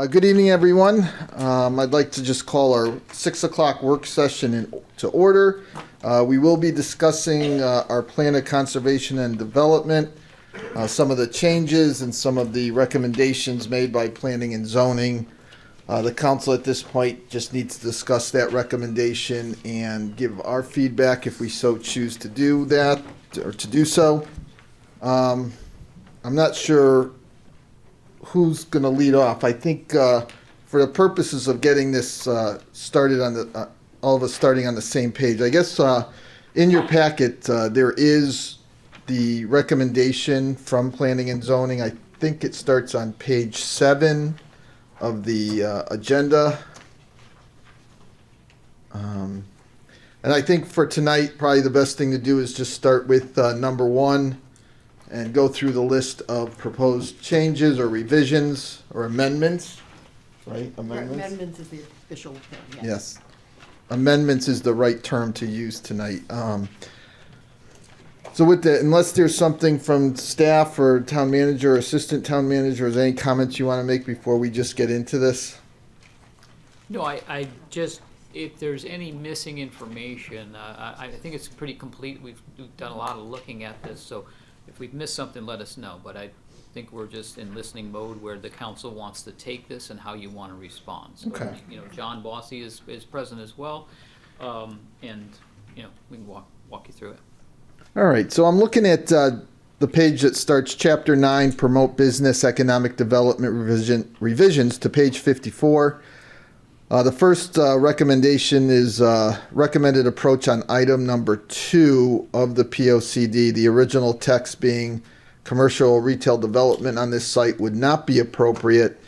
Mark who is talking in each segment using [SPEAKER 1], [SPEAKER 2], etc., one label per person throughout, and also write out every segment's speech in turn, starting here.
[SPEAKER 1] Good evening, everyone. I'd like to just call our 6 o'clock work session to order. We will be discussing our plan of conservation and development, some of the changes and some of the recommendations made by planning and zoning. The council at this point just needs to discuss that recommendation and give our feedback if we so choose to do that or to do so. I'm not sure who's going to lead off. I think for the purposes of getting this started on the all of us starting on the same page, I guess in your packet there is the recommendation from planning and zoning. I think it starts on page 7 of the agenda. And I think for tonight, probably the best thing to do is just start with number 1 and go through the list of proposed changes or revisions or amendments, right?
[SPEAKER 2] Amendments is the official term,
[SPEAKER 1] Yes. Amendments is the right term to use tonight. So with that, unless there's something from staff or town manager or assistant town manager, is there any comments you want to make before we just get into this?
[SPEAKER 3] No, I just, if there's any missing information, I think it's pretty complete. We've done a lot of looking at this, so if we've missed something, let us know. But I think we're just in listening mode where the council wants to take this and how you want to respond. So,
[SPEAKER 1] Okay.
[SPEAKER 3] John Bossy is present as well, and we can walk you through it.
[SPEAKER 1] All right, so I'm looking at the page that starts Chapter 9, Promote Business Economic Development Revisions to page 54. The first recommendation is recommended approach on item number 2 of the POCD. The original text being commercial retail development on this site would not be appropriate.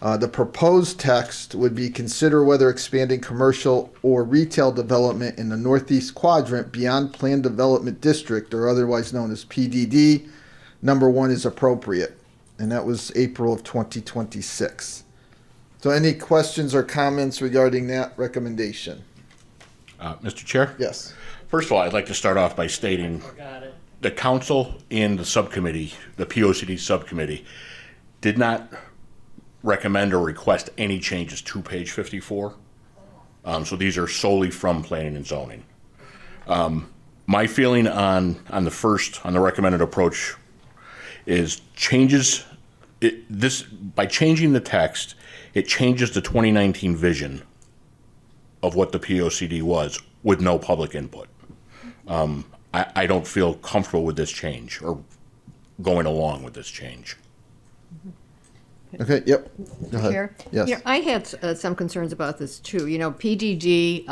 [SPEAKER 1] The proposed text would be consider whether expanding commercial or retail development in the northeast quadrant beyond planned development district, or otherwise known as PDD, number 1 is appropriate. And that was April of 2026. So any questions or comments regarding that recommendation?
[SPEAKER 4] Mr. Chair?
[SPEAKER 1] Yes.
[SPEAKER 4] First of all, I'd like to start off by stating the council and the subcommittee, the POCD subcommittee, did not recommend or request any changes to page 54. So these are solely from planning and zoning. My feeling on the recommended approach is by changing the text, it changes the 2019 vision of what the POCD was with no public input. I don't feel comfortable with this change or going along with this change.
[SPEAKER 1] Okay, yep. Go ahead.
[SPEAKER 2] Chair?
[SPEAKER 1] Yes.
[SPEAKER 2] I had some concerns about this too. PDD,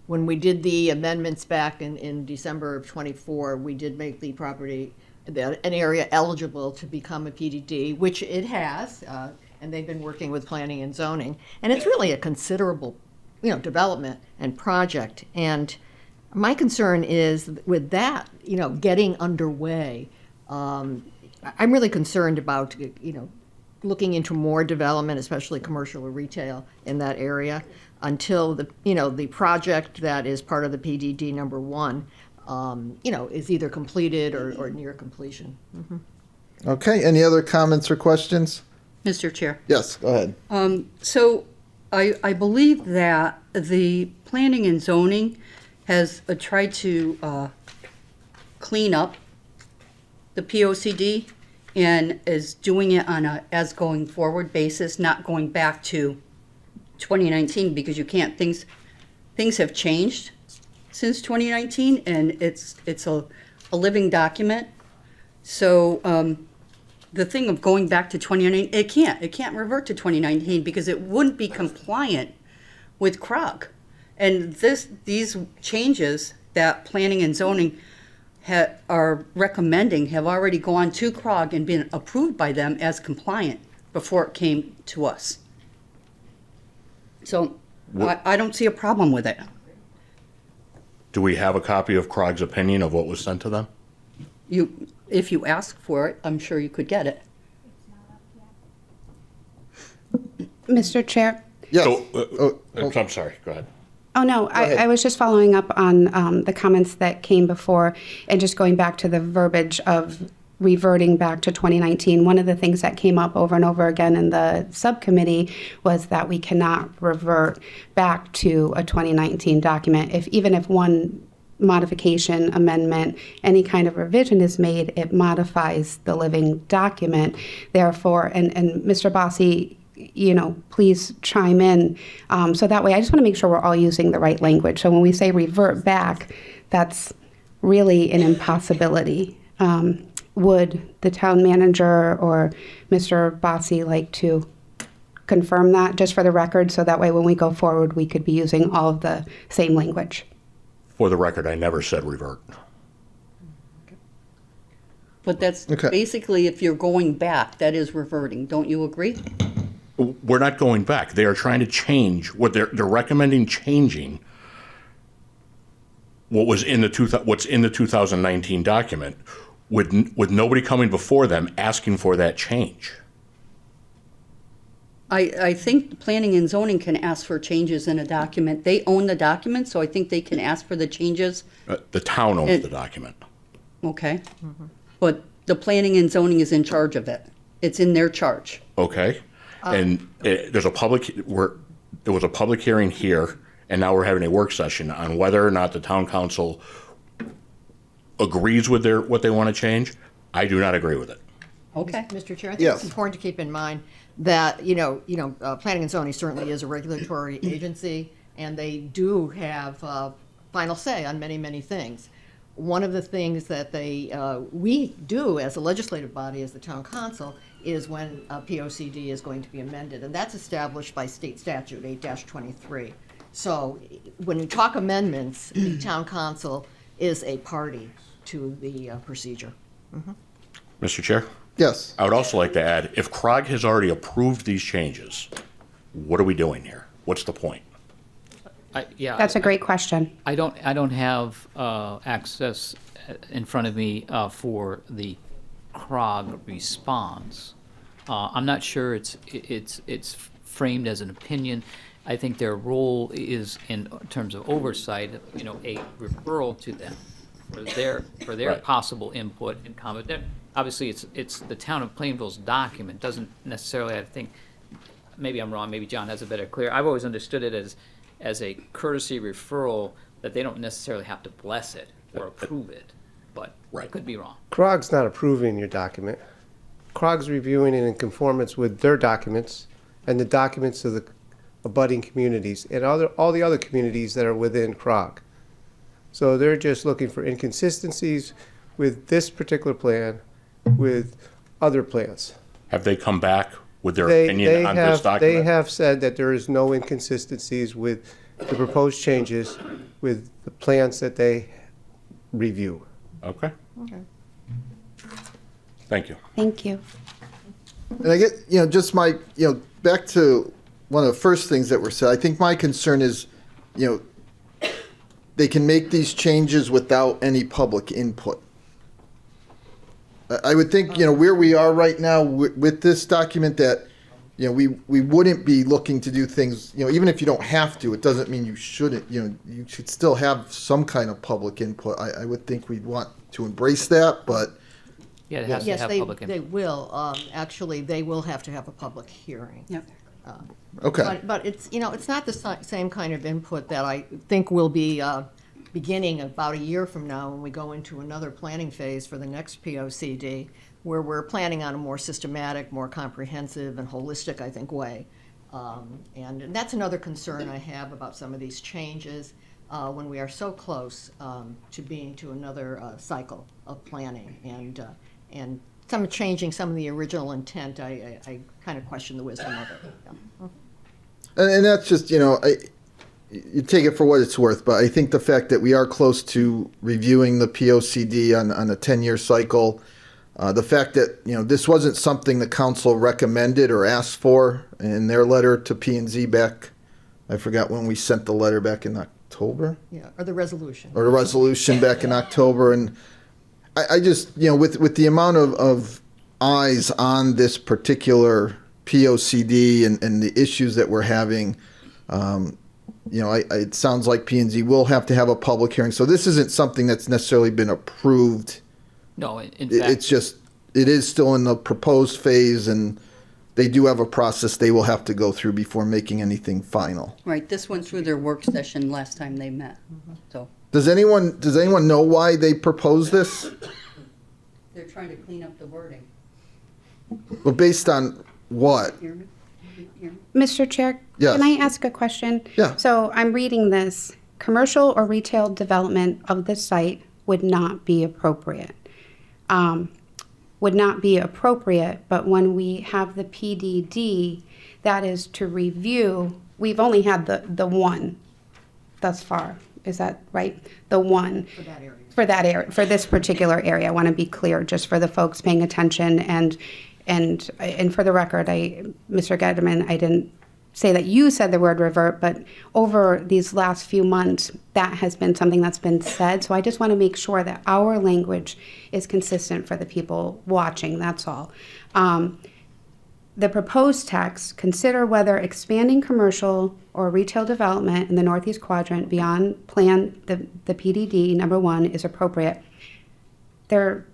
[SPEAKER 2] when we did the amendments back in December of 24, we did make the property, an area eligible to become a PDD, which it has, and they've been working with planning and zoning. And it's really a considerable, development and project. And my concern is with that, getting underway, I'm really concerned about, looking into more development, especially commercial or retail in that area, until the project that is part of the PDD number 1, is either completed or near completion. Mm-hmm.
[SPEAKER 1] Okay, any other comments or questions?
[SPEAKER 5] Mr. Chair.
[SPEAKER 1] Yes, go ahead.
[SPEAKER 5] So I believe that the planning and zoning has tried to clean up the POCD and is doing it on a as going forward basis, not going back to 2019, because you can't, things have changed since 2019, and it's a living document. So the thing of going back to 2019, it can't revert to 2019 because it wouldn't be compliant with CROG. And these changes that planning and zoning are recommending have already gone to CROG and been approved by them as compliant before it came to us. So I don't see a problem with it.
[SPEAKER 4] Do we have a copy of CROG's opinion of what was sent to them?
[SPEAKER 5] If you ask for it, I'm sure you could get it.
[SPEAKER 6] Mr. Chair?
[SPEAKER 1] Yes.
[SPEAKER 4] So, I'm sorry, go ahead.
[SPEAKER 6] Oh, no, I was just following up on the comments that came before and just going back to the verbiage of reverting back to 2019. One of the things that came up over and over again in the subcommittee was that we cannot revert back to a 2019 document. Even if one modification, amendment, any kind of revision is made, it modifies the living document. Therefore, and Mr. Bossy, please chime in. So that way, I just want to make sure we're all using the right language. So when we say revert back, that's really an impossibility. Would the town manager or Mr. Bossy like to confirm that just for the record? So that way, when we go forward, we could be using all of the same language.
[SPEAKER 4] For the record, I never said revert.
[SPEAKER 5] But that's
[SPEAKER 1] Okay.
[SPEAKER 5] basically, if you're going back, that is reverting. Don't you agree?
[SPEAKER 4] We're not going back. They are trying to change what they're recommending changing what's in the 2019 document with nobody coming before them asking for that change.
[SPEAKER 5] I think planning and zoning can ask for changes in a document. They own the document, so I think they can ask for the changes.
[SPEAKER 4] The town owns the document.
[SPEAKER 5] Okay. But the planning and zoning is in charge of it. It's in their charge.
[SPEAKER 4] Okay, and there was a public hearing here, and now we're having a work session on whether or not the town council agrees with what they want to change. I do not agree with it.
[SPEAKER 5] Okay.
[SPEAKER 2] Mr. Chair, I think
[SPEAKER 1] Yes.
[SPEAKER 2] it's important to keep in mind that, planning and zoning certainly is a regulatory agency, and they do have final say on many, many things. One of the things that we do as a legislative body, as the town council, is when a POCD is going to be amended, and that's established by state statute 8-23. So when you talk amendments, the town council is a party to the procedure.
[SPEAKER 4] Mr. Chair?
[SPEAKER 1] Yes.
[SPEAKER 4] I would also like to add, if CROG has already approved these changes, what are we doing here? What's the point?
[SPEAKER 6] That's a great question.
[SPEAKER 3] I don't have access in front of me for the CROG response. I'm not sure it's framed as an opinion. I think their role is, in terms of oversight, a referral to them for their
[SPEAKER 4] Right.
[SPEAKER 3] possible input and comment. Obviously, it's the town of Plainville's document. Doesn't necessarily, I think, maybe I'm wrong. Maybe John has a better clear. I've always understood it as a courtesy referral, that they don't necessarily have to bless it or approve it, but I
[SPEAKER 4] Right.
[SPEAKER 3] could be wrong.
[SPEAKER 7] CROG's not approving your document. CROG's reviewing it in conformance with their documents and the documents of the abutting communities and all the other communities that are within CROG. So they're just looking for inconsistencies with this particular plan with other plans.
[SPEAKER 4] Have they come back with their opinion on this document?
[SPEAKER 7] They have said that there is no inconsistencies with the proposed changes with the plans that they review.
[SPEAKER 4] Okay. Thank you.
[SPEAKER 6] Thank you.
[SPEAKER 1] And I get, just my, back to one of the first things that were said, I think my concern is, they can make these changes without any public input. I would think, where we are right now with this document that, we wouldn't be looking to do things, even if you don't have to, it doesn't mean you shouldn't, you should still have some kind of public input. I would think we'd want to embrace that, but
[SPEAKER 3] Yeah, it has to
[SPEAKER 2] Yes,
[SPEAKER 3] have public input.
[SPEAKER 2] they will. Actually, they will have to have a public hearing.
[SPEAKER 5] Yep.
[SPEAKER 1] okay.
[SPEAKER 2] But it's, it's not the same kind of input that I think will be beginning about a year from now when we go into another planning phase for the next POCD, where we're planning on a more systematic, more comprehensive and holistic, I think, way. And that's another concern I have about some of these changes when we are so close to being to another cycle of planning and some changing some of the original intent. I kind of question the wisdom of it. Yeah.
[SPEAKER 1] And that's just, you take it for what it's worth, but I think the fact that we are close to reviewing the POCD on a 10-year cycle, the fact that, this wasn't something the council recommended or asked for in their letter to P&Z back, I forgot when we sent the letter back in October,
[SPEAKER 2] Yeah, or the resolution.
[SPEAKER 1] or the resolution back in October. And I just, with the amount of eyes on this particular POCD and the issues that we're having, it sounds like P&Z will have to have a public hearing. So this isn't something that's necessarily been approved.
[SPEAKER 3] No, in fact.
[SPEAKER 1] It's just it is still in the proposed phase, and they do have a process they will have to go through before making anything final.
[SPEAKER 5] Right, this went through their work session last time they met, so.
[SPEAKER 1] Does anyone know why they proposed this?
[SPEAKER 5] They're trying to clean up the wording.
[SPEAKER 1] But based on what?
[SPEAKER 5] Hear me? Hear me?
[SPEAKER 6] Mr. Chair,
[SPEAKER 1] Yes.
[SPEAKER 6] can I ask a question?
[SPEAKER 1] Yeah.
[SPEAKER 6] So I'm reading this. Commercial or retail development of the site would not be appropriate. Would not be appropriate, but when we have the PDD, that is to review, we've only had the one thus far. Is that right? The one.
[SPEAKER 2] For that area.
[SPEAKER 6] For that area, for this particular area. I want to be clear, just for the folks paying attention, and for the record, Mr. Gederman, I didn't say that you said the word revert, but over these last few months, that has been something that's been said. So I just want to make sure that our language is consistent for the people watching, that's all. The proposed text, consider whether expanding commercial or retail development in the Northeast Quadrant beyond plan, the PDD, number 1, is appropriate. They're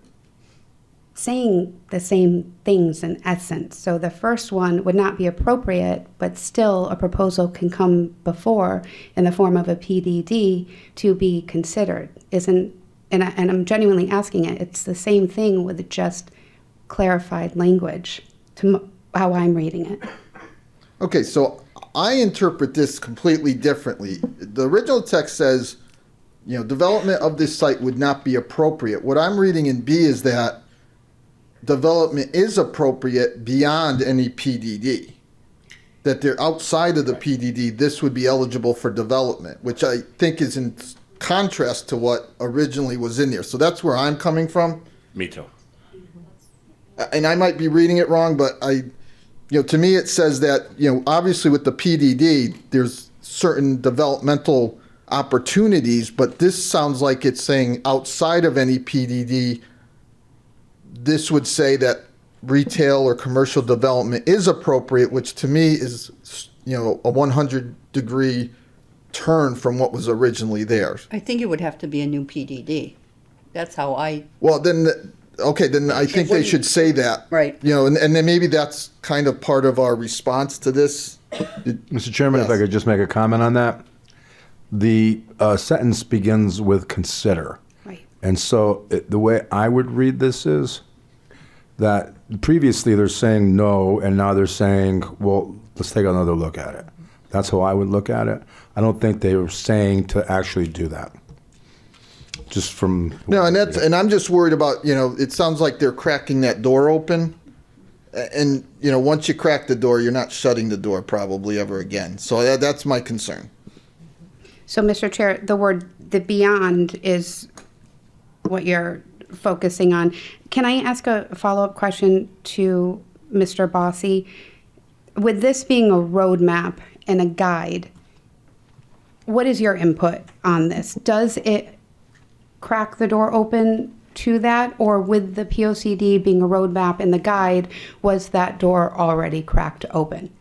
[SPEAKER 6] saying the same things in essence. So the first one would not be appropriate, but still a proposal can come before in the form of a PDD to be considered. And I'm genuinely asking it, it's the same thing with just clarified language to how I'm reading it.
[SPEAKER 1] Okay, so I interpret this completely differently. The original text says, development of this site would not be appropriate. What I'm reading in B is that development is appropriate beyond any PDD. That they're outside of the PDD, this would be eligible for development, which I think is in contrast to what originally was in there. So that's where I'm coming from.
[SPEAKER 4] Me too.
[SPEAKER 1] And I might be reading it wrong, but to me it says that, obviously with the PDD, there's certain developmental opportunities, but this sounds like it's saying outside of any PDD, this would say that retail or commercial development is appropriate, which to me is, a 100-degree turn from what was originally there.
[SPEAKER 5] I think it would have to be a new PDD. That's how I,
[SPEAKER 1] Well, then I think they should say that.
[SPEAKER 5] Right.
[SPEAKER 1] And then maybe that's kind of part of our response to this.
[SPEAKER 8] Mr. Chairman, if I
[SPEAKER 1] Yes.
[SPEAKER 8] could just make a comment on that. The sentence begins with consider.
[SPEAKER 6] Right.
[SPEAKER 8] And so the way I would read this is that previously they're saying no, and now they're saying, well, let's take another look at it. That's how I would look at it. I don't think they were saying to actually do that. Just from
[SPEAKER 1] No, and I'm just worried about, it sounds like they're cracking that door open. And, once you crack the door, you're not shutting the door probably ever again. So that's my concern.
[SPEAKER 6] So, Mr. Chair, the beyond is what you're focusing on. Can I ask a follow-up question to Mr. Bossy? With this being a roadmap and a guide, what is your input on this? Does it crack the door open to that, or with the POCD being a roadmap and the guide, was that door already cracked open?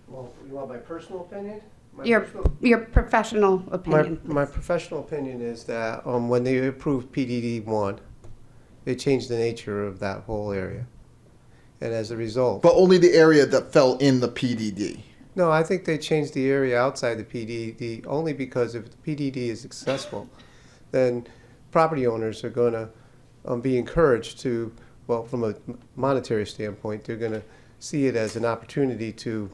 [SPEAKER 7] Well, you want my personal opinion?
[SPEAKER 6] Your professional opinion.
[SPEAKER 7] My professional opinion is that when they approved PDD 1, they changed the nature of that whole area. And as a result...
[SPEAKER 1] But only the area that fell in the PDD.
[SPEAKER 7] No, I think they changed the area outside the PDD only because if the PDD is successful, then property owners are going to be encouraged to, well, from a monetary standpoint, they're going to see it as an opportunity to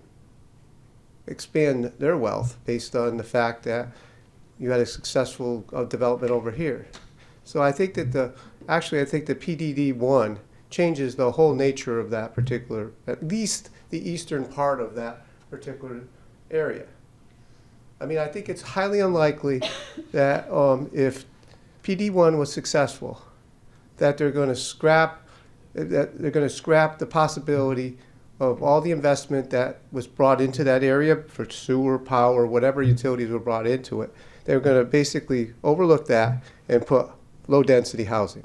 [SPEAKER 7] expand their wealth based on the fact that you had a successful development over here. So I think that I think the PDD 1 changes the whole nature of that particular, at least the eastern part of that particular area. I mean, I think it's highly unlikely that if PD1 was successful, that they're going to scrap the possibility of all the investment that was brought into that area for sewer, power, whatever utilities were brought into it. They're going to basically overlook that and put low-density housing.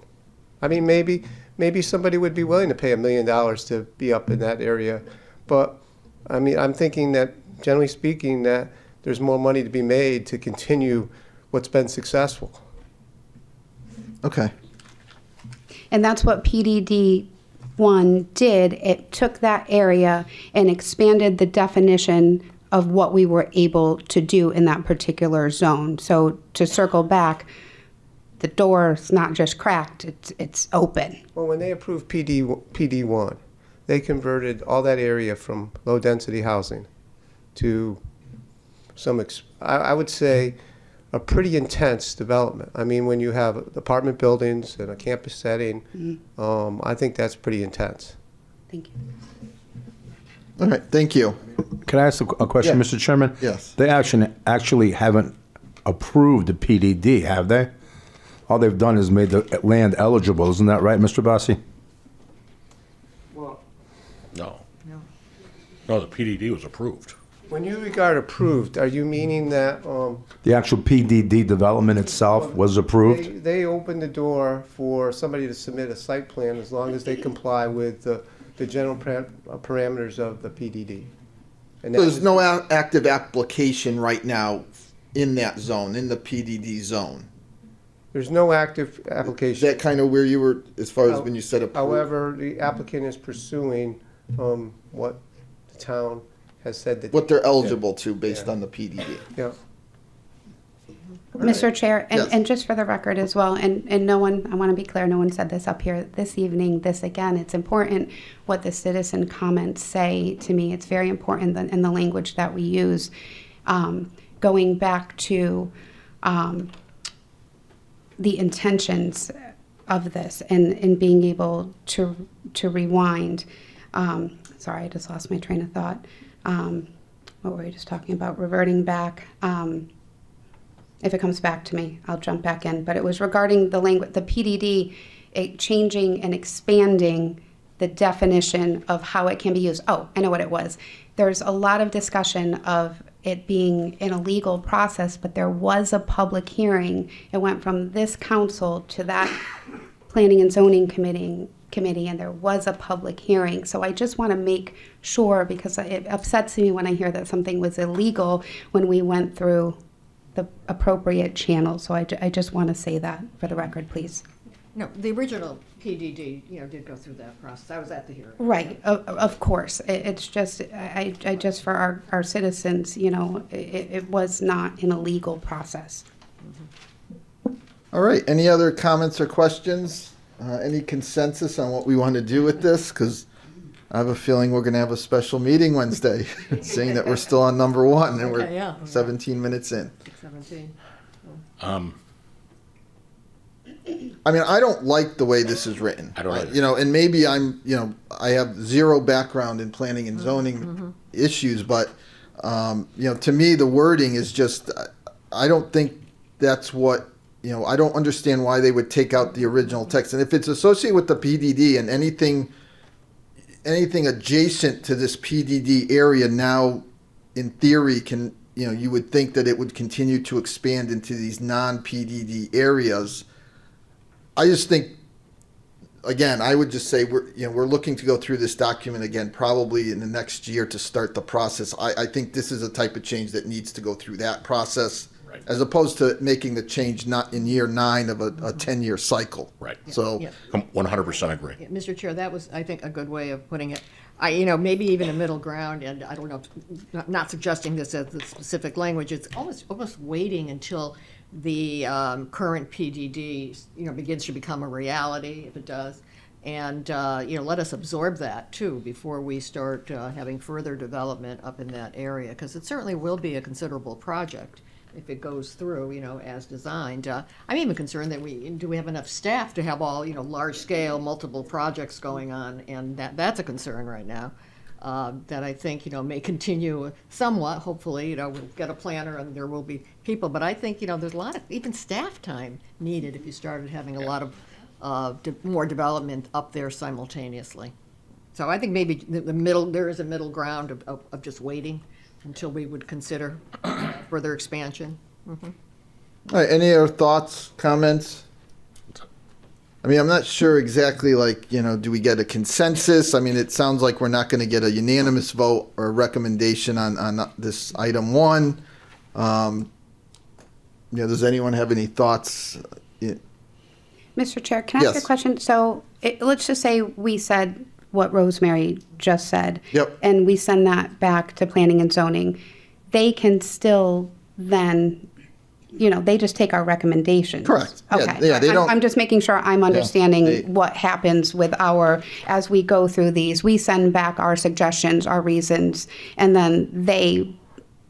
[SPEAKER 7] I mean, maybe somebody would be willing to pay $1 million to be up in that area, but I mean, I'm thinking that, generally speaking, that there's more money to be made to continue what's been successful.
[SPEAKER 1] Okay.
[SPEAKER 6] And that's what PDD 1 did. It took that area and expanded the definition of what we were able to do in that particular zone. So to circle back, the door's not just cracked, it's open.
[SPEAKER 7] Well, when they approved PD1, they converted all that area from low-density housing to I would say, a pretty intense development. I mean, when you have apartment buildings and a campus setting, I think that's pretty intense.
[SPEAKER 6] Thank you.
[SPEAKER 1] All right, thank you.
[SPEAKER 8] Can I ask a question,
[SPEAKER 1] Yeah.
[SPEAKER 8] Mr. Chairman?
[SPEAKER 1] Yes.
[SPEAKER 8] They actually haven't approved the PDD, have they? All they've done is made the land eligible. Isn't that right, Mr. Bassi?
[SPEAKER 7] Well,
[SPEAKER 4] No. No, the PDD was approved.
[SPEAKER 7] when you regard approved, are you meaning that
[SPEAKER 8] The actual PDD development itself was approved?
[SPEAKER 7] they opened the door for somebody to submit a site plan as long as they comply with the general parameters of the PDD? And that
[SPEAKER 1] There's
[SPEAKER 7] was-
[SPEAKER 1] no active application right now in that zone, in the PDD zone.
[SPEAKER 7] There's no active
[SPEAKER 1] Is
[SPEAKER 7] application.
[SPEAKER 1] that kind of where you were, as far as when you said approved?
[SPEAKER 7] However, the applicant is pursuing what the town has said that.
[SPEAKER 1] What they're eligible to based
[SPEAKER 7] Yeah.
[SPEAKER 1] on the PDD.
[SPEAKER 7] Yeah.
[SPEAKER 6] Mr. Chair,
[SPEAKER 1] Yes.
[SPEAKER 6] and just for the record as well, and no one, I want to be clear, no one said this up here this evening, this again, it's important what the citizen comments say to me. It's very important in the language that we use. Going back to the intentions of this and being able to rewind. Sorry, I just lost my train of thought. What were we just talking about? Reverting back. If it comes back to me, I'll jump back in. But it was regarding the language, the PDD, changing and expanding the definition of how it can be used. Oh, I know what it was. There's a lot of discussion of it being in a legal process, but there was a public hearing. It went from this council to that Planning and Zoning Committee, and there was a public hearing. So I just want to make sure, because it upsets me when I hear that something was illegal when we went through the appropriate channels. So I just want to say that for the record, please.
[SPEAKER 2] No, the original PDD, did go through that process. I was at the hearing.
[SPEAKER 6] Right, of course. It's just, I just for our citizens, it was not in a legal process.
[SPEAKER 1] All right, any other comments or questions? Any consensus on what we want to do with this? Because I have a feeling we're going to have a special meeting Wednesday, seeing that we're still on number one and
[SPEAKER 2] Okay, yeah.
[SPEAKER 1] we're 17 minutes in.
[SPEAKER 2] 17.
[SPEAKER 1] I mean, I don't like the way this is written.
[SPEAKER 4] I don't either.
[SPEAKER 1] And maybe I have zero background in planning and zoning issues, but, to me, the wording is just, I don't think that's what, I don't understand why they would take out the original text. And if it's associated with the PDD and anything adjacent to this PDD area now, in theory, can, you would think that it would continue to expand into these non-PDD areas. I just think, again, I would just say we're looking to go through this document again, probably in the next year to start the process. I think this is a type of change that needs to go through that process,
[SPEAKER 4] Right.
[SPEAKER 1] as opposed to making the change not in year 9 of a 10-year cycle.
[SPEAKER 4] Right.
[SPEAKER 1] So,
[SPEAKER 2] Yeah.
[SPEAKER 4] 100% agree.
[SPEAKER 2] Yeah, Mr. Chair, that was, I think, a good way of putting it. Maybe even a middle ground, and I don't know, not suggesting this as the specific language. It's almost waiting until the current PDD, begins to become a reality, if it does. And, let us absorb that, too, before we start having further development up in that area, because it certainly will be a considerable project if it goes through, as designed. I'm even concerned that do we have enough staff to have all, large-scale, multiple projects going on, and that's a concern right now. That I think, may continue somewhat, hopefully, we'll get a planner and there will be people, but I think, there's a lot of, even staff time needed if you started having a lot of more development up there simultaneously. So I think maybe there is a middle ground of just waiting until we would consider further expansion.
[SPEAKER 1] all right, any other thoughts, comments? I mean, I'm not sure exactly, do we get a consensus? I mean, it sounds like we're not going to get a unanimous vote or a recommendation on this item 1. Does anyone have any thoughts?
[SPEAKER 6] Mr. Chair, can I ask
[SPEAKER 1] Yes.
[SPEAKER 6] a question? So let's just say we said what Rosemary just said.
[SPEAKER 1] Yep.
[SPEAKER 6] And we send that back to planning and zoning. They can still then, they just take our recommendations.
[SPEAKER 1] Correct. Yeah,
[SPEAKER 6] Okay.
[SPEAKER 1] yeah, they don't-
[SPEAKER 6] I'm just making sure I'm understanding
[SPEAKER 1] they-
[SPEAKER 6] what happens with as we go through these. We send back our suggestions, our reasons, and then they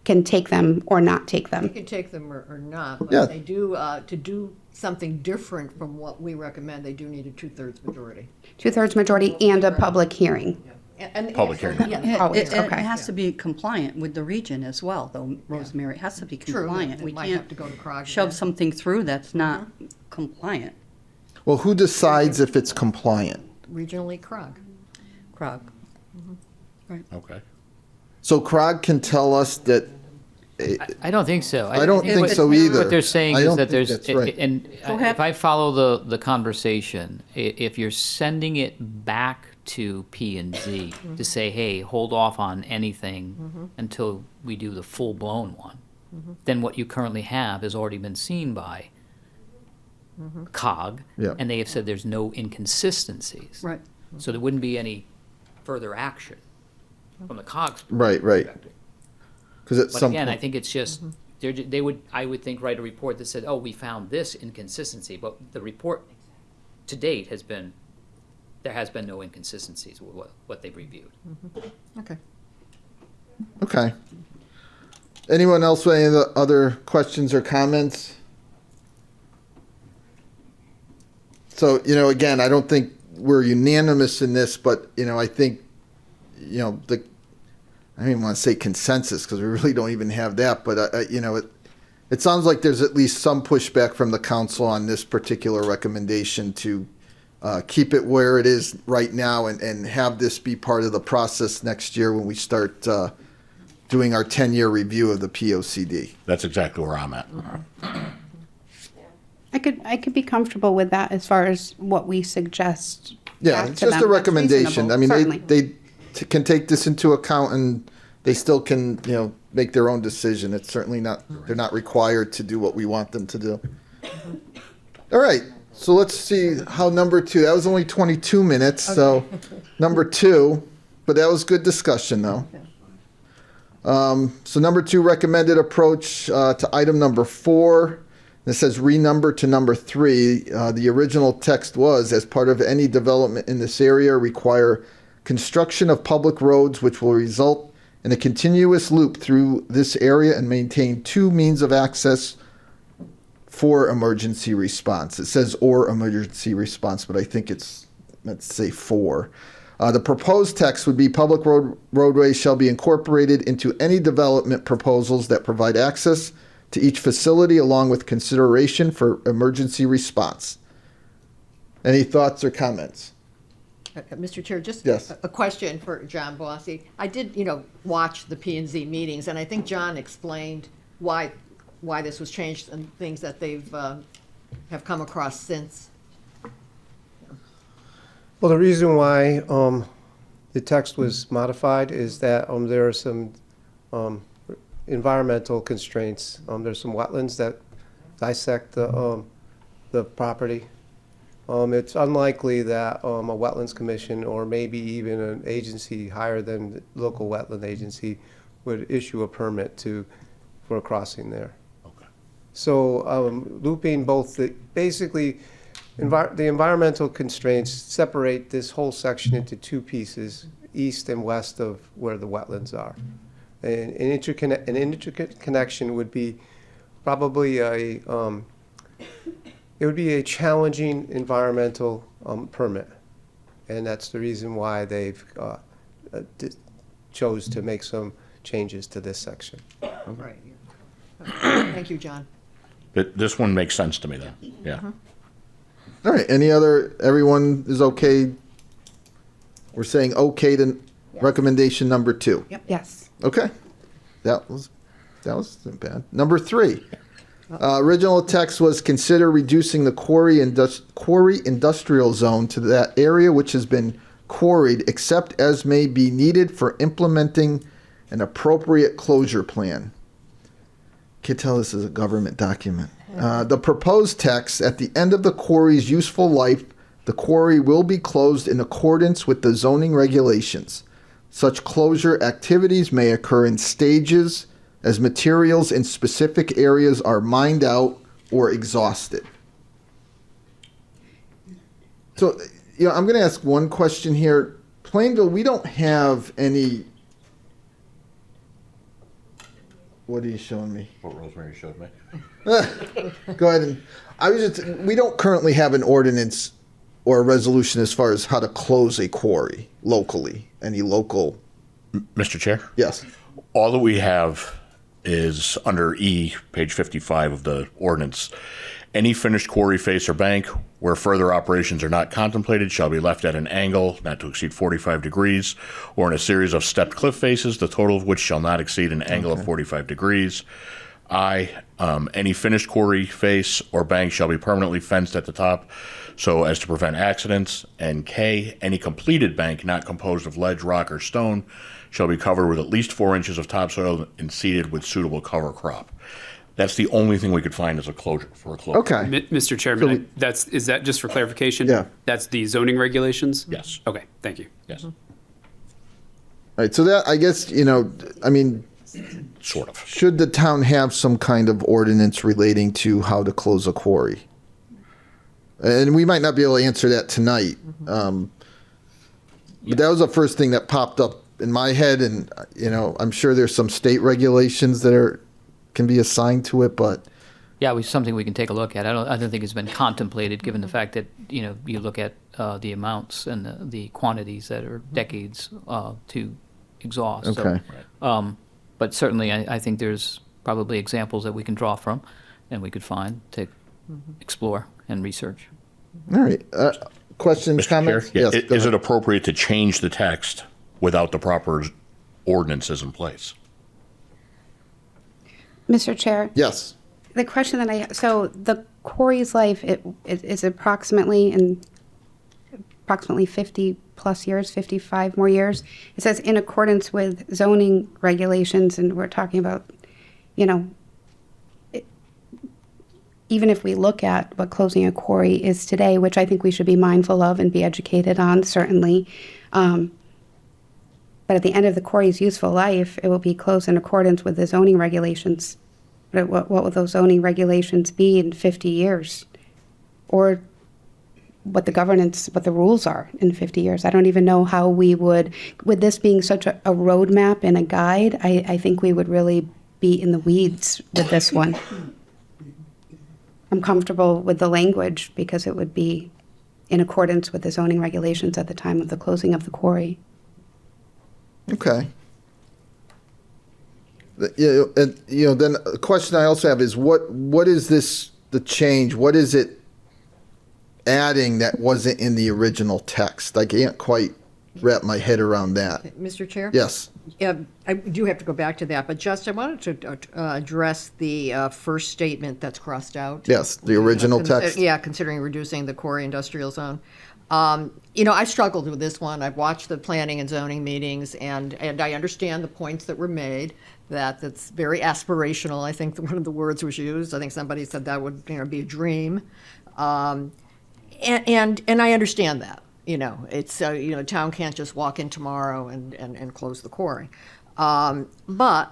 [SPEAKER 6] can take them or not take
[SPEAKER 2] You
[SPEAKER 6] them.
[SPEAKER 2] can take them or not,
[SPEAKER 1] Yeah.
[SPEAKER 2] but they do, to do something different from what we recommend, they do need a 2/3 majority.
[SPEAKER 6] 2/3 majority and a public hearing.
[SPEAKER 2] And-
[SPEAKER 4] Public hearing.
[SPEAKER 2] Yeah.
[SPEAKER 6] Always,
[SPEAKER 5] It
[SPEAKER 6] okay.
[SPEAKER 5] has to be compliant with the region as well, though, Rosemary. It has to be
[SPEAKER 2] True,
[SPEAKER 5] compliant.
[SPEAKER 2] it
[SPEAKER 5] We
[SPEAKER 2] might have
[SPEAKER 5] can't
[SPEAKER 2] to go to CROG
[SPEAKER 5] shove
[SPEAKER 2] again.
[SPEAKER 5] something through that's not compliant.
[SPEAKER 1] Well, who decides if it's compliant?
[SPEAKER 2] Regionally CROG.
[SPEAKER 5] CROG.
[SPEAKER 4] Okay.
[SPEAKER 1] So CROG can tell us that,
[SPEAKER 3] I don't think so.
[SPEAKER 1] I don't think
[SPEAKER 3] what-
[SPEAKER 1] so either.
[SPEAKER 3] What they're saying
[SPEAKER 1] I
[SPEAKER 3] is
[SPEAKER 1] don't
[SPEAKER 3] that
[SPEAKER 1] think
[SPEAKER 3] there's,
[SPEAKER 1] that's right.
[SPEAKER 3] and
[SPEAKER 5] ahead.
[SPEAKER 3] if I follow the conversation, if you're sending it back to P and Z to say, hey, hold off on anything until we do the full-blown one, then what you currently have has already been seen by COG,
[SPEAKER 1] Yeah.
[SPEAKER 3] and they have said there's no inconsistencies.
[SPEAKER 5] Right.
[SPEAKER 3] So there wouldn't be any further action from the COG's
[SPEAKER 1] right.
[SPEAKER 3] perspective.
[SPEAKER 1] Because at
[SPEAKER 3] But
[SPEAKER 1] some
[SPEAKER 3] again, I
[SPEAKER 1] point,
[SPEAKER 3] think it's just, they would, I would think, write a report that said, oh, we found this inconsistency, but the report to date has been, there has been no inconsistencies with what they've reviewed.
[SPEAKER 2] Okay.
[SPEAKER 1] okay. Anyone else with any other questions or comments? So, again, I don't think we're unanimous in this, but, I think, I don't even want to say consensus because we really don't even have that, but it sounds like there's at least some pushback from the council on this particular recommendation to keep it where it is right now and have this be part of the process next year when we start doing our 10-year review of the POCD.
[SPEAKER 4] That's exactly where I'm at.
[SPEAKER 6] I could be comfortable with that as far as what we suggest.
[SPEAKER 1] Yeah,
[SPEAKER 6] back
[SPEAKER 1] it's
[SPEAKER 6] to
[SPEAKER 1] just
[SPEAKER 6] them.
[SPEAKER 1] a
[SPEAKER 6] That's
[SPEAKER 1] recommendation.
[SPEAKER 6] reasonable,
[SPEAKER 1] I mean,
[SPEAKER 6] certainly.
[SPEAKER 1] they can take this into account and they still can, make their own decision. It's certainly not, they're not required to do what we want them to do. All right, so let's see how number 2, that was only 22 minutes, so number 2, but that was good discussion though. So number 2, recommended approach to item number 4. It says renumber to number 3. The original text was, as part of any development in this area, require construction of public roads which will result in a continuous loop through this area and maintain 2 means of access for emergency response. It says or emergency response, but I think it's meant to say for. The proposed text would be public roadways shall be incorporated into any development proposals that provide access to each facility along with consideration for emergency response. Any thoughts or comments?
[SPEAKER 2] Mr. Chair, just
[SPEAKER 1] Yes.
[SPEAKER 2] a question for John Bossy. I did, watch the P and Z meetings, and I think John explained why this was changed and things that they've have come across since.
[SPEAKER 7] Well, the reason why the text was modified is that there are some environmental constraints. There's some wetlands that dissect the property. It's unlikely that a wetlands commission or maybe even an agency higher than the local wetland agency would issue a permit for a crossing there.
[SPEAKER 4] Okay.
[SPEAKER 7] So looping both the environmental constraints separate this whole section into 2 pieces, east and west of where the wetlands are. And an interconnection would be probably it would be a challenging environmental permit, and that's the reason why they've chose to make some changes to this section.
[SPEAKER 2] Right. Thank you, John.
[SPEAKER 4] This one makes sense to me then, yeah.
[SPEAKER 1] All right, everyone is okay? We're saying okay to recommendation number 2.
[SPEAKER 6] Yes.
[SPEAKER 1] Okay, that wasn't bad. Number 3, original text was consider reducing the quarry industrial zone to that area which has been quarried except as may be needed for implementing an appropriate closure plan. Can't tell this is a government document. The proposed text, at the end of the quarry's useful life, the quarry will be closed in accordance with the zoning regulations. Such closure activities may occur in stages as materials in specific areas are mined out or exhausted. So, I'm going to ask one question here. Plainville, we don't have any. What are you showing me?
[SPEAKER 4] What Rosemary showed me.
[SPEAKER 1] Go ahead. We don't currently have an ordinance or a resolution as far as how to close a quarry locally. Any local?
[SPEAKER 4] Mr. Chair?
[SPEAKER 1] Yes.
[SPEAKER 4] All that we have is under E, page 55 of the ordinance. Any finished quarry face or bank where further operations are not contemplated shall be left at an angle not to exceed 45 degrees or in a series of stepped cliff faces, the total of which shall not exceed an angle of 45 degrees. I, any finished quarry face or bank shall be permanently fenced at the top so as to prevent accidents. And K, any completed bank not composed of ledge, rock, or stone shall be covered with at least 4 inches of topsoil and seeded with suitable cover crop. That's the only thing we could find as a closure for a closure.
[SPEAKER 1] Okay.
[SPEAKER 9] Mr. Chairman, is that just for clarification?
[SPEAKER 1] Yeah.
[SPEAKER 9] That's the zoning regulations?
[SPEAKER 4] Yes.
[SPEAKER 9] Okay, thank you.
[SPEAKER 4] Yes.
[SPEAKER 1] All right. So that, I guess,
[SPEAKER 4] Sort of.
[SPEAKER 1] should the town have some kind of ordinance relating to how to close a quarry? And we might not be able to answer that tonight. But that was the first thing that popped up in my head. And, I'm sure there's some state regulations that can be assigned to it, but
[SPEAKER 3] Yeah, it's something we can take a look at. I don't think it's been contemplated, given the fact that, you look at the amounts and the quantities that are decades to exhaust.
[SPEAKER 1] Okay.
[SPEAKER 3] So, but certainly, I think there's probably examples that we can draw from and we could find to explore and research.
[SPEAKER 1] all right. Questions,
[SPEAKER 4] Mr. Chair?
[SPEAKER 1] comments?
[SPEAKER 4] Yeah.
[SPEAKER 1] Yes. go
[SPEAKER 4] Is
[SPEAKER 1] ahead.
[SPEAKER 4] it appropriate to change the text without the proper ordinances in place?
[SPEAKER 6] Mr. Chair,
[SPEAKER 1] Yes.
[SPEAKER 6] the question that so the quarry's life, it is approximately 50 plus years, 55 more years. It says in accordance with zoning regulations, and we're talking about, even if we look at what closing a quarry is today, which I think we should be mindful of and be educated on, certainly. But at the end of the quarry's useful life, it will be closed in accordance with the zoning regulations. But what will those zoning regulations be in 50 years? Or what the rules are in 50 years. I don't even know how we would, with this being such a roadmap and a guide, I think we would really be in the weeds with this one. I'm comfortable with the language because it would be in accordance with the zoning regulations at the time of the closing of the quarry.
[SPEAKER 1] Okay. Then a question I also have is what is the change? What is it adding that wasn't in the original text? I can't quite wrap my head around that.
[SPEAKER 2] Mr. Chair?
[SPEAKER 1] Yes.
[SPEAKER 2] I do have to go back to that, but just I wanted to address the first statement that's crossed out.
[SPEAKER 1] Yes, the original text.
[SPEAKER 2] Yeah, considering reducing the quarry industrial zone. I struggled with this one. I've watched the planning and zoning meetings, and I understand the points that were made, that's very aspirational. I think one of the words was used. I think somebody said that would be a dream. And I understand that. It's, town can't just walk in tomorrow and close the quarry. But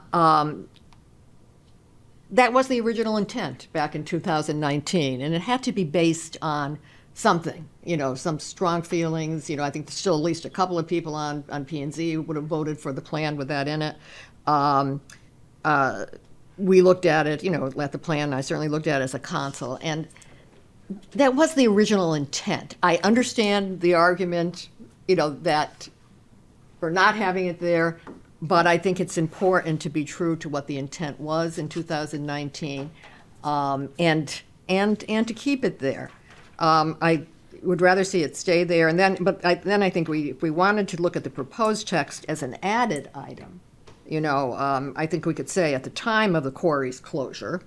[SPEAKER 2] that was the original intent back in 2019, and it had to be based on something, some strong feelings. I think there's still at least a couple of people on P&Z who would have voted for the plan with that in it. We looked at it, at the plan, I certainly looked at it as a council, and that was the original intent. I understand the argument, that for not having it there, but I think it's important to be true to what the intent was in 2019, and to keep it there. I would rather see it stay there, but I think if we wanted to look at the proposed text as an added item, I think we could say at the time of the quarry's closure,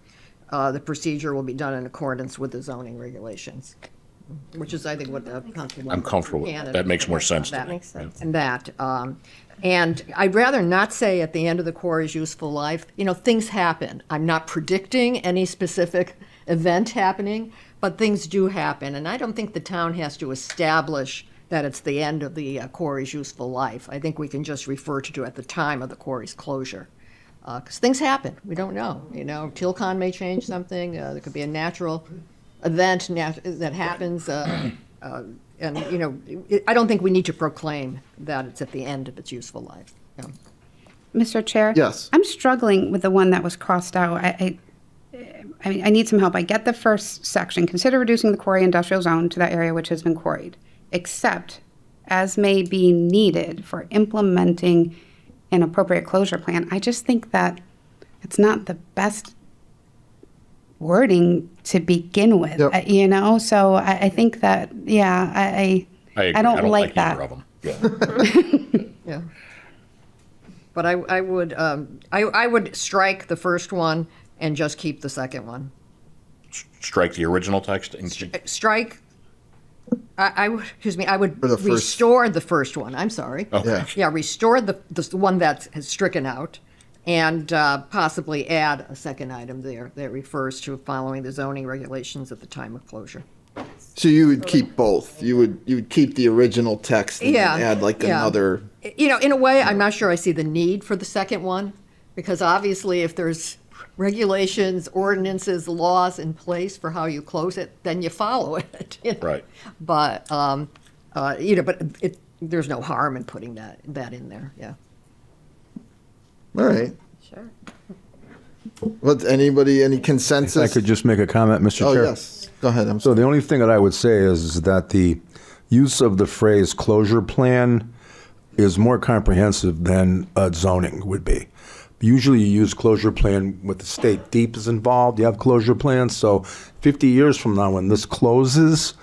[SPEAKER 2] the procedure will be done in accordance with the zoning regulations, which is, I think, what the council.
[SPEAKER 4] I'm comfortable with that. That makes more sense to me.
[SPEAKER 2] That makes sense. And I'd rather not say at the end of the quarry's useful life, things happen. I'm not predicting any specific event happening, but things do happen. And I don't think the town has to establish that it's the end of the quarry's useful life. I think we can just refer to it at the time of the quarry's closure. Because things happen. We don't know. Tilcon may change something. There could be a natural event that happens. And, I don't think we need to proclaim that it's at the end of its useful life. Yeah.
[SPEAKER 6] Mr. Chair?
[SPEAKER 1] Yes.
[SPEAKER 6] I'm struggling with the one that was crossed out. I mean, I need some help. I get the first section. Consider reducing the quarry industrial zone to that area which has been quarried, except as may be needed for implementing an appropriate closure plan. I just think that it's not the best wording to begin with,
[SPEAKER 1] Yep.
[SPEAKER 6] So I think that,
[SPEAKER 4] I agree.
[SPEAKER 6] I don't like that.
[SPEAKER 4] either of them. Yeah.
[SPEAKER 2] Yeah. But I would strike the first one and just keep the second one.
[SPEAKER 4] Strike the original text and
[SPEAKER 2] Strike. I would
[SPEAKER 1] For the first-
[SPEAKER 2] restore the first one. I'm sorry.
[SPEAKER 4] okay.
[SPEAKER 2] Yeah, restore the one that is stricken out, and possibly add a second item there that refers to following the zoning regulations at the time of closure.
[SPEAKER 1] So you would keep both. You would keep the original text and
[SPEAKER 2] Yeah,
[SPEAKER 1] then add like
[SPEAKER 2] yeah.
[SPEAKER 1] another.
[SPEAKER 2] In a way, I'm not sure I see the need for the second one, because obviously if there's regulations, ordinances, laws in place for how you close it, then you follow it.
[SPEAKER 4] Right.
[SPEAKER 2] But, there's no harm in putting that in there, yeah.
[SPEAKER 1] All right.
[SPEAKER 2] Sure.
[SPEAKER 1] What? Anybody? Any
[SPEAKER 8] If
[SPEAKER 1] consensus?
[SPEAKER 8] I could just make a comment, Mr.
[SPEAKER 1] Oh
[SPEAKER 8] Chair.
[SPEAKER 1] yes. Go ahead. I'm
[SPEAKER 8] So the only thing that I would say is that the use of the phrase closure plan is more comprehensive than zoning would be. Usually you use closure plan with the state deep is involved. You have closure plans. So 50 years from now, when this closes,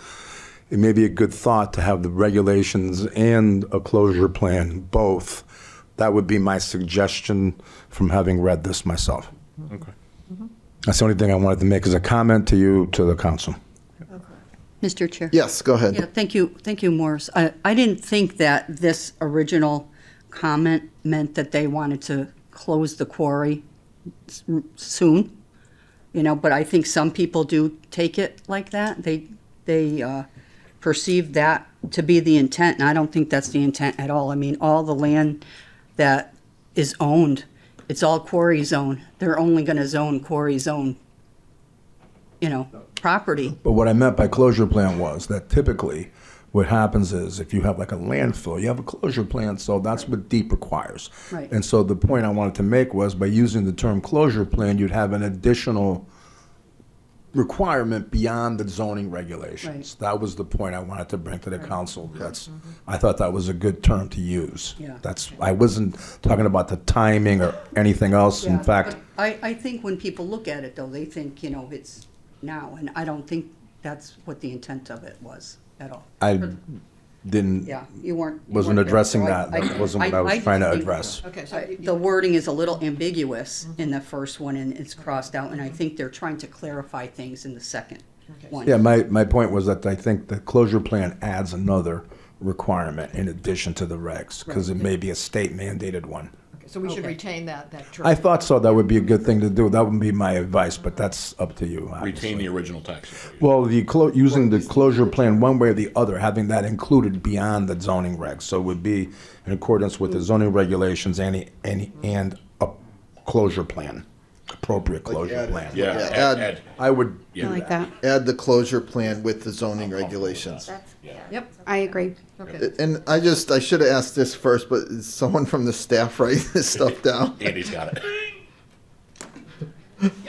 [SPEAKER 8] it may be a good thought to have the regulations and a closure plan both. That would be my suggestion from having read this myself.
[SPEAKER 4] Okay.
[SPEAKER 8] That's the only thing I wanted to make as a comment to you, to the council.
[SPEAKER 5] Mr. Chair?
[SPEAKER 1] Yes. Go ahead.
[SPEAKER 5] Yeah, thank you, Morris. I didn't think that this original comment meant that they wanted to close the quarry soon, but I think some people do take it like that. They perceive that to be the intent, and I don't think that's the intent at all. I mean, all the land that is owned, it's all quarry zone. They're only going to zone quarry zone, property.
[SPEAKER 8] But what I meant by closure plan was that typically what happens is if you have like a landfill, you have a closure plan, so that's what deep requires.
[SPEAKER 5] Right.
[SPEAKER 8] And so the point I wanted to make was by using the term closure plan, you'd have an additional requirement beyond the zoning regulations.
[SPEAKER 5] Right.
[SPEAKER 8] That was the point I wanted to bring to the council. I thought that was a good term to use.
[SPEAKER 5] Yeah.
[SPEAKER 8] I wasn't talking about the timing or anything else. In fact,
[SPEAKER 5] But I think when people look at it, though, they think, it's now, and I don't think that's what the intent of it was at all.
[SPEAKER 8] I didn't,
[SPEAKER 5] Yeah, you weren't.
[SPEAKER 8] wasn't
[SPEAKER 5] there,
[SPEAKER 8] addressing
[SPEAKER 5] so
[SPEAKER 8] that. That wasn't what I was trying to
[SPEAKER 5] think-
[SPEAKER 8] address.
[SPEAKER 2] Okay, so
[SPEAKER 5] The wording is a little ambiguous in the first one, and it's crossed out, and I think they're trying to clarify things in the second one.
[SPEAKER 8] Yeah, my point was that I think the closure plan adds another requirement in addition to the regs, because it may be a state mandated one.
[SPEAKER 2] so we should
[SPEAKER 5] Okay.
[SPEAKER 2] retain that term.
[SPEAKER 8] I thought so, that would be a good thing to do. That would be my advice, but that's up to you. obviously.
[SPEAKER 4] Retain the original text.
[SPEAKER 8] Well, using the closure plan one way or the other, having that included beyond the zoning regs. So it would be in accordance with the zoning regulations and a closure plan, appropriate closure
[SPEAKER 1] add it.
[SPEAKER 8] plan.
[SPEAKER 4] Yeah,
[SPEAKER 1] Yeah,
[SPEAKER 4] add.
[SPEAKER 8] I would,
[SPEAKER 6] I like that.
[SPEAKER 1] Add the closure plan with the zoning regulations.
[SPEAKER 2] Yep,
[SPEAKER 6] I agree.
[SPEAKER 2] okay.
[SPEAKER 1] And I should have asked this first, but is someone from the staff writing this stuff down?
[SPEAKER 4] Andy's got it.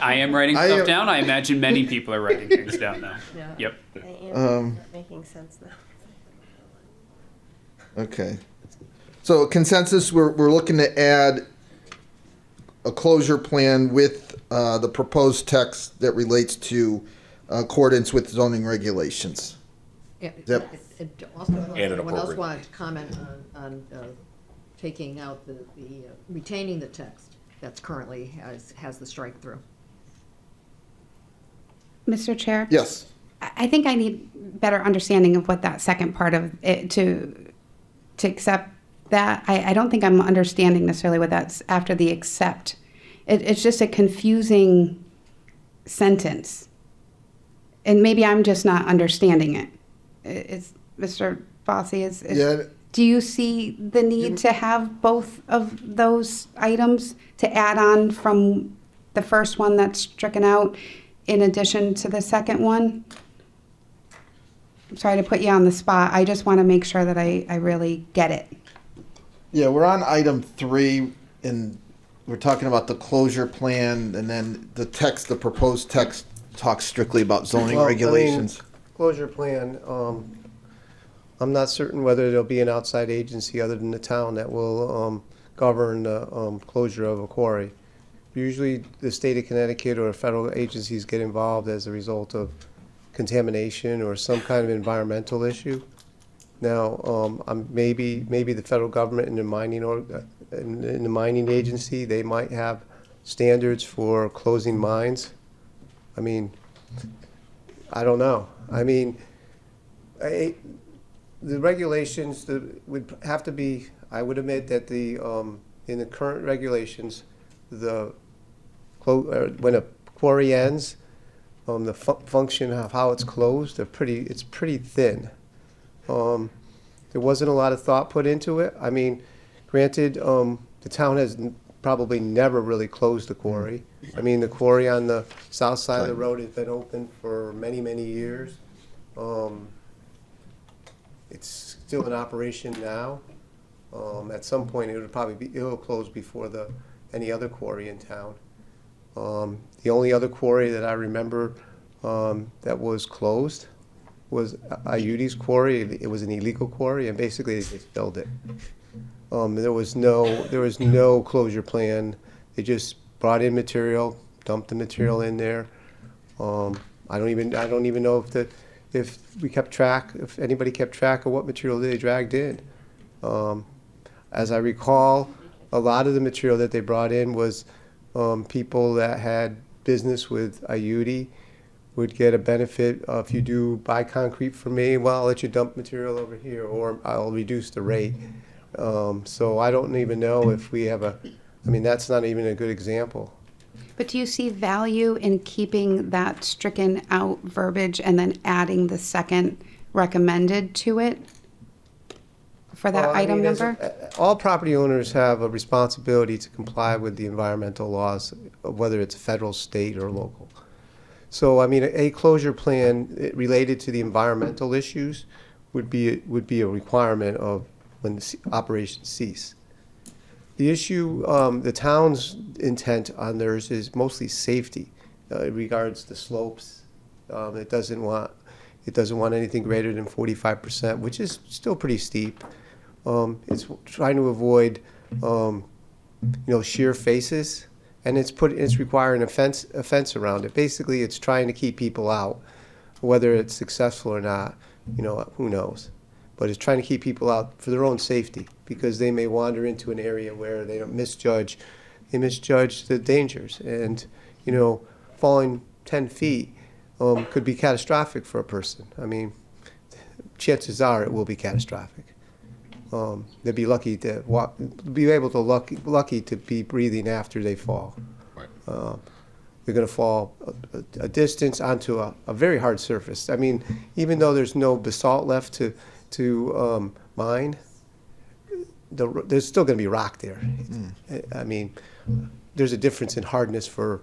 [SPEAKER 9] I am writing
[SPEAKER 1] I
[SPEAKER 9] stuff
[SPEAKER 1] am-
[SPEAKER 9] down. I imagine many people are writing things down now.
[SPEAKER 2] Yeah.
[SPEAKER 9] Yep.
[SPEAKER 10] Making sense now.
[SPEAKER 1] Okay. So consensus, we're looking to add a closure plan with the proposed text that relates to accordance with zoning regulations.
[SPEAKER 2] Yeah,
[SPEAKER 1] Yep.
[SPEAKER 2] Also,
[SPEAKER 4] And an
[SPEAKER 2] anyone else
[SPEAKER 4] appropriate.
[SPEAKER 2] wanted to comment on taking out the retaining the text that's currently has the strike through?
[SPEAKER 6] Mr. Chair?
[SPEAKER 1] Yes.
[SPEAKER 6] I think I need better understanding of what that second part of it to accept that. I don't think I'm understanding necessarily what that's after the accept. It's just a confusing sentence. and maybe I'm just not understanding it. Is Mr. Fossey,
[SPEAKER 1] Yeah.
[SPEAKER 6] do you see the need to have both of those items to add on from the first one that's stricken out in addition to the second one? I'm sorry to put you on the spot. I just want to make sure that I really get it.
[SPEAKER 1] Yeah, we're on item 3, and we're talking about the closure plan, and then the proposed text talks strictly about zoning
[SPEAKER 7] Well, I mean,
[SPEAKER 1] regulations.
[SPEAKER 7] Closure plan, I'm not certain whether there'll be an outside agency other than the town that will govern the closure of a quarry. Usually, the state of Connecticut or federal agencies get involved as a result of contamination or some kind of environmental issue. Now, maybe the federal government and the mining agency, they might have standards for closing mines. I mean, I don't know. I mean, the regulations would have to be. I would admit that in the current regulations, when a quarry ends, the function of how it's closed, it's pretty thin. There wasn't a lot of thought put into it. I mean, granted, the town has probably never really closed the quarry. I mean, the quarry on the south side of the road has been open for many, many years. It's still in operation now. At some point, it'll close before any other quarry in town. The only other quarry that I remember that was closed was Ayudi's quarry. It was an illegal quarry, and basically they just filled it. There was no closure plan. They just brought in material, dumped the material in there. I don't even know if anybody kept track of what material they dragged in. As I recall, a lot of the material that they brought in was people that had business with Ayudi would get a benefit if you do buy concrete from me. Well, I'll let you dump material over here, or I'll reduce the rate. So I don't even know if we have that's not even a good example.
[SPEAKER 6] But do you see value in keeping that stricken out verbiage and then adding the second recommended to it for that
[SPEAKER 7] Well, I
[SPEAKER 6] item
[SPEAKER 7] mean,
[SPEAKER 6] number?
[SPEAKER 7] All property owners have a responsibility to comply with the environmental laws, whether it's federal, state, or local. So, I mean, a closure plan related to the environmental issues would be a requirement of when the operations cease. The issue, the town's intent on theirs is mostly safety. It regards the slopes. It doesn't want anything greater than 45%, which is still pretty steep. It's trying to avoid, sheer faces, and it's requiring a fence around it. Basically, it's trying to keep people out, whether it's successful or not. Who knows? But it's trying to keep people out for their own safety, because they may wander into an area where they don't misjudge the dangers, and falling 10 feet could be catastrophic for a person. I mean, chances are it will be catastrophic. They'd be lucky to lucky to be breathing after they fall.
[SPEAKER 4] Right.
[SPEAKER 7] They're going to fall a distance onto a very hard surface. I mean, even though there's no basalt left to mine, there's still going to be rock there. I mean, there's a difference in hardness from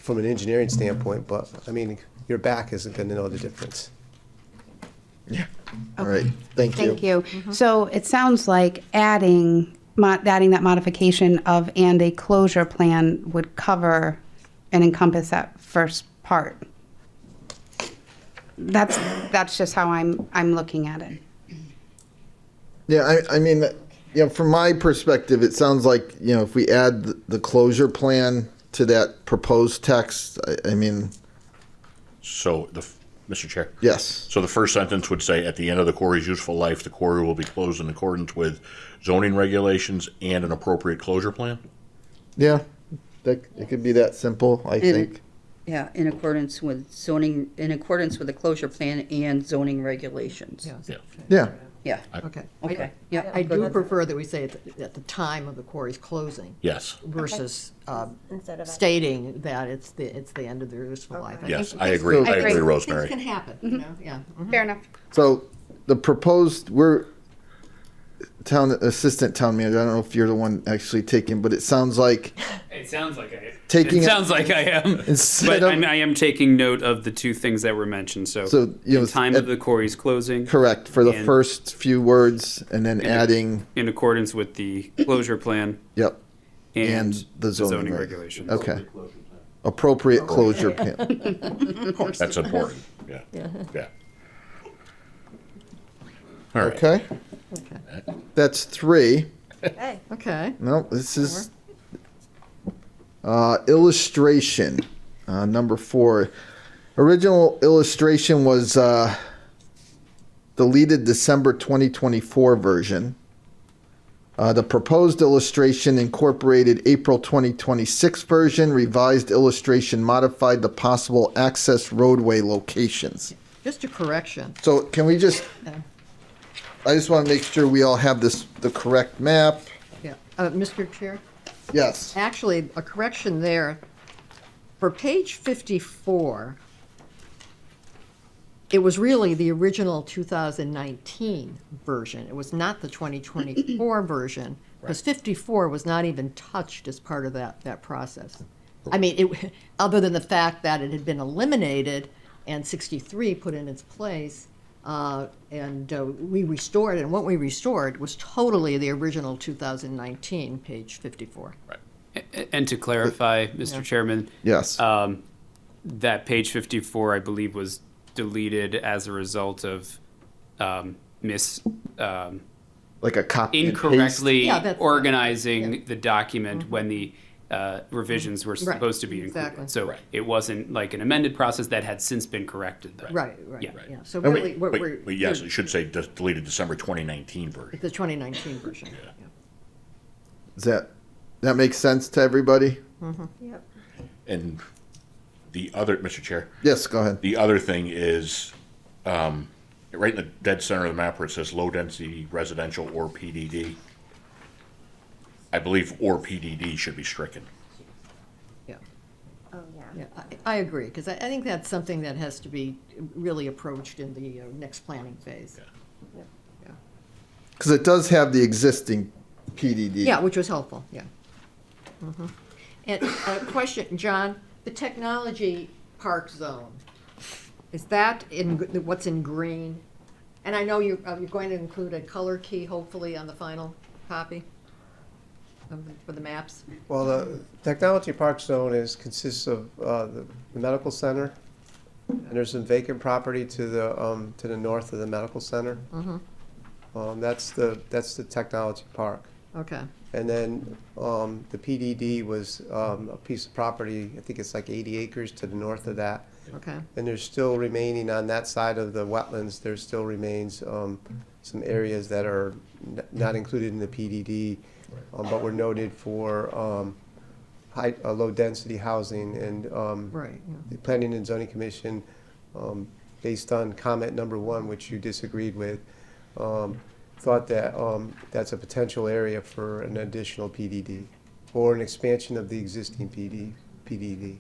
[SPEAKER 7] an engineering standpoint, but I mean, your back isn't going to know the difference.
[SPEAKER 1] Yeah. All right. Thank you.
[SPEAKER 6] Thank you. So it sounds like adding that modification of and a closure plan would cover and encompass that first part. That's just how I'm looking at it.
[SPEAKER 1] Yeah, I mean, from my perspective, it sounds like, if we add the closure plan to that proposed text, I mean.
[SPEAKER 4] So, Mr. Chair?
[SPEAKER 1] Yes.
[SPEAKER 4] So the first sentence would say, at the end of the quarry's useful life, the quarry will be closed in accordance with zoning regulations and an appropriate closure plan?
[SPEAKER 1] Yeah, it could be that simple, I think.
[SPEAKER 5] Yeah, in accordance with the closure plan and zoning regulations.
[SPEAKER 1] Yeah.
[SPEAKER 5] Yeah,
[SPEAKER 2] Okay.
[SPEAKER 5] okay, yeah.
[SPEAKER 2] I do prefer that we say at the time of the quarry's closing
[SPEAKER 4] Yes,
[SPEAKER 2] versus
[SPEAKER 10] Instead of.
[SPEAKER 2] stating that it's the end of their useful life.
[SPEAKER 4] yes,
[SPEAKER 2] think
[SPEAKER 4] I
[SPEAKER 2] things-
[SPEAKER 4] agree, I
[SPEAKER 6] agree.
[SPEAKER 4] agree,
[SPEAKER 2] Things
[SPEAKER 4] Rosemary.
[SPEAKER 2] can happen, you know, yeah. Mhm.
[SPEAKER 6] Fair enough.
[SPEAKER 1] So the proposed, town assistant town manager, I don't know if you're the one actually taking, but it sounds like
[SPEAKER 9] It sounds like I am.
[SPEAKER 1] Taking
[SPEAKER 9] It
[SPEAKER 1] it-
[SPEAKER 9] sounds like I am.
[SPEAKER 1] Instead
[SPEAKER 9] But
[SPEAKER 1] of-
[SPEAKER 9] I am taking note of the two things that were mentioned. So,
[SPEAKER 1] So, you know,
[SPEAKER 9] time
[SPEAKER 1] at-
[SPEAKER 9] of the quarry's closing,
[SPEAKER 1] correct for the
[SPEAKER 9] And-
[SPEAKER 1] first few words and then adding,
[SPEAKER 9] in accordance with the closure plan
[SPEAKER 1] yep,
[SPEAKER 9] and,
[SPEAKER 1] and the zoning reg.
[SPEAKER 9] regulations.
[SPEAKER 1] Okay. Appropriate closure plan.
[SPEAKER 4] That's important, yeah, yeah. All right.
[SPEAKER 1] Okay,
[SPEAKER 2] Okay,
[SPEAKER 1] that's 3.
[SPEAKER 10] Hey,
[SPEAKER 2] okay.
[SPEAKER 1] No, this is illustration, number 4. Original illustration was deleted December 2024 version. The proposed illustration incorporated April 2026 version. Revised illustration modified the possible access roadway locations.
[SPEAKER 2] Just a correction.
[SPEAKER 1] So can we just,
[SPEAKER 2] Yeah.
[SPEAKER 1] I just want to make sure we all have the correct map.
[SPEAKER 2] Yeah, Mr. Chair?
[SPEAKER 1] Yes.
[SPEAKER 2] Actually, a correction there. For page 54, it was really the original 2019 version. It was not the 2024 version, because 54 was not even touched as part of that process. I mean, other than the fact that it had been eliminated and 63 put in its place, and we restored, and what we restored was totally the original 2019, page 54.
[SPEAKER 9] And to clarify, Mr. Chairman,
[SPEAKER 1] Yes.
[SPEAKER 9] that page 54, I believe, was deleted as a result of
[SPEAKER 1] Like a copy and paste.
[SPEAKER 9] incorrectly
[SPEAKER 2] Yeah, that's-
[SPEAKER 9] organizing
[SPEAKER 2] yeah.
[SPEAKER 9] the document when the revisions were
[SPEAKER 2] Right,
[SPEAKER 9] supposed to be included.
[SPEAKER 2] exactly.
[SPEAKER 9] So it wasn't like an amended process that had since been corrected. Though.
[SPEAKER 2] Right,
[SPEAKER 9] Yeah.
[SPEAKER 2] yeah. So
[SPEAKER 1] And we-
[SPEAKER 2] really, we're.
[SPEAKER 4] But yes, it should say deleted December 2019 version.
[SPEAKER 2] The 2019 version, yeah.
[SPEAKER 1] Does that makes sense to everybody?
[SPEAKER 10] yep.
[SPEAKER 4] And the other, Mr. Chair,
[SPEAKER 1] Yes, go ahead.
[SPEAKER 4] the other thing is, right in the dead center of the map where it says low-density residential or PDD, I believe or PDD should be stricken.
[SPEAKER 2] Yeah,
[SPEAKER 10] Oh, yeah.
[SPEAKER 2] yeah, I agree, because I think that's something that has to be really approached in the next planning phase.
[SPEAKER 1] Because it does have the existing PDD.
[SPEAKER 2] Yeah, which was helpful, yeah. Mhm. And a question, John, the technology park zone, is that what's in green? And I know you're going to include a color key, hopefully, on the final copy for the maps?
[SPEAKER 7] Well, the technology park zone consists of the medical center, and there's some vacant property to the north of the medical center. That's the technology park.
[SPEAKER 2] Okay,
[SPEAKER 7] And then the PDD was a piece of property, I think it's like 80 acres to the north of that.
[SPEAKER 2] okay,
[SPEAKER 7] And there's still remaining on that side of the wetlands, there still remains some areas that are not included in the PDD, but were noted for low-density housing. And
[SPEAKER 2] right, yeah.
[SPEAKER 7] the Planning and Zoning Commission, based on comment number 1, which you disagreed with, thought that that's a potential area for an additional PDD or an expansion of the existing PDD,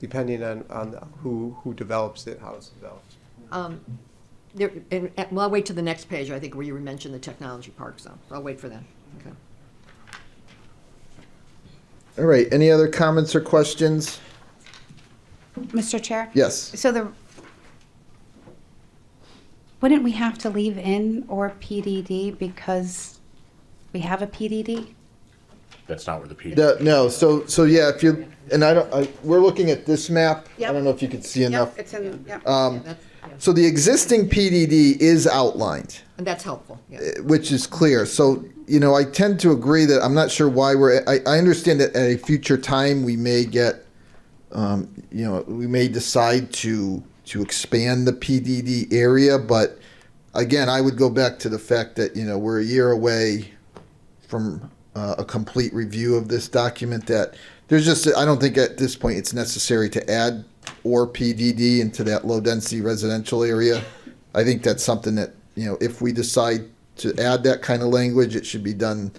[SPEAKER 7] depending on who develops it, how it's developed.
[SPEAKER 2] Well, I'll wait to the next page, I think, where you mentioned the technology park zone. I'll wait for that, okay.
[SPEAKER 1] All right, any other comments or questions?
[SPEAKER 6] Mr. Chair?
[SPEAKER 1] Yes.
[SPEAKER 6] So wouldn't we have to leave in or PDD because we have a PDD?
[SPEAKER 4] That's not where the PDD.
[SPEAKER 1] No, so yeah, if you, and we're looking at this map. I
[SPEAKER 6] Yep.
[SPEAKER 1] don't know if you can see enough.
[SPEAKER 6] It's in, yep.
[SPEAKER 2] That's, yeah.
[SPEAKER 1] So the existing PDD is outlined,
[SPEAKER 2] And that's helpful, yeah.
[SPEAKER 1] which is clear. So, I tend to agree that I'm not sure why I understand that at a future time, we may get, we may decide to expand the PDD area, but again, I would go back to the fact that, we're a year away from a complete review of this document, that I don't think at this point it's necessary to add or PDD into that low-density residential area. I think that's something that, if we decide to add that kind of language, it should be done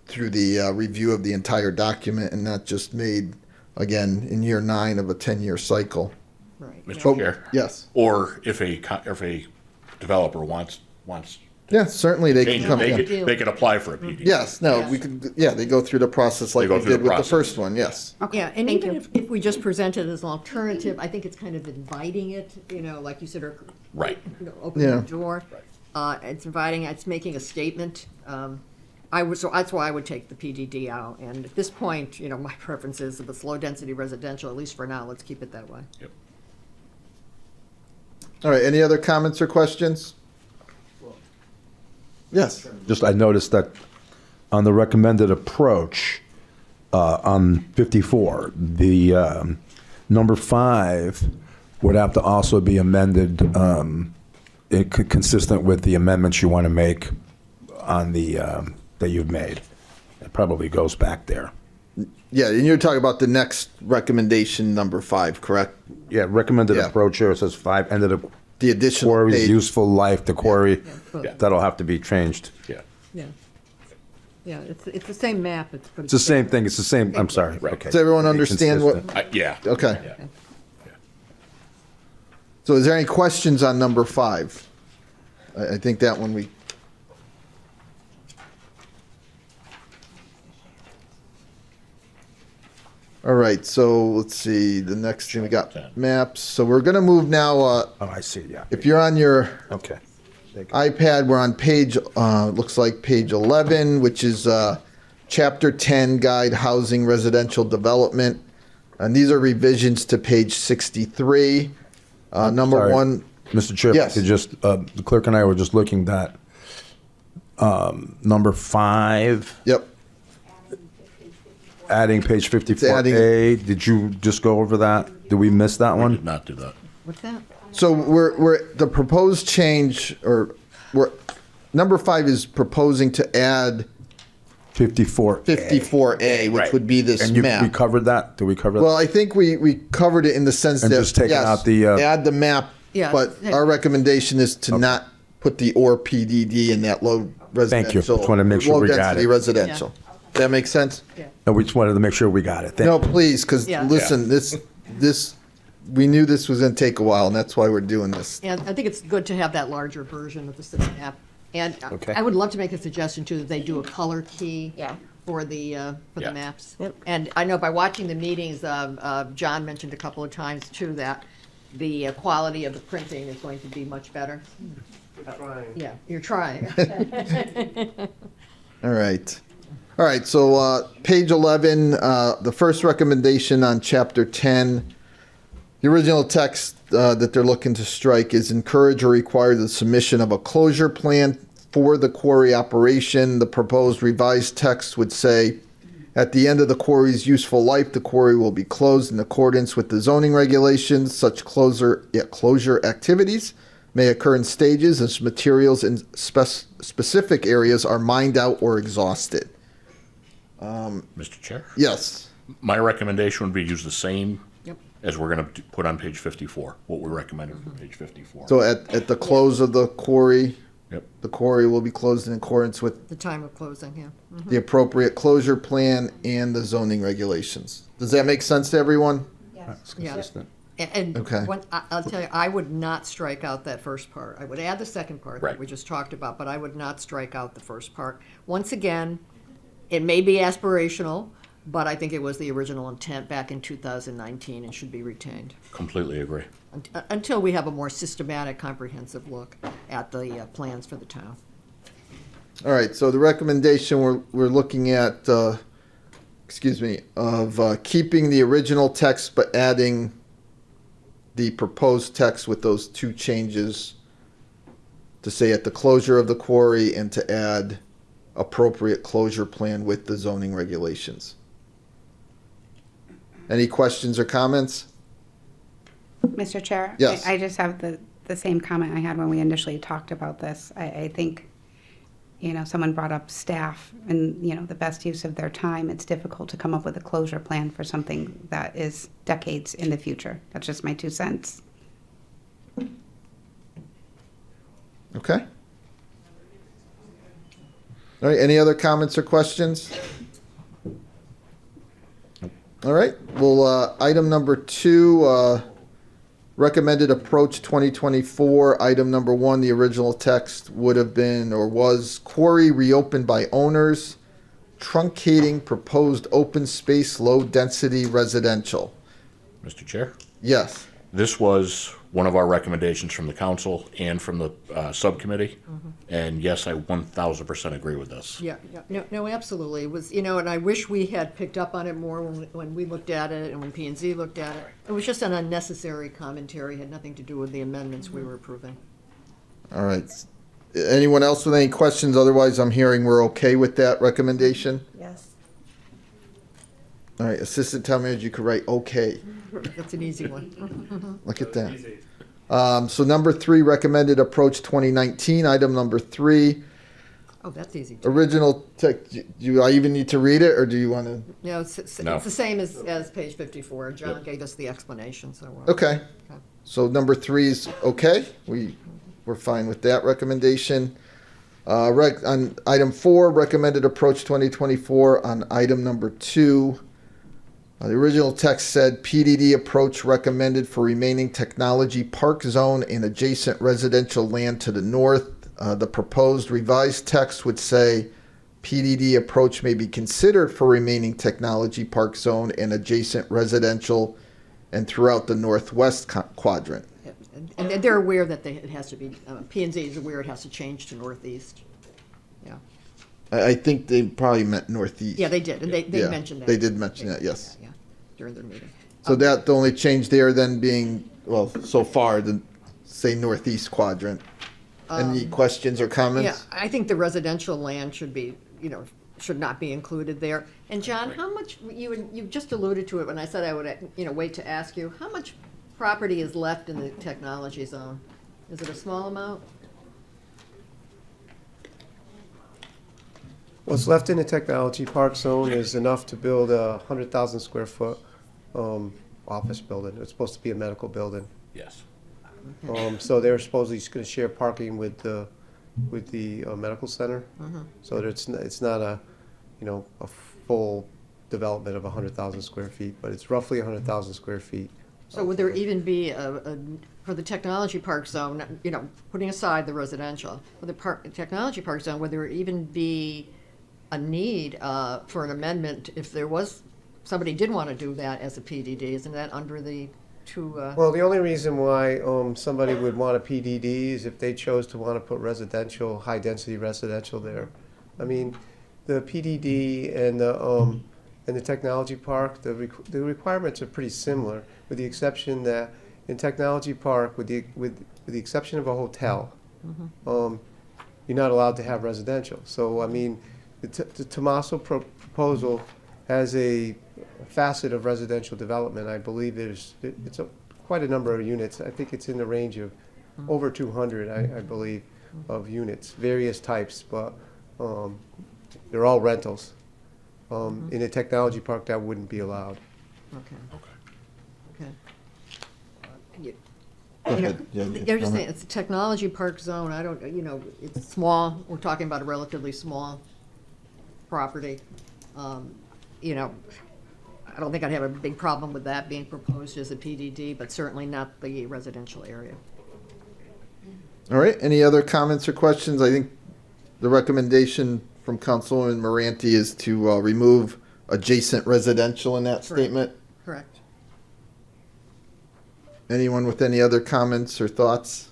[SPEAKER 1] through the review of the entire document and not just made, again, in year 9 of a 10-year cycle.
[SPEAKER 2] Right.
[SPEAKER 4] Mr. Chair?
[SPEAKER 1] Yes.
[SPEAKER 4] Or if a developer wants
[SPEAKER 1] Yeah, certainly they can
[SPEAKER 4] changes,
[SPEAKER 1] come.
[SPEAKER 4] they could apply for a PD.
[SPEAKER 1] Yes, no, we could, they go through the process like
[SPEAKER 4] They go
[SPEAKER 1] we
[SPEAKER 4] through
[SPEAKER 1] did
[SPEAKER 4] the
[SPEAKER 1] with the
[SPEAKER 4] process.
[SPEAKER 1] first one, yes.
[SPEAKER 2] Yeah, and
[SPEAKER 10] Thank
[SPEAKER 2] even
[SPEAKER 10] you.
[SPEAKER 2] if we just present it as an alternative, I think it's kind of inviting it, like you said, or
[SPEAKER 4] Right.
[SPEAKER 2] opening
[SPEAKER 1] Yeah.
[SPEAKER 2] the door. It's inviting, it's making a statement. So that's why I would take the PDD out. And at this point, my preference is if it's low-density residential, at least for now, let's keep it that way.
[SPEAKER 4] Yep.
[SPEAKER 1] All right, any other comments or questions? Yes.
[SPEAKER 8] Just, I noticed that on the recommended approach, on 54, the number 5 would have to also be amended, consistent with the amendments you want to make on the, that you've made. It probably goes back there.
[SPEAKER 1] Yeah, and you're talking about the next recommendation, number 5, correct?
[SPEAKER 8] Yeah, recommended
[SPEAKER 1] Yeah.
[SPEAKER 8] approach here, it says 5, ended up
[SPEAKER 1] The additional
[SPEAKER 8] quarry's
[SPEAKER 1] page.
[SPEAKER 8] useful life, the quarry,
[SPEAKER 2] Yeah.
[SPEAKER 8] that'll have to be changed.
[SPEAKER 4] Yeah.
[SPEAKER 2] Yeah. Yeah, it's the same map.
[SPEAKER 8] It's the same thing, it's the same, I'm sorry.
[SPEAKER 4] Right.
[SPEAKER 8] Okay.
[SPEAKER 1] Does everyone understand what?
[SPEAKER 8] Consistent.
[SPEAKER 4] Yeah.
[SPEAKER 1] Okay.
[SPEAKER 4] Yeah.
[SPEAKER 1] So is there any questions on number 5? I think that one we. All right, so let's see, the next thing we got maps. So we're gonna move now,
[SPEAKER 8] Oh, I see, yeah.
[SPEAKER 1] if you're on your
[SPEAKER 8] Okay.
[SPEAKER 1] iPad, we're on page, looks like page 11, which is Chapter 10, Guide Housing Residential Development. And these are revisions to page 63. Number
[SPEAKER 8] Sorry.
[SPEAKER 1] 1,
[SPEAKER 8] Mr. Chair,
[SPEAKER 1] Yes.
[SPEAKER 8] could just, the clerk and I were just looking at number 5,
[SPEAKER 1] yep.
[SPEAKER 8] adding page 54A.
[SPEAKER 1] adding-
[SPEAKER 8] Did you just go over that? Did we miss that
[SPEAKER 4] Did
[SPEAKER 8] one?
[SPEAKER 4] not do that.
[SPEAKER 2] What's that?
[SPEAKER 1] So the proposed change, number 5 is proposing to add
[SPEAKER 8] 54A.
[SPEAKER 1] 54A, which
[SPEAKER 4] Right.
[SPEAKER 1] would be this
[SPEAKER 8] And we
[SPEAKER 1] map.
[SPEAKER 8] covered that? Did we cover that?
[SPEAKER 1] Well, I think we covered it in the sense
[SPEAKER 8] And
[SPEAKER 1] that,
[SPEAKER 8] just taking
[SPEAKER 1] yes,
[SPEAKER 8] out the,
[SPEAKER 1] add the map,
[SPEAKER 2] Yeah.
[SPEAKER 1] but our recommendation is to not put the or PDD in that low residential.
[SPEAKER 8] Just wanna make sure we got
[SPEAKER 1] Low-density
[SPEAKER 8] it.
[SPEAKER 1] residential. Does that make sense?
[SPEAKER 8] No, we just wanted to make sure we got it. Thank
[SPEAKER 1] No,
[SPEAKER 8] you.
[SPEAKER 1] please, because
[SPEAKER 2] Yeah.
[SPEAKER 1] listen, this, we knew this was going to take a while, and that's why we're doing this.
[SPEAKER 2] And I think it's good to have that larger version of the city map. And
[SPEAKER 8] Okay.
[SPEAKER 2] I would love to make a suggestion too, that they do a color key.
[SPEAKER 10] Yeah.
[SPEAKER 2] For the
[SPEAKER 4] Yeah.
[SPEAKER 2] maps.
[SPEAKER 10] Yep.
[SPEAKER 2] And I know by watching the meetings, John mentioned a couple of times too, that the quality of the printing is going to be much better. Yeah, you're trying.
[SPEAKER 1] All right. All right, so page 11, the first recommendation on chapter 10, the original text that they're looking to strike is encourage or require the submission of a closure plan for the quarry operation. The proposed revised text would say, at the end of the quarry's useful life, the quarry will be closed in accordance with the zoning regulations. Such closure activities may occur in stages as materials in specific areas are mined out or exhausted.
[SPEAKER 4] Mr. Chair?
[SPEAKER 1] Yes.
[SPEAKER 4] My recommendation would be use the same
[SPEAKER 2] Yep.
[SPEAKER 4] as we're going to put on page 54, what we recommended for page 54.
[SPEAKER 1] So at the close of the quarry,
[SPEAKER 4] Yep.
[SPEAKER 1] the quarry will be closed in accordance with
[SPEAKER 2] The time of closing, yeah.
[SPEAKER 1] the appropriate closure plan and the zoning regulations. Does that make sense to everyone?
[SPEAKER 8] That's
[SPEAKER 2] Yeah.
[SPEAKER 8] consistent.
[SPEAKER 2] And
[SPEAKER 1] Okay.
[SPEAKER 2] I'll tell you, I would not strike out that first part. I would add the second part that
[SPEAKER 4] Right.
[SPEAKER 2] we just talked about, but I would not strike out the first part. Once again, it may be aspirational, but I think it was the original intent back in 2019 and should be retained
[SPEAKER 4] Completely agree.
[SPEAKER 2] until we have a more systematic, comprehensive look at the plans for the town.
[SPEAKER 1] All right, so the recommendation we're looking at, of keeping the original text but adding the proposed text with those 2 changes to say at the closure of the quarry and to add appropriate closure plan with the zoning regulations. Any questions or comments?
[SPEAKER 6] Mr. Chair?
[SPEAKER 1] Yes.
[SPEAKER 6] I just have the same comment I had when we initially talked about this. I think, someone brought up staff and, the best use of their time. It's difficult to come up with a closure plan for something that is decades in the future. That's just my 2 cents.
[SPEAKER 1] Okay. All right, any other comments or questions? All right, well, item number 2, recommended approach 2024, item number 1, the original text would have been or was quarry reopened by owners, truncating proposed open space, low density residential.
[SPEAKER 4] Mr. Chair?
[SPEAKER 1] Yes.
[SPEAKER 4] This was one of our recommendations from the council and from the subcommittee. And yes, I 1,000% agree with this.
[SPEAKER 2] Yeah, no, absolutely. It was, and I wish we had picked up on it more when we looked at it and when P and Z looked at it. It was just an unnecessary commentary, had nothing to do with the amendments we were approving.
[SPEAKER 1] All right. Anyone else with any questions? Otherwise, I'm hearing we're okay with that recommendation.
[SPEAKER 10] Yes.
[SPEAKER 1] All right, Assistant Town Manager, you could write okay.
[SPEAKER 2] That's an easy one.
[SPEAKER 1] Look at that. So number 3, recommended approach 2019, item number 3,
[SPEAKER 2] Oh, that's easy. Too.
[SPEAKER 1] original text. Do I even need to read it, or do you want to?
[SPEAKER 2] No, it's
[SPEAKER 4] No.
[SPEAKER 2] the same as page 54. John
[SPEAKER 4] Yep.
[SPEAKER 2] gave us the explanation, so.
[SPEAKER 1] Okay. So number 3 is okay. We're fine with that recommendation. On item 4, recommended approach 2024. On item number 2, the original text said PDD approach recommended for remaining technology park zone and adjacent residential land to the north. The proposed revised text would say PDD approach may be considered for remaining technology park zone and adjacent residential and throughout the northwest quadrant.
[SPEAKER 2] Yeah, and they're aware that it has to be, P and Z is aware it has to change to northeast. Yeah.
[SPEAKER 1] I think they probably meant northeast.
[SPEAKER 2] Yeah, they did, and they
[SPEAKER 1] Yeah,
[SPEAKER 2] mentioned that.
[SPEAKER 1] they did mention that, yes.
[SPEAKER 2] Yeah, during their meeting.
[SPEAKER 1] So that the only change there then being, well, so far, the say northeast quadrant. Any questions or
[SPEAKER 2] Yeah,
[SPEAKER 1] comments?
[SPEAKER 2] I think the residential land should be, should not be included there. And John, how much, you just alluded to it when I said I would, wait to ask you, how much property is left in the technology zone? Is it a small amount?
[SPEAKER 7] What's left in the technology park zone is enough to build a 100,000 square foot office building. It's supposed to be a medical building.
[SPEAKER 4] Yes.
[SPEAKER 7] So they're supposedly just going to share parking with the medical center. So that it's not a full development of 100,000 square feet, but it's roughly 100,000 square feet.
[SPEAKER 2] So would there even be for the technology park zone, putting aside the residential, for the technology park zone, would there even be a need for an amendment if there was, somebody did want to do that as a PDD? Isn't that under the two?
[SPEAKER 7] Well, the only reason why somebody would want a PDD is if they chose to want to put residential, high-density residential there. I mean, the PDD and the technology park, the requirements are pretty similar, with the exception that in technology park, with the exception of a hotel, you're not allowed to have residential. So, I mean, the Tomaso proposal has a facet of residential development. I believe it's quite a number of units. I think it's in the range of over 200, I believe, of units, various types, but they're all rentals. In a technology park, that wouldn't be allowed.
[SPEAKER 2] Okay.
[SPEAKER 1] Go ahead. Yeah,
[SPEAKER 2] They're just saying, it's a technology park zone, I don't, it's small, we're talking about a relatively small property. I don't think I'd have a big problem with that being proposed as a PDD, but certainly not the residential area.
[SPEAKER 1] All right, any other comments or questions? I think the recommendation from Councilwoman Moranti is to remove adjacent residential in that statement.
[SPEAKER 2] Correct.
[SPEAKER 1] Anyone with any other comments or thoughts?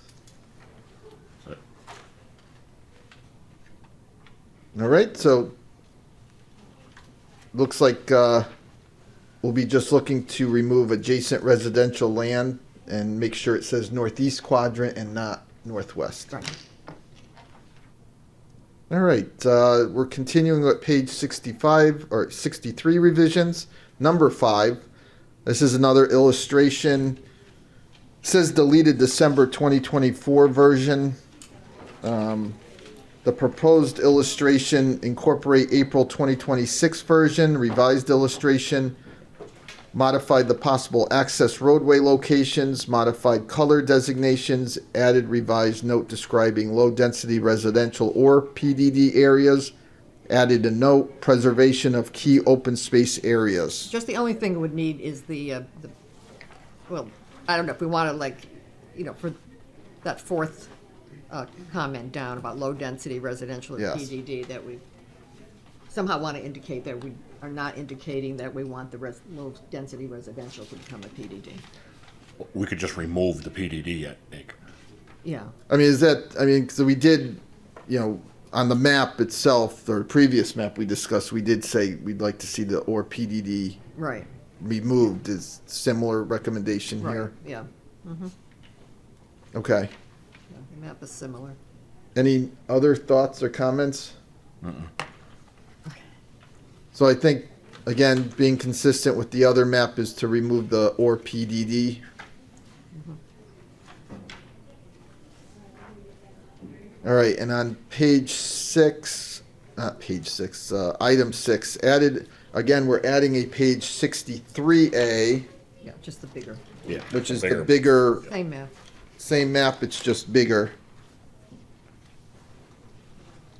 [SPEAKER 1] All right, so looks like we'll be just looking to remove adjacent residential land and make sure it says northeast quadrant and not northwest.
[SPEAKER 2] Right.
[SPEAKER 1] All right, we're continuing with page 65 or 63 revisions. Number 5, this is another illustration. It says deleted December 2024 version. The proposed illustration incorporate April 2026 version, revised illustration, modified the possible access roadway locations, modified color designations, added revised note describing low-density residential or PDD areas, added a note, preservation of key open space areas.
[SPEAKER 2] Just the only thing it would need is well, I don't know if we want to for that fourth comment down about low-density residential and
[SPEAKER 1] Yes.
[SPEAKER 2] PDD, that we somehow want to indicate that we are not indicating that we want the low-density residential to become a PDD.
[SPEAKER 4] We could just remove the PDD yet, Nick.
[SPEAKER 2] Yeah.
[SPEAKER 1] So we did, on the map itself, or previous map we discussed, we did say we'd like to see the or PDD
[SPEAKER 2] Right.
[SPEAKER 1] removed. Is similar recommendation
[SPEAKER 2] Right.
[SPEAKER 1] here?
[SPEAKER 2] Yeah.
[SPEAKER 1] Okay.
[SPEAKER 2] Yeah, the map is similar.
[SPEAKER 1] Any other thoughts or comments? So I think, again, being consistent with the other map is to remove the or PDD. All right, and on page 6, not page 6, item 6, added, again, we're adding a page 63A,
[SPEAKER 2] Yeah, just the bigger,
[SPEAKER 4] Yeah.
[SPEAKER 1] which is the bigger,
[SPEAKER 2] same map.
[SPEAKER 1] same map, it's just bigger.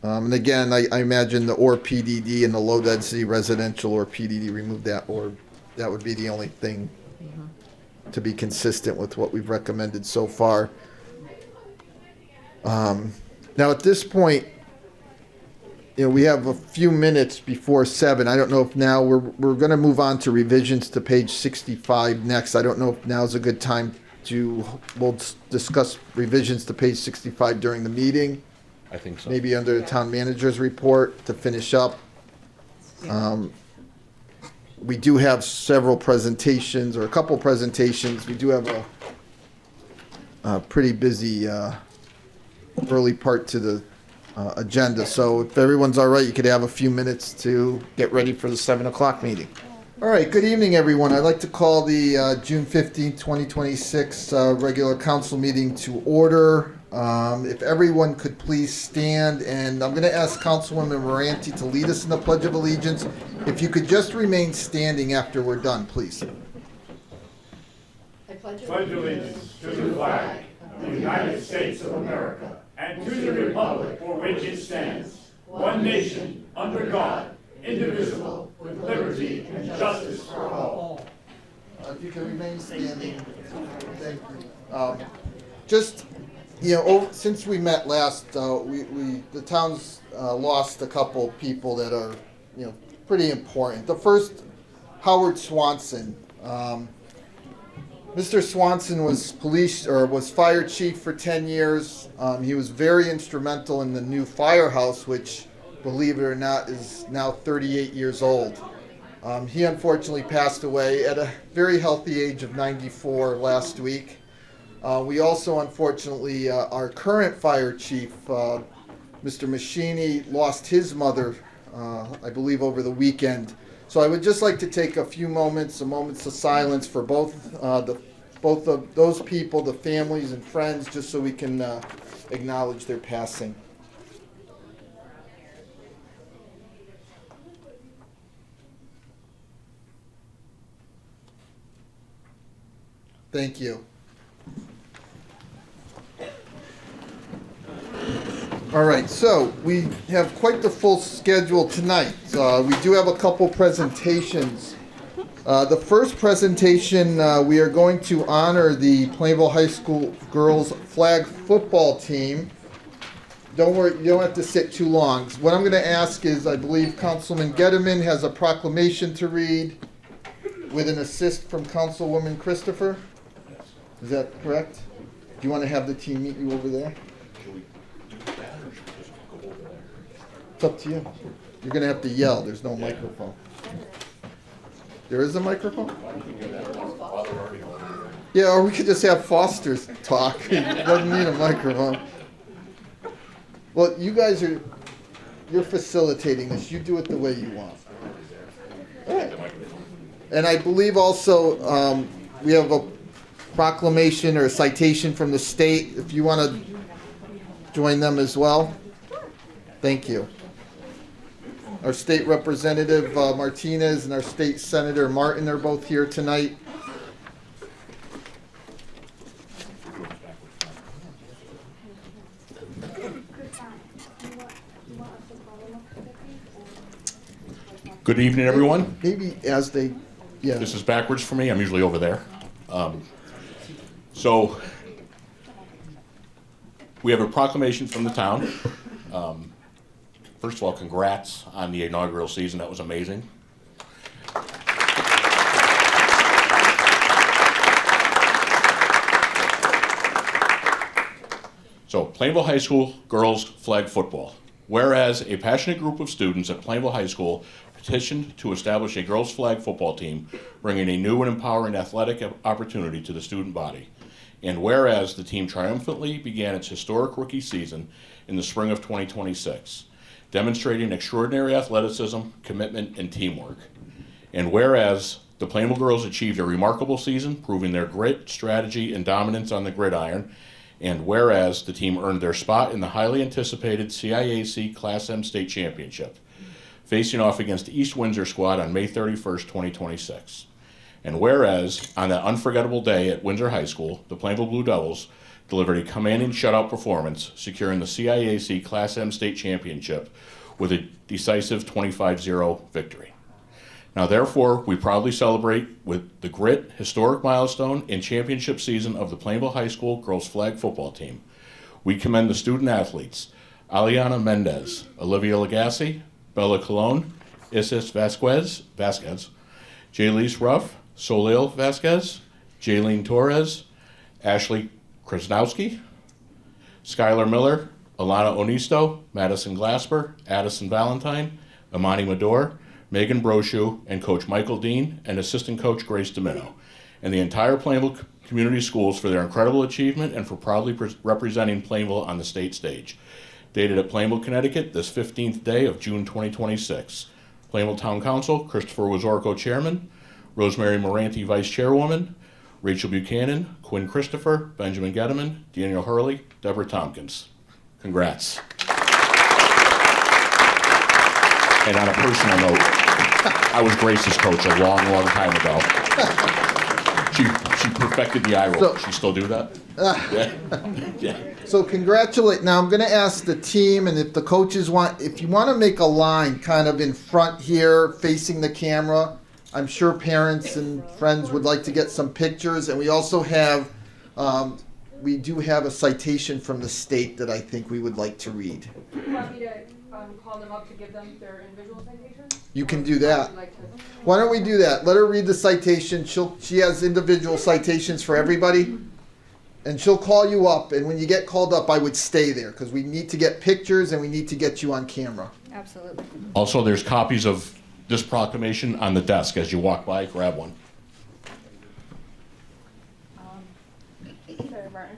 [SPEAKER 1] And again, I imagine the or PDD and the low density residential or PDD, remove that, or that would be the only thing to be consistent with what we've recommended so far. Now, at this point, we have a few minutes before 7. I don't know if now we're going to move on to revisions to page 65 next. I don't know if now's a good time we'll discuss revisions to page 65 during the meeting,
[SPEAKER 4] I think so.
[SPEAKER 1] maybe under the town manager's report to finish up. We do have several presentations, or a couple presentations. We do have a pretty busy early part to the agenda. So if everyone's all right, you could have a few minutes to get ready for the 7 o'clock meeting. All right, good evening, everyone. I'd like to call the June 15th, 2026 regular council meeting to order. If everyone could please stand, and I'm going to ask Councilwoman Moranti to lead us in the Pledge of Allegiance. If you could just remain standing after we're done, please.
[SPEAKER 11] Pledge allegiance to the flag of the United States of America and to the republic for which it stands, one nation, under God, indivisible, with liberty and justice for all.
[SPEAKER 1] If you can remain standing, thank you. Just, since we met last, the town's lost a couple people that are, pretty important. The first, Howard Swanson. Mr. Swanson was fire chief for 10 years. He was very instrumental in the new firehouse, which, believe it or not, is now 38 years old. He unfortunately passed away at a very healthy age of 94 last week. We also, unfortunately, our current fire chief, Mr. Machini, lost his mother, I believe, over the weekend. So I would just like to take a moments of silence for both of those people, the families and friends, just so we can acknowledge their passing. Thank you. All right, so we have quite the full schedule tonight. We do have a couple presentations. The first presentation, we are going to honor the Plainville High School girls flag football team. Don't worry, you don't have to sit too long. What I'm going to ask is, I believe Councilman Getterman has a proclamation to read with an assist from Councilwoman Christopher. Is that correct? Do you want to have the team meet you over there? It's up to you. You're going to have to yell. There's no microphone. There is a microphone? Yeah, or we could just have Foster's talk. He doesn't need a microphone. Well, you guys you're facilitating this. You do it the way you want. All right. And I believe also we have a proclamation or a citation from the state, if you want to join them as well. Thank you. Our state representative Martinez and our state senator Martin are both here tonight.
[SPEAKER 4] Good evening, everyone.
[SPEAKER 1] Maybe as they, yeah.
[SPEAKER 4] This is backwards for me. I'm usually over there. So we have a proclamation from the town. First of all, congrats on the inaugural season. That was amazing. So, Plainville High School girls flag football. Whereas a passionate group of students at Plainville High School petitioned to establish a girls flag football team, bringing a new and empowering athletic opportunity to the student body. And whereas the team triumphantly began its historic rookie season in the spring of 2026, demonstrating extraordinary athleticism, commitment, and teamwork. And whereas the Plainville girls achieved a remarkable season, proving their grit, strategy, and dominance on the gridiron. And whereas the team earned their spot in the highly anticipated CIAC Class M State Championship, facing off against the East Windsor squad on May 31st, 2026. And whereas on that unforgettable day at Windsor High School, the Plainville Blue Devils delivered a commanding shutout performance, securing the CIAC Class M State Championship with a decisive 25-0 victory. Now, therefore, we proudly celebrate with the grit, historic milestone, and championship season of the Plainville High School girls flag football team. We commend the student athletes, Aliana Mendez, Olivia Lagasse, Bella Colon, Isis Vasquez, Jaylise Ruff, Solil Vasquez, Jaylene Torres, Ashley Krasnowski, Skylar Miller, Alana Onisto, Madison Glasper, Addison Valentine, Amani Mador, Megan Brochu, and Coach Michael Dean, and Assistant Coach Grace Domino, and the entire Plainville Community Schools for their incredible achievement and for proudly representing Plainville on the state stage. Dated at Plainville, Connecticut, this 15th day of June 2026. Plainville Town Council, Christopher Wazorko, Chairman, Rosemary Moranti, Vice Chairwoman, Rachel Buchanan, Quinn Christopher, Benjamin Getteman, Daniel Hurley, Deborah Tompkins. Congrats. And on a personal note, I was Grace's coach a long, long time ago. She perfected the eye roll. She still do that? Yeah.
[SPEAKER 1] So congratulate. Now I'm going to ask the team, and if the coaches want, if you want to make a line kind of in front here, facing the camera, I'm sure parents and friends would like to get some pictures. And we also have, we do have a citation from the state that I think we would like to read.
[SPEAKER 12] Do you want me to call them up to give them their individual citations?
[SPEAKER 1] You can do that. Why don't we do that? Let her read the citation. She has individual citations for everybody. And she'll call you up. And when you get called up, I would stay there because we need to get pictures and we need to get you on camera.
[SPEAKER 12] Absolutely.
[SPEAKER 4] Also, there's copies of this proclamation on the desk. As you walk by, grab one.
[SPEAKER 12] Sorry, Martin.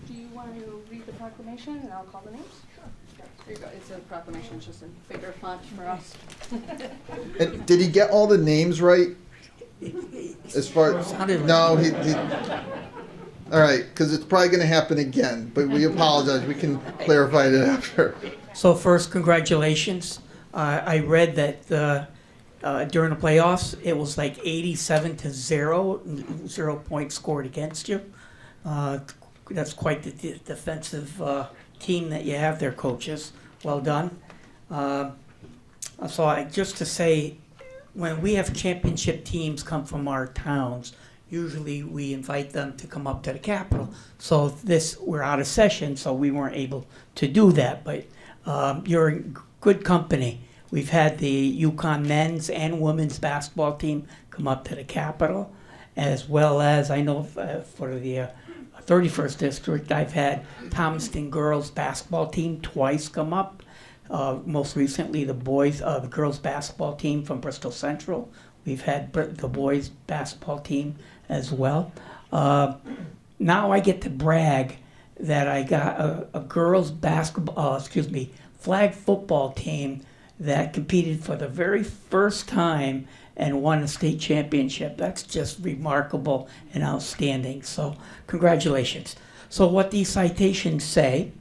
[SPEAKER 12] Do you want to read the proclamation and I'll call the names? Sure. There you go. It's a proclamation, just in bigger font for us.
[SPEAKER 1] And did he get all the names right? As far no, he all right, because it's probably going to happen again. But we apologize. We can clarify it after.
[SPEAKER 13] So first, congratulations. I read that during the playoffs, it was like 87-0, 0 points scored against you. That's quite the defensive team that you have there, coaches. Well done. Just to say, when we have championship teams come from our towns, usually we invite them to come up to the Capitol. So we're out of session, so we weren't able to do that. But you're in good company. We've had the Yukon men's and women's basketball team come up to the Capitol, as well as I know for the 31st District, I've had Thomaston girls basketball team twice come up. Most recently, the girls basketball team from Bristol Central. We've had the boys basketball team as well. Now I get to brag that I got a girls flag football team that competed for the very first time and won a state championship. That's just remarkable and outstanding. So congratulations. So what these citations say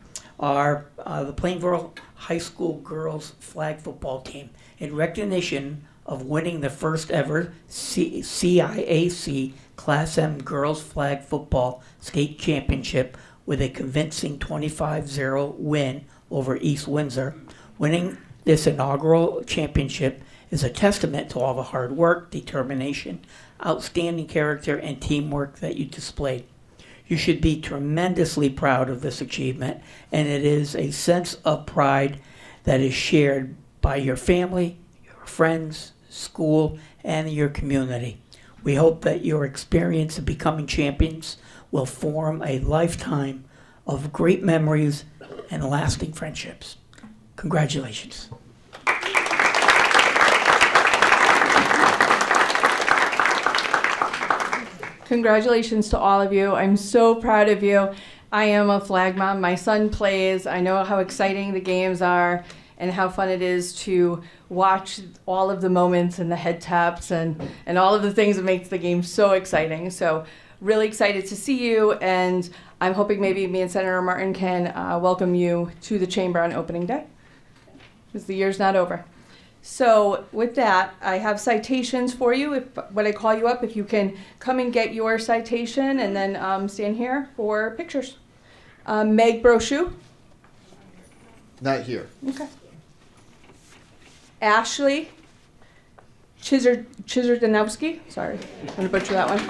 [SPEAKER 13] are the Plainville High School girls flag football team, in recognition of winning the first ever CIAC Class M girls flag football state championship with a convincing 25-0 win over East Windsor. Winning this inaugural championship is a testament to all the hard work, determination, outstanding character, and teamwork that you displayed. You should be tremendously proud of this achievement, and it is a sense of pride that is shared by your family, your friends, school, and your community. We hope that your experience of becoming champions will form a lifetime of great memories and lasting friendships. Congratulations.
[SPEAKER 12] Congratulations to all of you. I'm so proud of you. I am a flag mom. My son plays. I know how exciting the games are and how fun it is to watch all of the moments and the head taps and all of the things that makes the game so exciting. So really excited to see you, and I'm hoping maybe me and Senator Martin can welcome you to the chamber on opening day, because the year's not over. So with that, I have citations for you. When I call you up, if you can come and get your citation and then stand here for pictures. Meg Brochu.
[SPEAKER 1] Not here.
[SPEAKER 12] Okay. Ashley Chizerdanowski. Sorry, I'm going to butcher that one.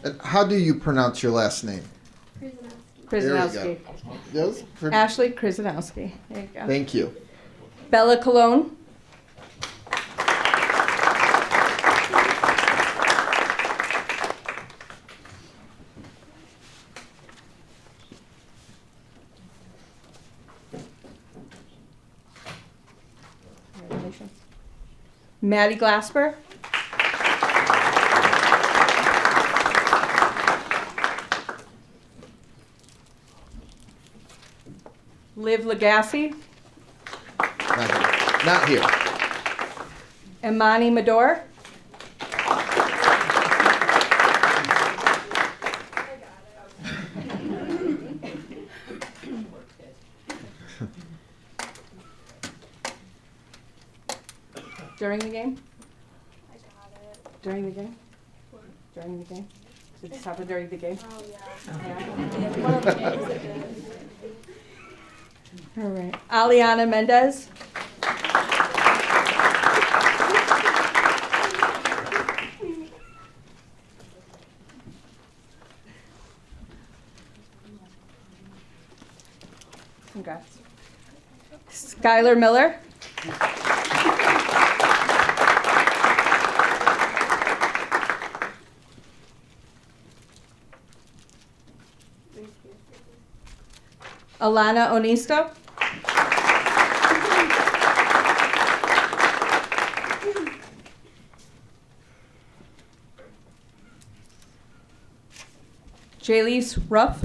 [SPEAKER 1] And how do you pronounce your last name?
[SPEAKER 12] Krasinowski.
[SPEAKER 1] Yes?
[SPEAKER 12] Ashley Krasinowski. There you go.
[SPEAKER 1] Thank you.
[SPEAKER 12] Bella Cologne. Congratulations. Maddie Glasper. Liv Legassi.
[SPEAKER 1] Not here.
[SPEAKER 12] Imani Mador. During the game?
[SPEAKER 10] I got it.
[SPEAKER 12] During the game? During the game? Did this happen during the game?
[SPEAKER 10] Oh, yeah. One of the games it did.
[SPEAKER 12] All right. Aliana Mendez. Congrats. Skylar Miller. Alana Onisto. Jaylise Ruff.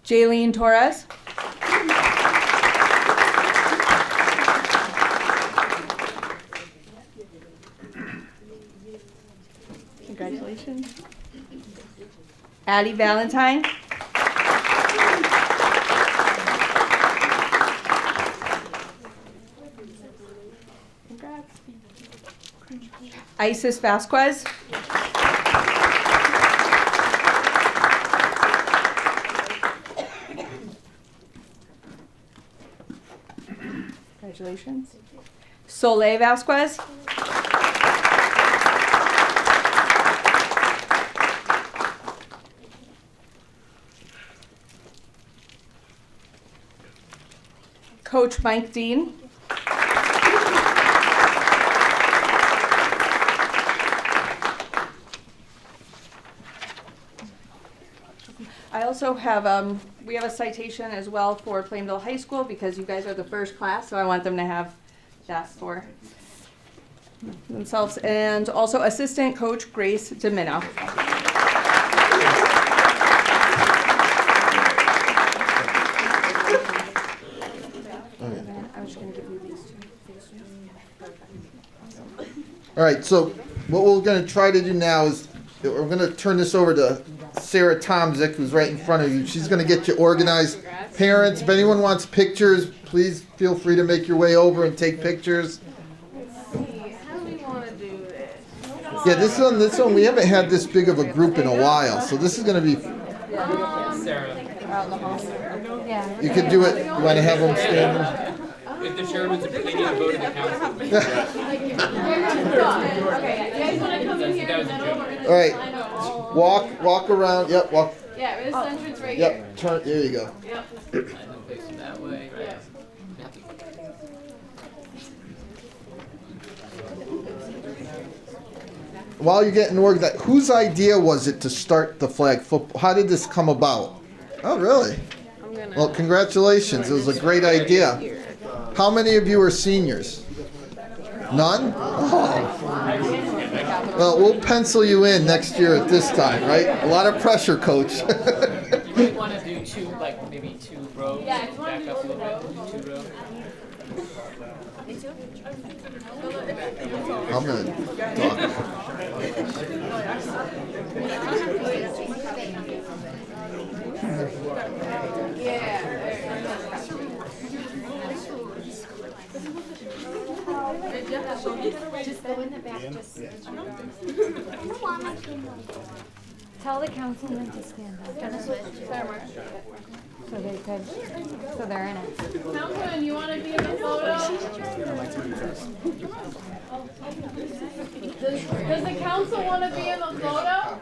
[SPEAKER 12] Jaylene Torres. Congratulations. Addie Valentine. Congrats. Isis Vasquez. Congratulations. Soleil Vasquez. Coach Mike Dean. I also have, we have a citation as well for Plainville High School because you guys are the first class, so I want them to have that for themselves. And also Assistant Coach Grace Domino. I'm just going to give you these two.
[SPEAKER 1] All right, so what we're going to try to do now is we're going to turn this over to Sarah Tomzik, who's right in front of you. She's going to get you organized. Parents, if anyone wants pictures, please feel free to make your way over and take pictures.
[SPEAKER 10] How do we want to do this?
[SPEAKER 1] Yeah, this one, we haven't had this big of a group in a while, so this is going to be,
[SPEAKER 10] Yeah.
[SPEAKER 1] you could do it, you want to have them stand?
[SPEAKER 3] If the chairman's, they need a vote of the council.
[SPEAKER 10] Okay, you guys want to come in here?
[SPEAKER 3] That was a joke.
[SPEAKER 1] All right, walk around, yep, walk,
[SPEAKER 10] Yeah, this entrance right here.
[SPEAKER 1] yep, turn, there you go.
[SPEAKER 10] Yep.
[SPEAKER 3] I know, facing that way.
[SPEAKER 1] While you're getting organized, whose idea was it to start the flag football? How did this come about? Oh, really? Well, congratulations. It was a great idea. How many of you are seniors? None? Oh. Well, we'll pencil you in next year at this time, right? A lot of pressure, coach.
[SPEAKER 3] You might want to do two, like maybe 2 rows.
[SPEAKER 10] Yeah, if you want
[SPEAKER 3] Back
[SPEAKER 10] to
[SPEAKER 3] up a
[SPEAKER 10] do
[SPEAKER 3] little
[SPEAKER 10] 2
[SPEAKER 3] bit. 2 rows.
[SPEAKER 1] I'm going to talk.
[SPEAKER 10] Just go in the back, tell the councilman to stand up. So they could, so they're in it.
[SPEAKER 12] Councilman, you want to be in the photo? Does the council want to be in the photo?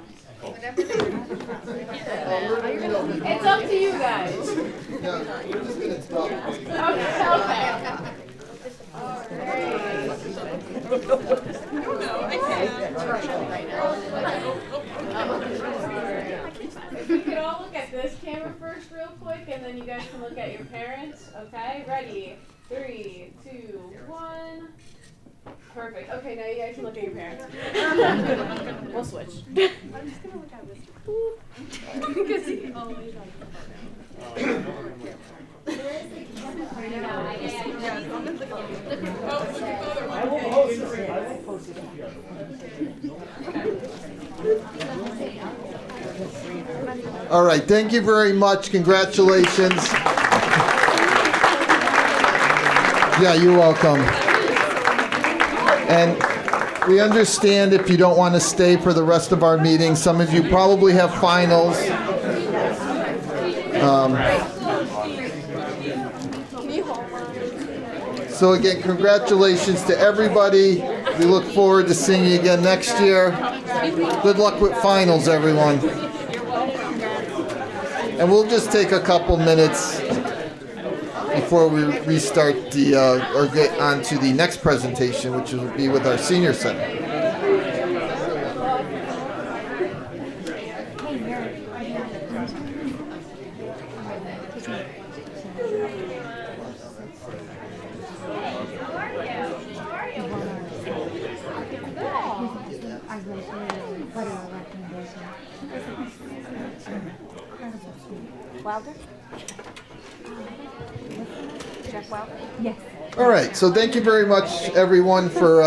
[SPEAKER 12] It's up to you guys. Okay. If we could all look at this camera first real quick, and then you guys can look at your parents. Okay, ready? 3, 2, 1. Perfect. Okay, now you guys can look at your parents. We'll switch. I'm just gonna look at this. Because he always
[SPEAKER 1] All right, thank you very much. Congratulations. Yeah, you're welcome. And we understand if you don't want to stay for the rest of our meeting. Some of you probably have finals. So again, congratulations to everybody. We look forward to seeing you again next year. Good luck with finals, everyone. And we'll just take a couple minutes before we restart or get on to the next presentation, which will be with our senior center.
[SPEAKER 10] Wilder? Jeff Wilder? Yes.
[SPEAKER 1] All right, so thank you very much, everyone, for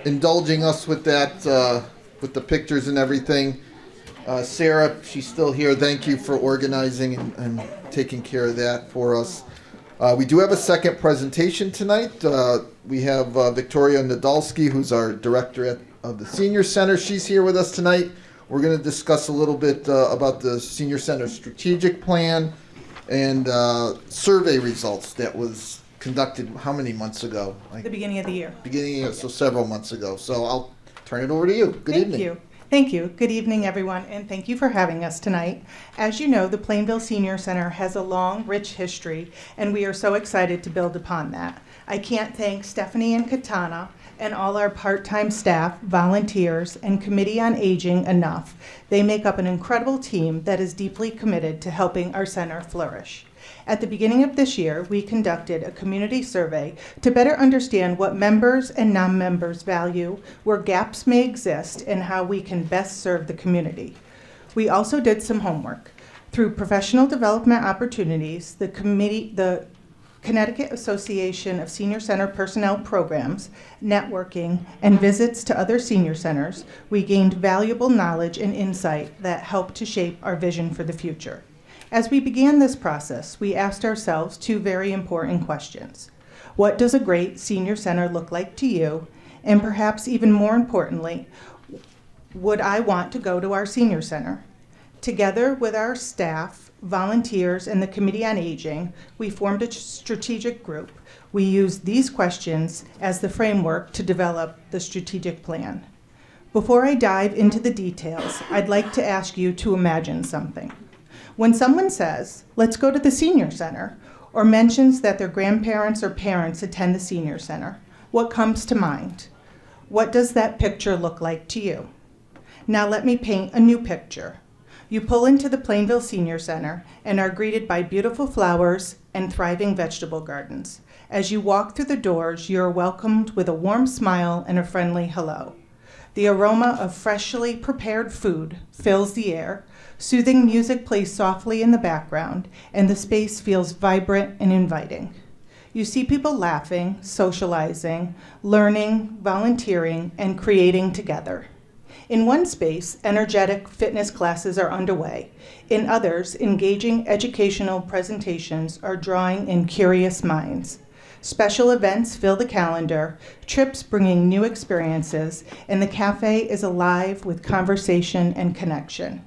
[SPEAKER 1] indulging us with that, with the pictures and everything. Sarah, she's still here. Thank you for organizing and taking care of that for us. We do have a second presentation tonight. We have Victoria Nadolski, who's our director of the Senior Center. She's here with us tonight. We're going to discuss a little bit about the Senior Center strategic plan and survey results that was conducted how many months ago?
[SPEAKER 14] The beginning of the year.
[SPEAKER 1] Beginning of the year, so several months ago. So I'll turn it over to you. Good evening.
[SPEAKER 14] Thank you. Thank you. Good evening, everyone, and thank you for having us tonight. As you know, the Plainville Senior Center has a long, rich history, and we are so excited to build upon that. I can't thank Stephanie and Katana and all our part-time staff, volunteers, and Committee on Aging enough. They make up an incredible team that is deeply committed to helping our center flourish. At the beginning of this year, we conducted a community survey to better understand what members and non-members value, where gaps may exist, and how we can best serve the community. We also did some homework. Through professional development opportunities, the Connecticut Association of Senior Center Personnel programs, networking, and visits to other senior centers, we gained valuable knowledge and insight that helped to shape our vision for the future. As we began this process, we asked ourselves two very important questions. What does a great senior center look like to you? And perhaps even more importantly, would I want to go to our senior center? Together with our staff, volunteers, and the Committee on Aging, we formed a strategic group. We used these questions as the framework to develop the strategic plan. Before I dive into the details, I'd like to ask you to imagine something. When someone says, let's go to the senior center, or mentions that their grandparents or parents attend the senior center, what comes to mind? What does that picture look like to you? Now let me paint a new picture. You pull into the Plainville Senior Center and are greeted by beautiful flowers and thriving vegetable gardens. As you walk through the doors, you are welcomed with a warm smile and a friendly hello. The aroma of freshly prepared food fills the air, soothing music plays softly in the background, and the space feels vibrant and inviting. You see people laughing, socializing, learning, volunteering, and creating together. In one space, energetic fitness classes are underway. In others, engaging educational presentations are drawing in curious minds. Special events fill the calendar, trips bringing new experiences, and the cafe is alive with conversation and connection.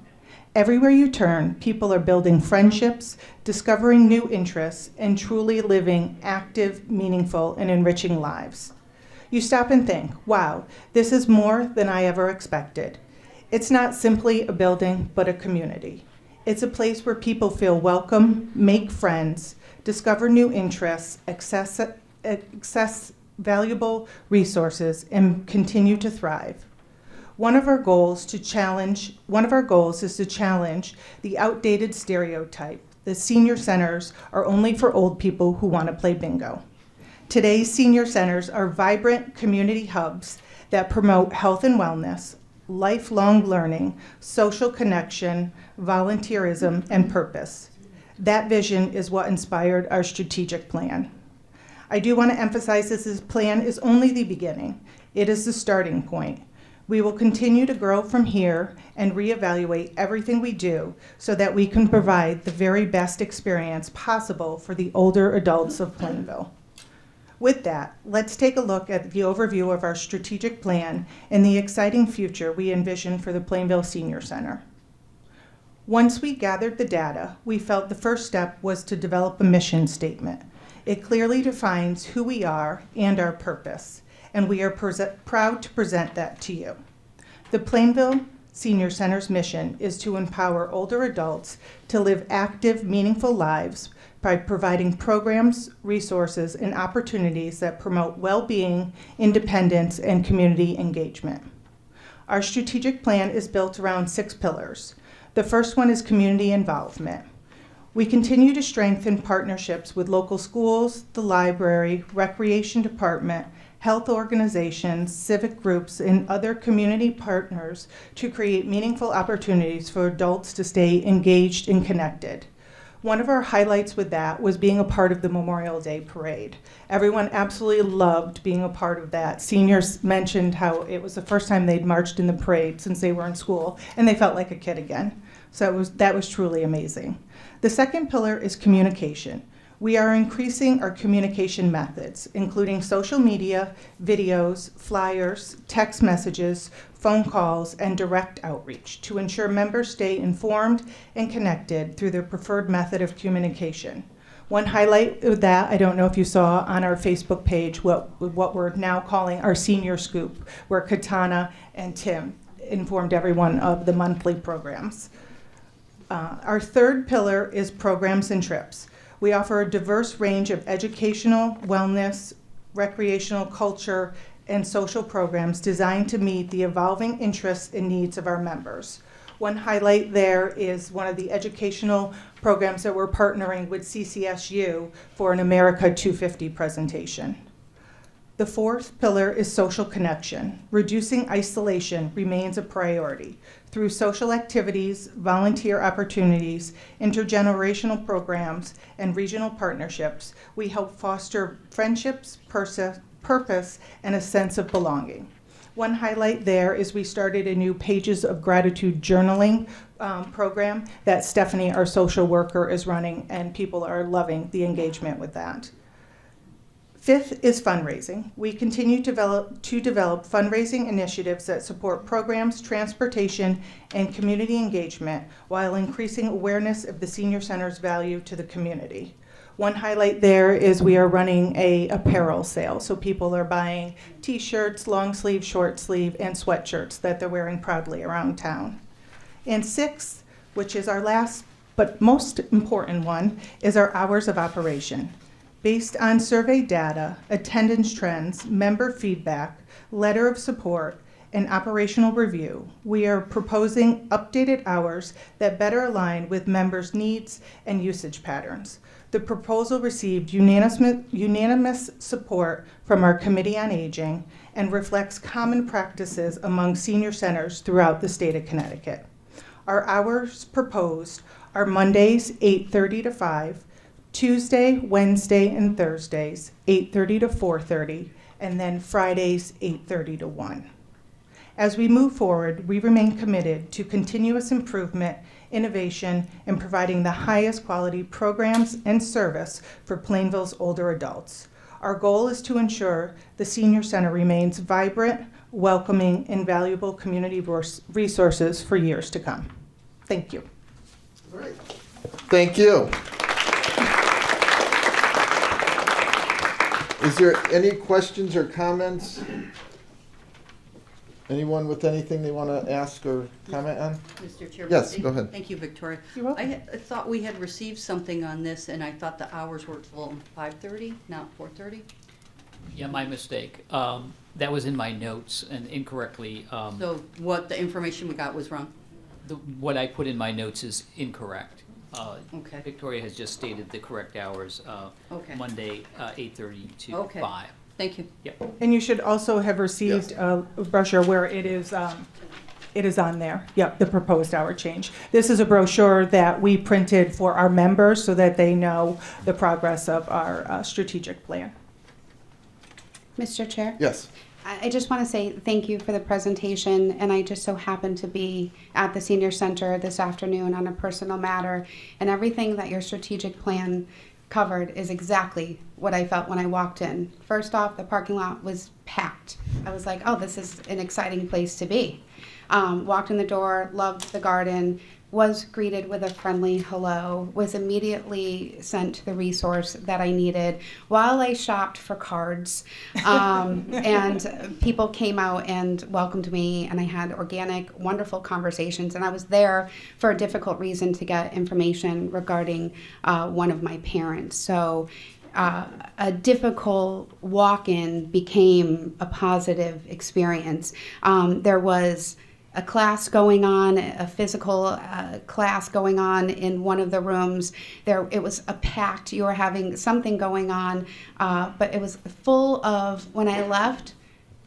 [SPEAKER 14] Everywhere you turn, people are building friendships, discovering new interests, and truly living active, meaningful, and enriching lives. You stop and think, wow, this is more than I ever expected. It's not simply a building, but a community. It's a place where people feel welcome, make friends, discover new interests, access valuable resources, and continue to thrive. One of our goals is to challenge the outdated stereotype that senior centers are only for old people who want to play bingo. Today's senior centers are vibrant community hubs that promote health and wellness, lifelong learning, social connection, volunteerism, and purpose. That vision is what inspired our strategic plan. I do want to emphasize this plan is only the beginning. It is the starting point. We will continue to grow from here and reevaluate everything we do so that we can provide the very best experience possible for the older adults of Plainville. With that, let's take a look at the overview of our strategic plan and the exciting future we envision for the Plainville Senior Center. Once we gathered the data, we felt the first step was to develop a mission statement. It clearly defines who we are and our purpose, and we are proud to present that to you. The Plainville Senior Center's mission is to empower older adults to live active, meaningful lives by providing programs, resources, and opportunities that promote well-being, independence, and community engagement. Our strategic plan is built around 6 pillars. The first one is community involvement. We continue to strengthen partnerships with local schools, the library, recreation department, health organizations, civic groups, and other community partners to create meaningful opportunities for adults to stay engaged and connected. One of our highlights with that was being a part of the Memorial Day Parade. Everyone absolutely loved being a part of that. Seniors mentioned how it was the first time they'd marched in the parade since they were in school, and they felt like a kid again. So that was truly amazing. The second pillar is communication. We are increasing our communication methods, including social media, videos, flyers, text messages, phone calls, and direct outreach to ensure members stay informed and connected through their preferred method of communication. One highlight of that, I don't know if you saw on our Facebook page, what we're now calling our Senior Scoop, where Katana and Tim informed everyone of the monthly programs. Our third pillar is programs and trips. We offer a diverse range of educational, wellness, recreational, culture, and social programs designed to meet the evolving interests and needs of our members. One highlight there is one of the educational programs that we're partnering with CCSU for an America 250 presentation. The fourth pillar is social connection. Reducing isolation remains a priority. Through social activities, volunteer opportunities, intergenerational programs, and regional partnerships, we help foster friendships, purpose, and a sense of belonging. One highlight there is we started a new Pages of Gratitude journaling program that Stephanie, our social worker, is running, and people are loving the engagement with that. Fifth is fundraising. We continue to develop fundraising initiatives that support programs, transportation, and community engagement while increasing awareness of the Senior Center's value to the community. One highlight there is we are running a apparel sale. So people are buying t-shirts, long sleeve, short sleeve, and sweatshirts that they're wearing proudly around town. And sixth, which is our last but most important one, is our hours of operation. Based on survey data, attendance trends, member feedback, letter of support, and operational review, we are proposing updated hours that better align with members' needs and usage patterns. The proposal received unanimous support from our Committee on Aging and reflects common practices among senior centers throughout the state of Connecticut. Our hours proposed are Mondays, 8:30 to 5, Tuesday, Wednesday, and Thursdays, 8:30 to 4:30, and then Fridays, 8:30 to 1. As we move forward, we remain committed to continuous improvement, innovation, and providing the highest quality programs and service for Plainville's older adults. Our goal is to ensure the Senior Center remains vibrant, welcoming, and valuable community resources for years to come. Thank you.
[SPEAKER 1] Great. Thank you. Is there any questions or comments? Anyone with anything they want to ask or comment on?
[SPEAKER 5] Mr. Chair.
[SPEAKER 1] Yes, go ahead.
[SPEAKER 5] Thank you, Victoria.
[SPEAKER 14] You're welcome.
[SPEAKER 5] I thought we had received something on this, and I thought the hours were till 5:30, not 4:30.
[SPEAKER 3] Yeah, my mistake. That was in my notes and incorrectly.
[SPEAKER 5] So what the information we got was wrong?
[SPEAKER 3] What I put in my notes is incorrect.
[SPEAKER 5] Okay.
[SPEAKER 3] Victoria has just stated the correct hours.
[SPEAKER 5] Okay.
[SPEAKER 3] Monday, 8:30 to
[SPEAKER 5] Okay.
[SPEAKER 3] 5.
[SPEAKER 5] Thank you.
[SPEAKER 3] Yep.
[SPEAKER 14] And you should also have received a brochure where it is on there. Yep, the proposed hour change. This is a brochure that we printed for our members so that they know the progress of our strategic plan.
[SPEAKER 6] Mr. Chair?
[SPEAKER 1] Yes.
[SPEAKER 6] I just want to say thank you for the presentation, and I just so happened to be at the Senior Center this afternoon on a personal matter, and everything that your strategic plan covered is exactly what I felt when I walked in. First off, the parking lot was packed. I was like, oh, this is an exciting place to be. Walked in the door, loved the garden, was greeted with a friendly hello, was immediately sent the resource that I needed while I shopped for cards. And people came out and welcomed me, and I had organic, wonderful conversations. And I was there for a difficult reason to get information regarding one of my parents. So a difficult walk-in became a positive experience. There was a class going on, a physical class going on in one of the rooms. It was a packed, you were having something going on, but it was full of, when I left,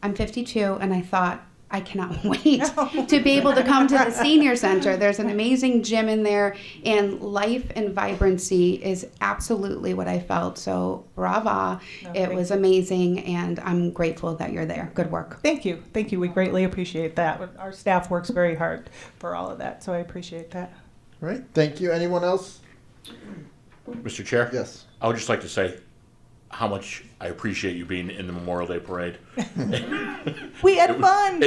[SPEAKER 6] I'm 52, and I thought, I cannot wait to be able to come to the Senior Center. There's an amazing gym in there, and life and vibrancy is absolutely what I felt. So brava, it was amazing, and I'm grateful that you're there. Good work.
[SPEAKER 14] Thank you. Thank you. We greatly appreciate that. Our staff works very hard for all of that, so I appreciate that.
[SPEAKER 1] All right. Thank you. Anyone else?
[SPEAKER 4] Mr. Chair?
[SPEAKER 1] Yes.
[SPEAKER 4] I would just like to say how much I appreciate you being in the Memorial Day Parade.
[SPEAKER 14] We had fun.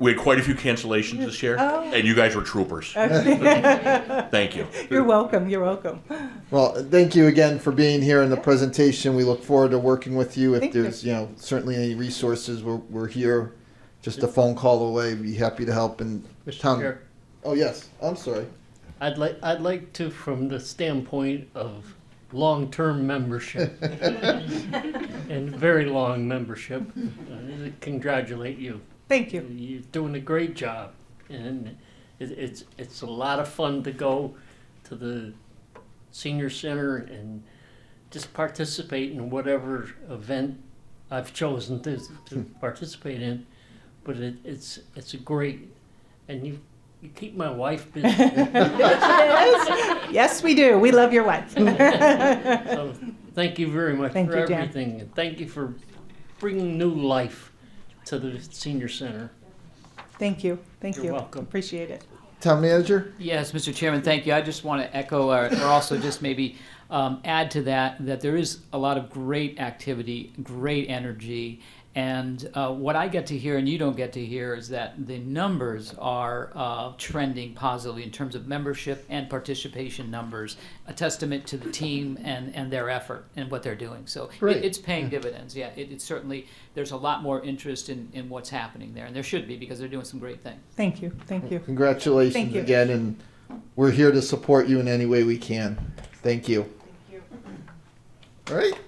[SPEAKER 4] We had quite a few cancellations this year, and you guys were troopers. Thank you.
[SPEAKER 14] You're welcome. You're welcome.
[SPEAKER 1] Well, thank you again for being here in the presentation. We look forward to working with you. If
[SPEAKER 14] Thank you.
[SPEAKER 1] there's, certainly any resources, we're here. Just a phone call away. We'd be happy to help. And
[SPEAKER 15] Mr. Chair,
[SPEAKER 1] Oh yes, I'm sorry.
[SPEAKER 15] I'd like to, from the standpoint of long-term membership and very long membership, congratulate you.
[SPEAKER 14] Thank you.
[SPEAKER 15] You're doing a great job, and it's a lot of fun to go to the Senior Center and just participate in whatever event I've chosen to participate in, but it's a great, and you keep my wife busy.
[SPEAKER 14] Yes, we do. We love your wife.
[SPEAKER 15] So thank you very much
[SPEAKER 14] Thank
[SPEAKER 15] for
[SPEAKER 14] you, Dan.
[SPEAKER 15] everything, and thank you for bringing new life to the senior center.
[SPEAKER 14] Thank you. Thank
[SPEAKER 15] You're
[SPEAKER 14] you.
[SPEAKER 15] welcome.
[SPEAKER 14] Appreciate it.
[SPEAKER 1] Town manager?
[SPEAKER 3] Yes, Mr. Chairman, thank you. I just want to echo or also just maybe add to that there is a lot of great activity, great energy. And what I get to hear and you don't get to hear is that the numbers are trending positively in terms of membership and participation numbers, a testament to the team and their effort and what they're doing. So
[SPEAKER 1] Great.
[SPEAKER 3] it's paying dividends. Yeah, it's certainly, there's a lot more interest in what's happening there. And there should be because they're doing some great things.
[SPEAKER 14] Thank you. Thank you.
[SPEAKER 1] Congratulations
[SPEAKER 14] Thank you.
[SPEAKER 1] again, and we're here to support you in any way we can. Thank you.
[SPEAKER 14] Thank you.
[SPEAKER 1] All right.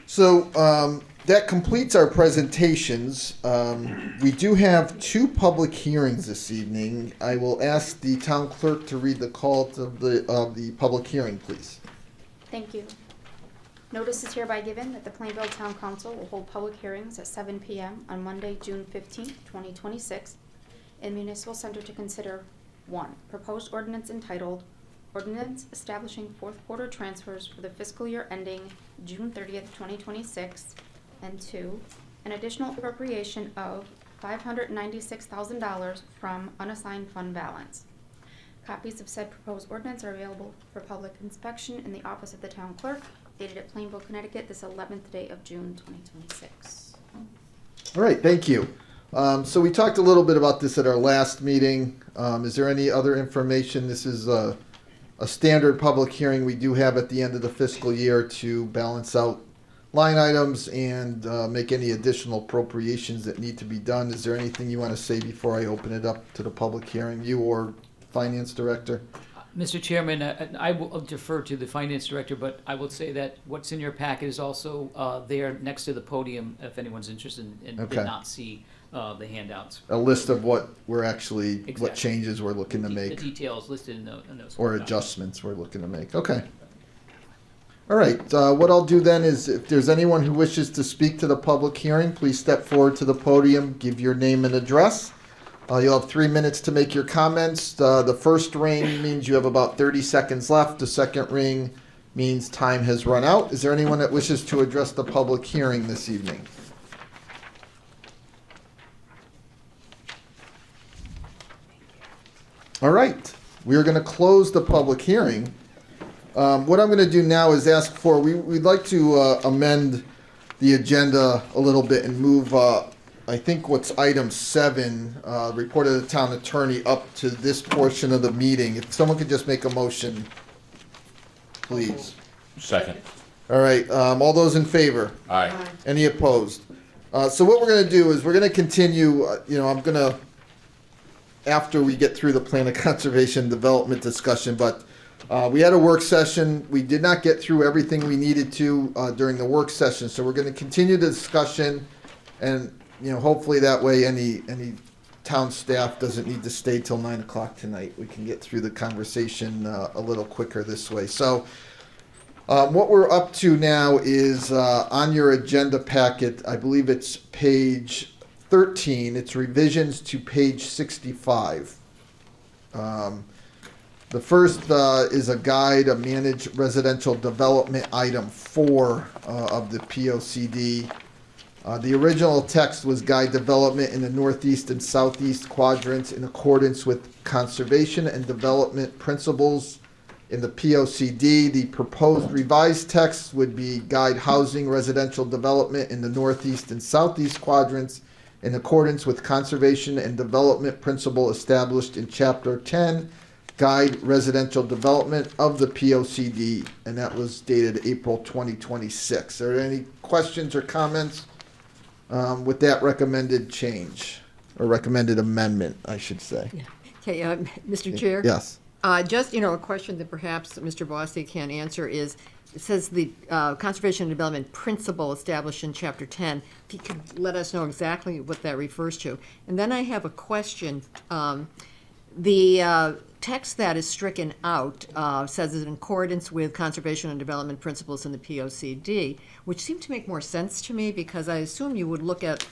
[SPEAKER 1] So that completes our presentations. We do have 2 public hearings this evening. I will ask the town clerk to read the call of the public hearing, please.
[SPEAKER 6] Thank you. Notice is hereby given that the Plainville Town Council will hold public hearings at 7 p.m. on Monday, June 15th, 2026, in Municipal Center to consider 1. Proposed ordinance entitled Ordinance Establishing Fourth Quarter Transfers for the Fiscal Year Ending June 30th, 2026, and 2. An additional appropriation of $596,000 from unassigned fund balance. Copies of said proposed ordinance are available for public inspection in the office of the town clerk, dated at Plainville, Connecticut, this 11th day of June 2026.
[SPEAKER 1] All right, thank you. So we talked a little bit about this at our last meeting. Is there any other information? This is a standard public hearing we do have at the end of the fiscal year to balance out line items and make any additional appropriations that need to be done. Is there anything you want to say before I open it up to the public hearing, you or Finance Director?
[SPEAKER 3] Mr. Chairman, I will defer to the Finance Director, but I will say that what's in your packet is also there next to the podium if anyone's interested and
[SPEAKER 1] Okay.
[SPEAKER 3] did not see the handouts.
[SPEAKER 1] A list of what we're actually, what
[SPEAKER 3] Exactly.
[SPEAKER 1] changes we're looking to
[SPEAKER 3] The
[SPEAKER 1] make,
[SPEAKER 3] details listed in those.
[SPEAKER 1] or adjustments we're looking to make. Okay. All right, what I'll do then is if there's anyone who wishes to speak to the public hearing, please step forward to the podium, give your name and address. You'll have 3 minutes to make your comments. The first ring means you have about 30 seconds left. The second ring means time has run out. Is there anyone that wishes to address the public hearing this evening? All right, we are going to close the public hearing. What I'm going to do now is ask for, we'd like to amend the agenda a little bit and move, I think what's item 7, report of the town attorney, up to this portion of the meeting. If someone could just make a motion, please.
[SPEAKER 4] Second.
[SPEAKER 1] All right, all those in favor?
[SPEAKER 4] Aye.
[SPEAKER 1] Any opposed? So what we're going to do is we're going to continue, I'm going to, after we get through the plan of conservation and development discussion, but we had a work session. We did not get through everything we needed to during the work session, so we're going to continue the discussion, and hopefully that way any town staff doesn't need to stay till 9 o'clock tonight. We can get through the conversation a little quicker this way. So what we're up to now is on your agenda packet, I believe it's page 13. It's revisions to page 65. The first is a guide, a managed residential development, item 4 of the POCD. The original text was guide development in the northeast and southeast quadrants in accordance with conservation and development principles in the POCD. The proposed revised text would be guide housing residential development in the northeast and southeast quadrants in accordance with conservation and development principle established in Chapter 10, Guide Residential Development of the POCD, and that was dated April 2026. Are there any questions or comments with that recommended change, or recommended amendment, I should say?
[SPEAKER 2] Okay, Mr. Chair?
[SPEAKER 1] Yes.
[SPEAKER 2] Just, a question that perhaps Mr. Bossy can answer is, it says the Conservation and Development Principle established in Chapter 10. If you could let us know exactly what that refers to. And then I have a question. The text that is stricken out says it's in accordance with conservation and development principles in the POCD, which seemed to make more sense to me because I assume you would look at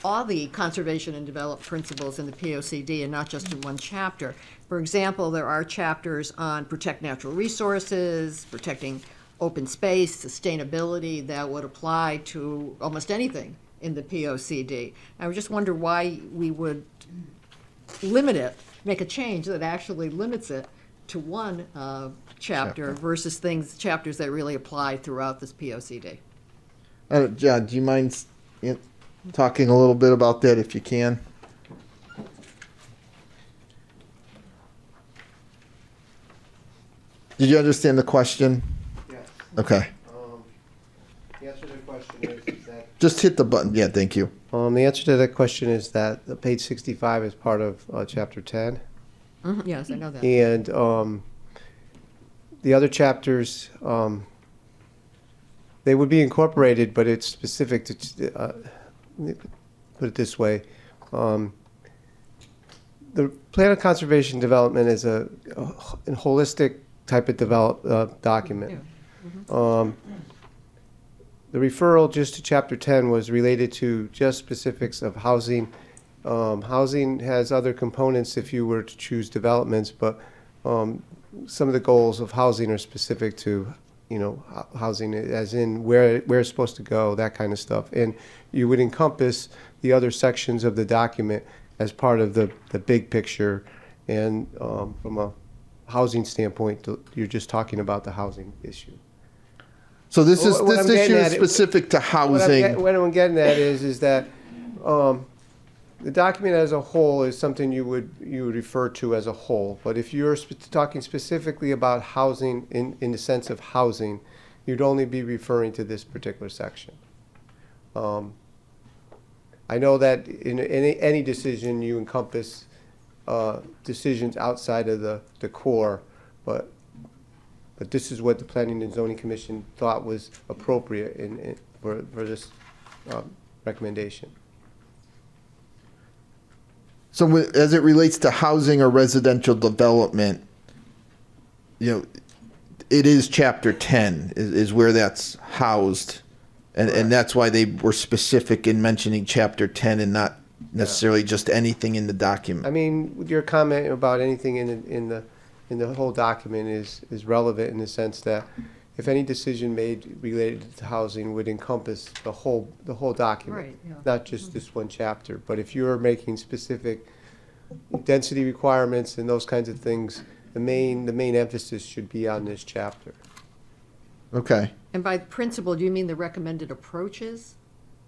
[SPEAKER 2] all the conservation and development principles in the POCD and not just in one chapter. For example, there are chapters on protect natural resources, protecting open space, sustainability that would apply to almost anything in the POCD. I just wonder why we would limit it, make a change that actually limits it to one chapter versus chapters that really apply throughout this POCD.
[SPEAKER 1] John, do you mind talking a little bit about that if you can? Did you understand the question?
[SPEAKER 7] Yes.
[SPEAKER 1] Okay.
[SPEAKER 7] The answer to the question is that.
[SPEAKER 1] Just hit the button. Yeah, thank you.
[SPEAKER 7] The answer to that question is that the page 65 is part of chapter 10.
[SPEAKER 2] Yes, I know that.
[SPEAKER 7] And the other chapters, they would be incorporated, but it's specific to, put it this way. The plan of conservation development is a holistic type of document. The referral just to chapter 10 was related to just specifics of housing. Housing has other components if you were to choose developments, but some of the goals of housing are specific to, housing as in where it's supposed to go, that kind of stuff. And you would encompass the other sections of the document as part of the big picture. And from a housing standpoint, you're just talking about the housing issue.
[SPEAKER 1] So this issue is specific to housing.
[SPEAKER 7] What I'm getting at is that the document as a whole is something you would refer to as a whole. But if you're talking specifically about housing in the sense of housing, you'd only be referring to this particular section. I know that in any decision you encompass decisions outside of the core, but this is what the Planning and Zoning Commission thought was appropriate for this recommendation.
[SPEAKER 1] So as it relates to housing or residential development, it is chapter 10 is where that's housed. And that's why they were specific in mentioning chapter 10 and not necessarily just anything in the document.
[SPEAKER 7] I mean, your comment about anything in the whole document is relevant in the sense that if any decision made related to housing would encompass the whole document,
[SPEAKER 2] Right, yeah.
[SPEAKER 7] not just this one chapter. But if you're making specific density requirements and those kinds of things, the main emphasis should be on this chapter.
[SPEAKER 1] Okay.
[SPEAKER 2] And by principle, do you mean the recommended approaches?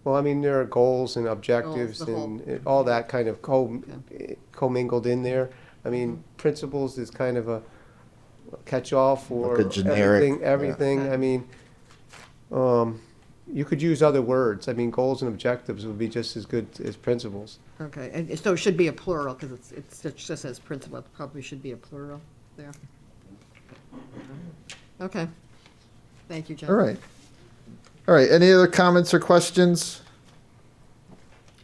[SPEAKER 7] Well, I mean, there are goals and objectives
[SPEAKER 2] the whole-
[SPEAKER 7] and all that kind of commingled in there. I mean, principles is kind of a catch-all for
[SPEAKER 1] Like a generic,
[SPEAKER 7] everything.
[SPEAKER 2] yeah.
[SPEAKER 7] I mean, you could use other words. I mean, goals and objectives would be just as good as principles.
[SPEAKER 2] Okay, and so it should be a plural, because it just says principal, it probably should be a plural there. Okay. Thank you, John.
[SPEAKER 1] All right. Any other comments or questions?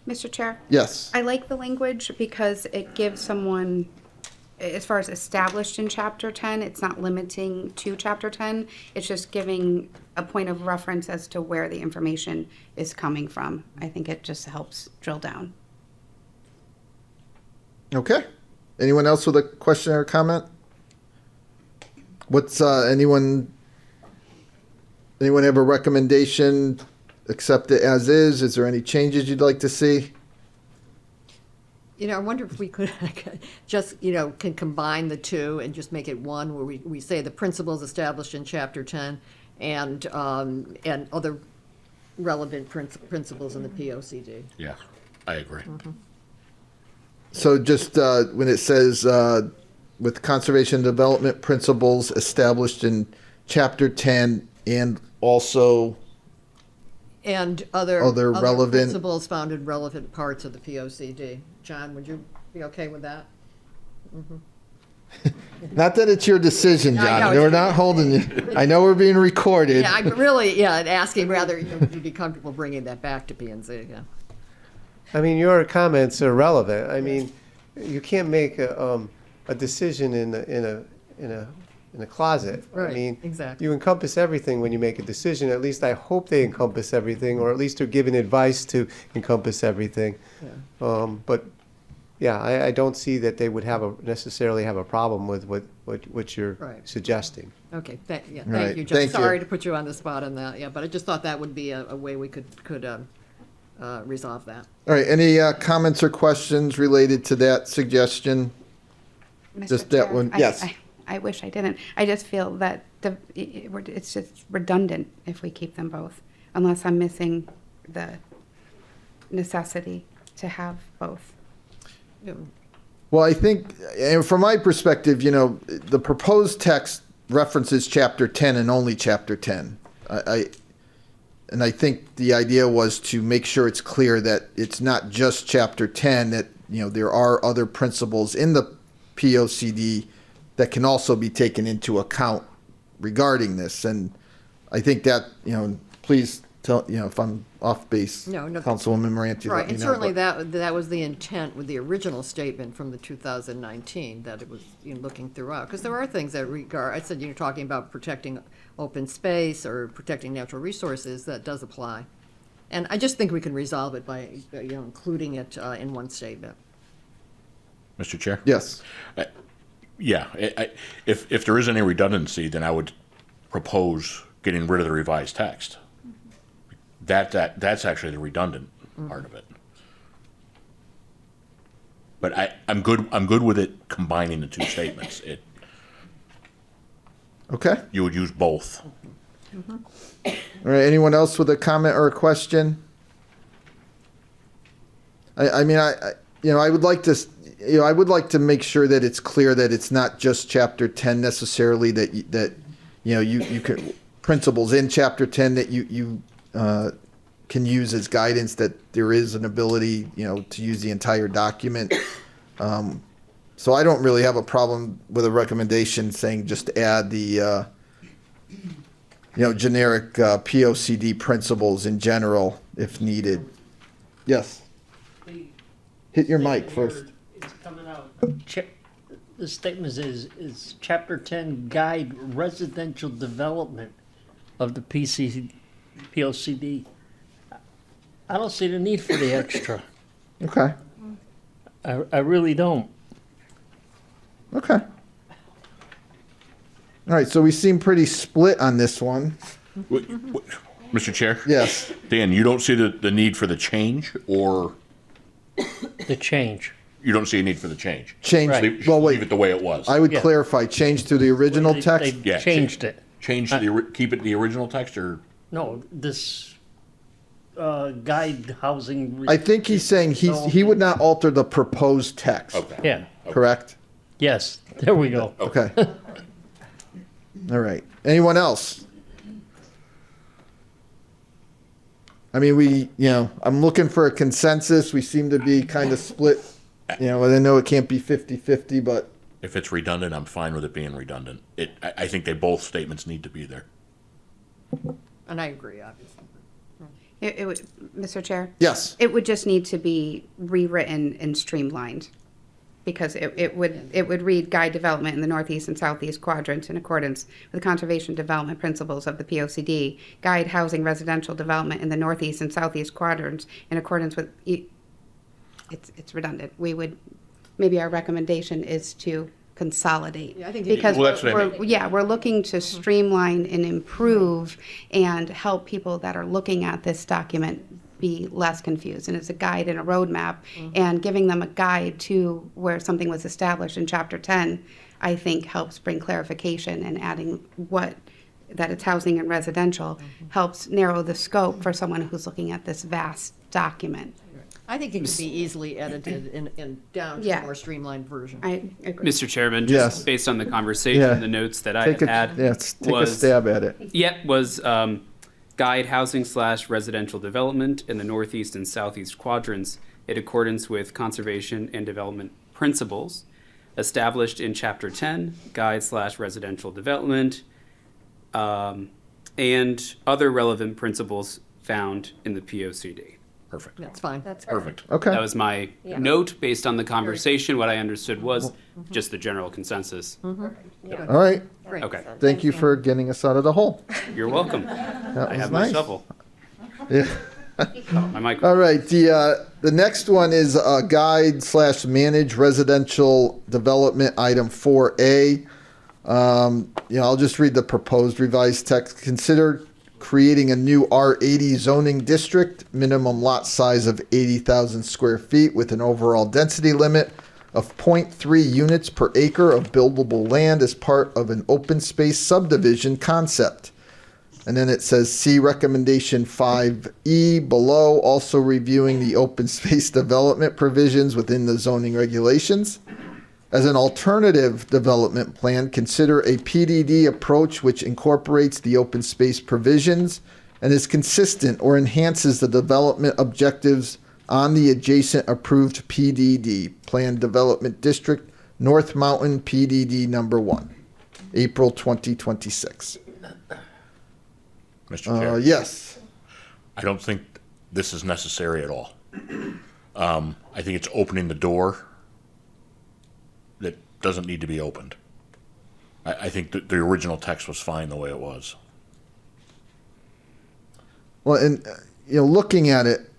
[SPEAKER 6] Mr. Chair?
[SPEAKER 1] Yes.
[SPEAKER 6] I like the language because it gives someone, as far as established in chapter 10, it's not limiting to chapter 10. It's just giving a point of reference as to where the information is coming from. I think it just helps drill down.
[SPEAKER 1] Okay. Anyone else with a question or comment? What's anyone have a recommendation? Accept it as is? Is there any changes you'd like to see?
[SPEAKER 2] I wonder if we could just, can combine the two and just make it one, where we say the principles established in chapter 10 and other relevant principles in the POCD.
[SPEAKER 4] Yeah, I agree.
[SPEAKER 1] So just when it says with conservation and development principles established in chapter 10 and also
[SPEAKER 2] And other
[SPEAKER 1] relevant
[SPEAKER 2] principles found in relevant parts of the POCD. John, would you be okay with that?
[SPEAKER 1] Not that it's your decision,
[SPEAKER 2] I
[SPEAKER 1] John.
[SPEAKER 2] know.
[SPEAKER 1] We're not holding you. I know we're being recorded.
[SPEAKER 2] Yeah, I'm really, asking whether you'd be comfortable bringing that back to P&Z, yeah.
[SPEAKER 7] I mean, your comments are relevant. I mean, you can't make a decision in a closet. I
[SPEAKER 2] Right,
[SPEAKER 7] mean,
[SPEAKER 2] exactly.
[SPEAKER 7] you encompass everything when you make a decision. At least I hope they encompass everything, or at least they're giving advice to encompass everything. But yeah, I don't see that they would necessarily have a problem with what you're
[SPEAKER 2] Right.
[SPEAKER 7] suggesting.
[SPEAKER 2] Okay, thank you,
[SPEAKER 1] Right,
[SPEAKER 2] Joe.
[SPEAKER 1] thank you.
[SPEAKER 2] Sorry to put you on the spot on that, yeah, but I just thought that would be a way we could resolve that.
[SPEAKER 1] All right, any comments or questions related to that suggestion?
[SPEAKER 6] Mr.
[SPEAKER 1] Just that
[SPEAKER 6] Chair,
[SPEAKER 1] one,
[SPEAKER 6] I-
[SPEAKER 1] yes.
[SPEAKER 6] I wish I didn't. I just feel that it's just redundant if we keep them both, unless I'm missing the necessity to have both.
[SPEAKER 1] Well, I think, and from my perspective, the proposed text references Chapter 10 and only Chapter 10. And I think the idea was to make sure it's clear that it's not just Chapter 10, that, there are other principles in the POCD that can also be taken into account regarding this. And I think that, please tell, if I'm off base,
[SPEAKER 2] No,
[SPEAKER 1] Councilwoman Moranti,
[SPEAKER 2] Right,
[SPEAKER 1] let me
[SPEAKER 2] and
[SPEAKER 1] know,
[SPEAKER 2] certainly
[SPEAKER 1] but-
[SPEAKER 2] that was the intent with the original statement from the 2019, that it was, looking throughout. Because there are things that I said, you're talking about protecting open space or protecting natural resources, that does apply. And I just think we can resolve it by, including it in one statement.
[SPEAKER 4] Mr. Chair?
[SPEAKER 1] Yes.
[SPEAKER 4] Yeah, if there is any redundancy, then I would propose getting rid of the revised text. That's actually the redundant part of it. But I'm good with it combining the two statements.
[SPEAKER 1] Okay.
[SPEAKER 4] You would use both.
[SPEAKER 1] All right, anyone else with a comment or a question? I would like to, I would like to make sure that it's clear that it's not just Chapter 10 necessarily, that you can, principles in Chapter 10 that you can use as guidance, that there is an ability, to use the entire document. So I don't really have a problem with a recommendation saying just add the, generic POCD principles in general if needed. Yes. Hit your mic first.
[SPEAKER 15] It's coming out. The statement is Chapter 10 Guide Residential Development of the POCD. I don't see the need for the extra.
[SPEAKER 1] Okay.
[SPEAKER 15] I really don't.
[SPEAKER 1] Okay. All right, so we seem pretty split on this one.
[SPEAKER 4] Mr. Chair?
[SPEAKER 1] Yes.
[SPEAKER 4] Dan, you don't see the need for the change, or
[SPEAKER 15] The change.
[SPEAKER 4] you don't see a need for the change?
[SPEAKER 1] Change.
[SPEAKER 15] Right.
[SPEAKER 1] Well,
[SPEAKER 4] Leave
[SPEAKER 1] wait.
[SPEAKER 4] it the way it was.
[SPEAKER 1] I would
[SPEAKER 15] Yeah.
[SPEAKER 1] clarify. Change to the original
[SPEAKER 15] They-
[SPEAKER 1] text.
[SPEAKER 15] They
[SPEAKER 4] Yeah,
[SPEAKER 15] changed it.
[SPEAKER 4] Change keep it the original text, or
[SPEAKER 15] No, this guide housing.
[SPEAKER 1] I think he's saying he would not alter the proposed text.
[SPEAKER 4] okay?
[SPEAKER 15] Yeah,
[SPEAKER 1] Correct.
[SPEAKER 15] yes, there we go.
[SPEAKER 1] Okay. All right. Anyone else? I mean, I'm looking for a consensus. We seem to be kind of split. And I know it can't be 50-50, but
[SPEAKER 4] If it's redundant, I'm fine with it being redundant. I think both statements need to be there.
[SPEAKER 2] And I agree, obviously.
[SPEAKER 6] It would, Mr. Chair?
[SPEAKER 1] yes.
[SPEAKER 6] It would just need to be rewritten and streamlined, because it would read guide development in the northeast and southeast quadrants in accordance with the conservation development principles of the POCD, guide housing residential development in the northeast and southeast quadrants in accordance with, it's redundant. Maybe our recommendation is to consolidate.
[SPEAKER 2] Yeah, I think
[SPEAKER 6] Because
[SPEAKER 4] Well, that's what I mean.
[SPEAKER 6] we're looking to streamline and improve and help people that are looking at this document be less confused. And it's a guide and a roadmap, and giving them a guide to where something was established in Chapter 10, I think helps bring clarification, and adding that it's housing and residential helps narrow the scope for someone who's looking at this vast document.
[SPEAKER 2] I think it can be easily edited and down to
[SPEAKER 6] Yeah.
[SPEAKER 2] a more streamlined version.
[SPEAKER 6] I agree.
[SPEAKER 9] Mr. Chairman,
[SPEAKER 1] Yes.
[SPEAKER 9] just based on the conversation,
[SPEAKER 1] Yeah.
[SPEAKER 9] the notes that I
[SPEAKER 1] Take
[SPEAKER 9] had
[SPEAKER 1] take a
[SPEAKER 9] was
[SPEAKER 1] stab at it.
[SPEAKER 9] was guide housing / residential development in the northeast and southeast quadrants in accordance with conservation and development principles established in Chapter 10, guide / residential development, and other relevant principles found in the POCD.
[SPEAKER 4] Perfect.
[SPEAKER 2] That's fine.
[SPEAKER 10] That's
[SPEAKER 4] Perfect.
[SPEAKER 1] Okay.
[SPEAKER 9] That was my
[SPEAKER 10] Yeah.
[SPEAKER 9] note based on the conversation. What I understood was just the general consensus.
[SPEAKER 1] All right.
[SPEAKER 2] Great.
[SPEAKER 9] Okay,
[SPEAKER 1] Thank you for getting us out of the hole.
[SPEAKER 9] you're welcome.
[SPEAKER 1] That
[SPEAKER 9] I
[SPEAKER 1] was
[SPEAKER 9] have
[SPEAKER 1] nice.
[SPEAKER 9] my shovel.
[SPEAKER 1] Yeah.
[SPEAKER 9] Oh, my microphone.
[SPEAKER 1] All right. The next one is guide/manage residential development item 4A. I'll just read the proposed revised text. Consider creating a new R80 zoning district, minimum lot size of 80,000 square feet with an overall density limit of 0.3 units per acre of buildable land as part of an open space subdivision concept. And then it says, see recommendation 5E below, also reviewing the open space development provisions within the zoning regulations. As an alternative development plan, consider a PDD approach which incorporates the open space provisions and is consistent or enhances the development objectives on the adjacent approved PDD, Planned Development District, North Mountain PDD number 1, April 2026.
[SPEAKER 4] Mr. Chair.
[SPEAKER 1] Yes.
[SPEAKER 4] I don't think this is necessary at all. I think it's opening the door that doesn't need to be opened. I think that the original text was fine the way it was.
[SPEAKER 1] Well, and looking at it,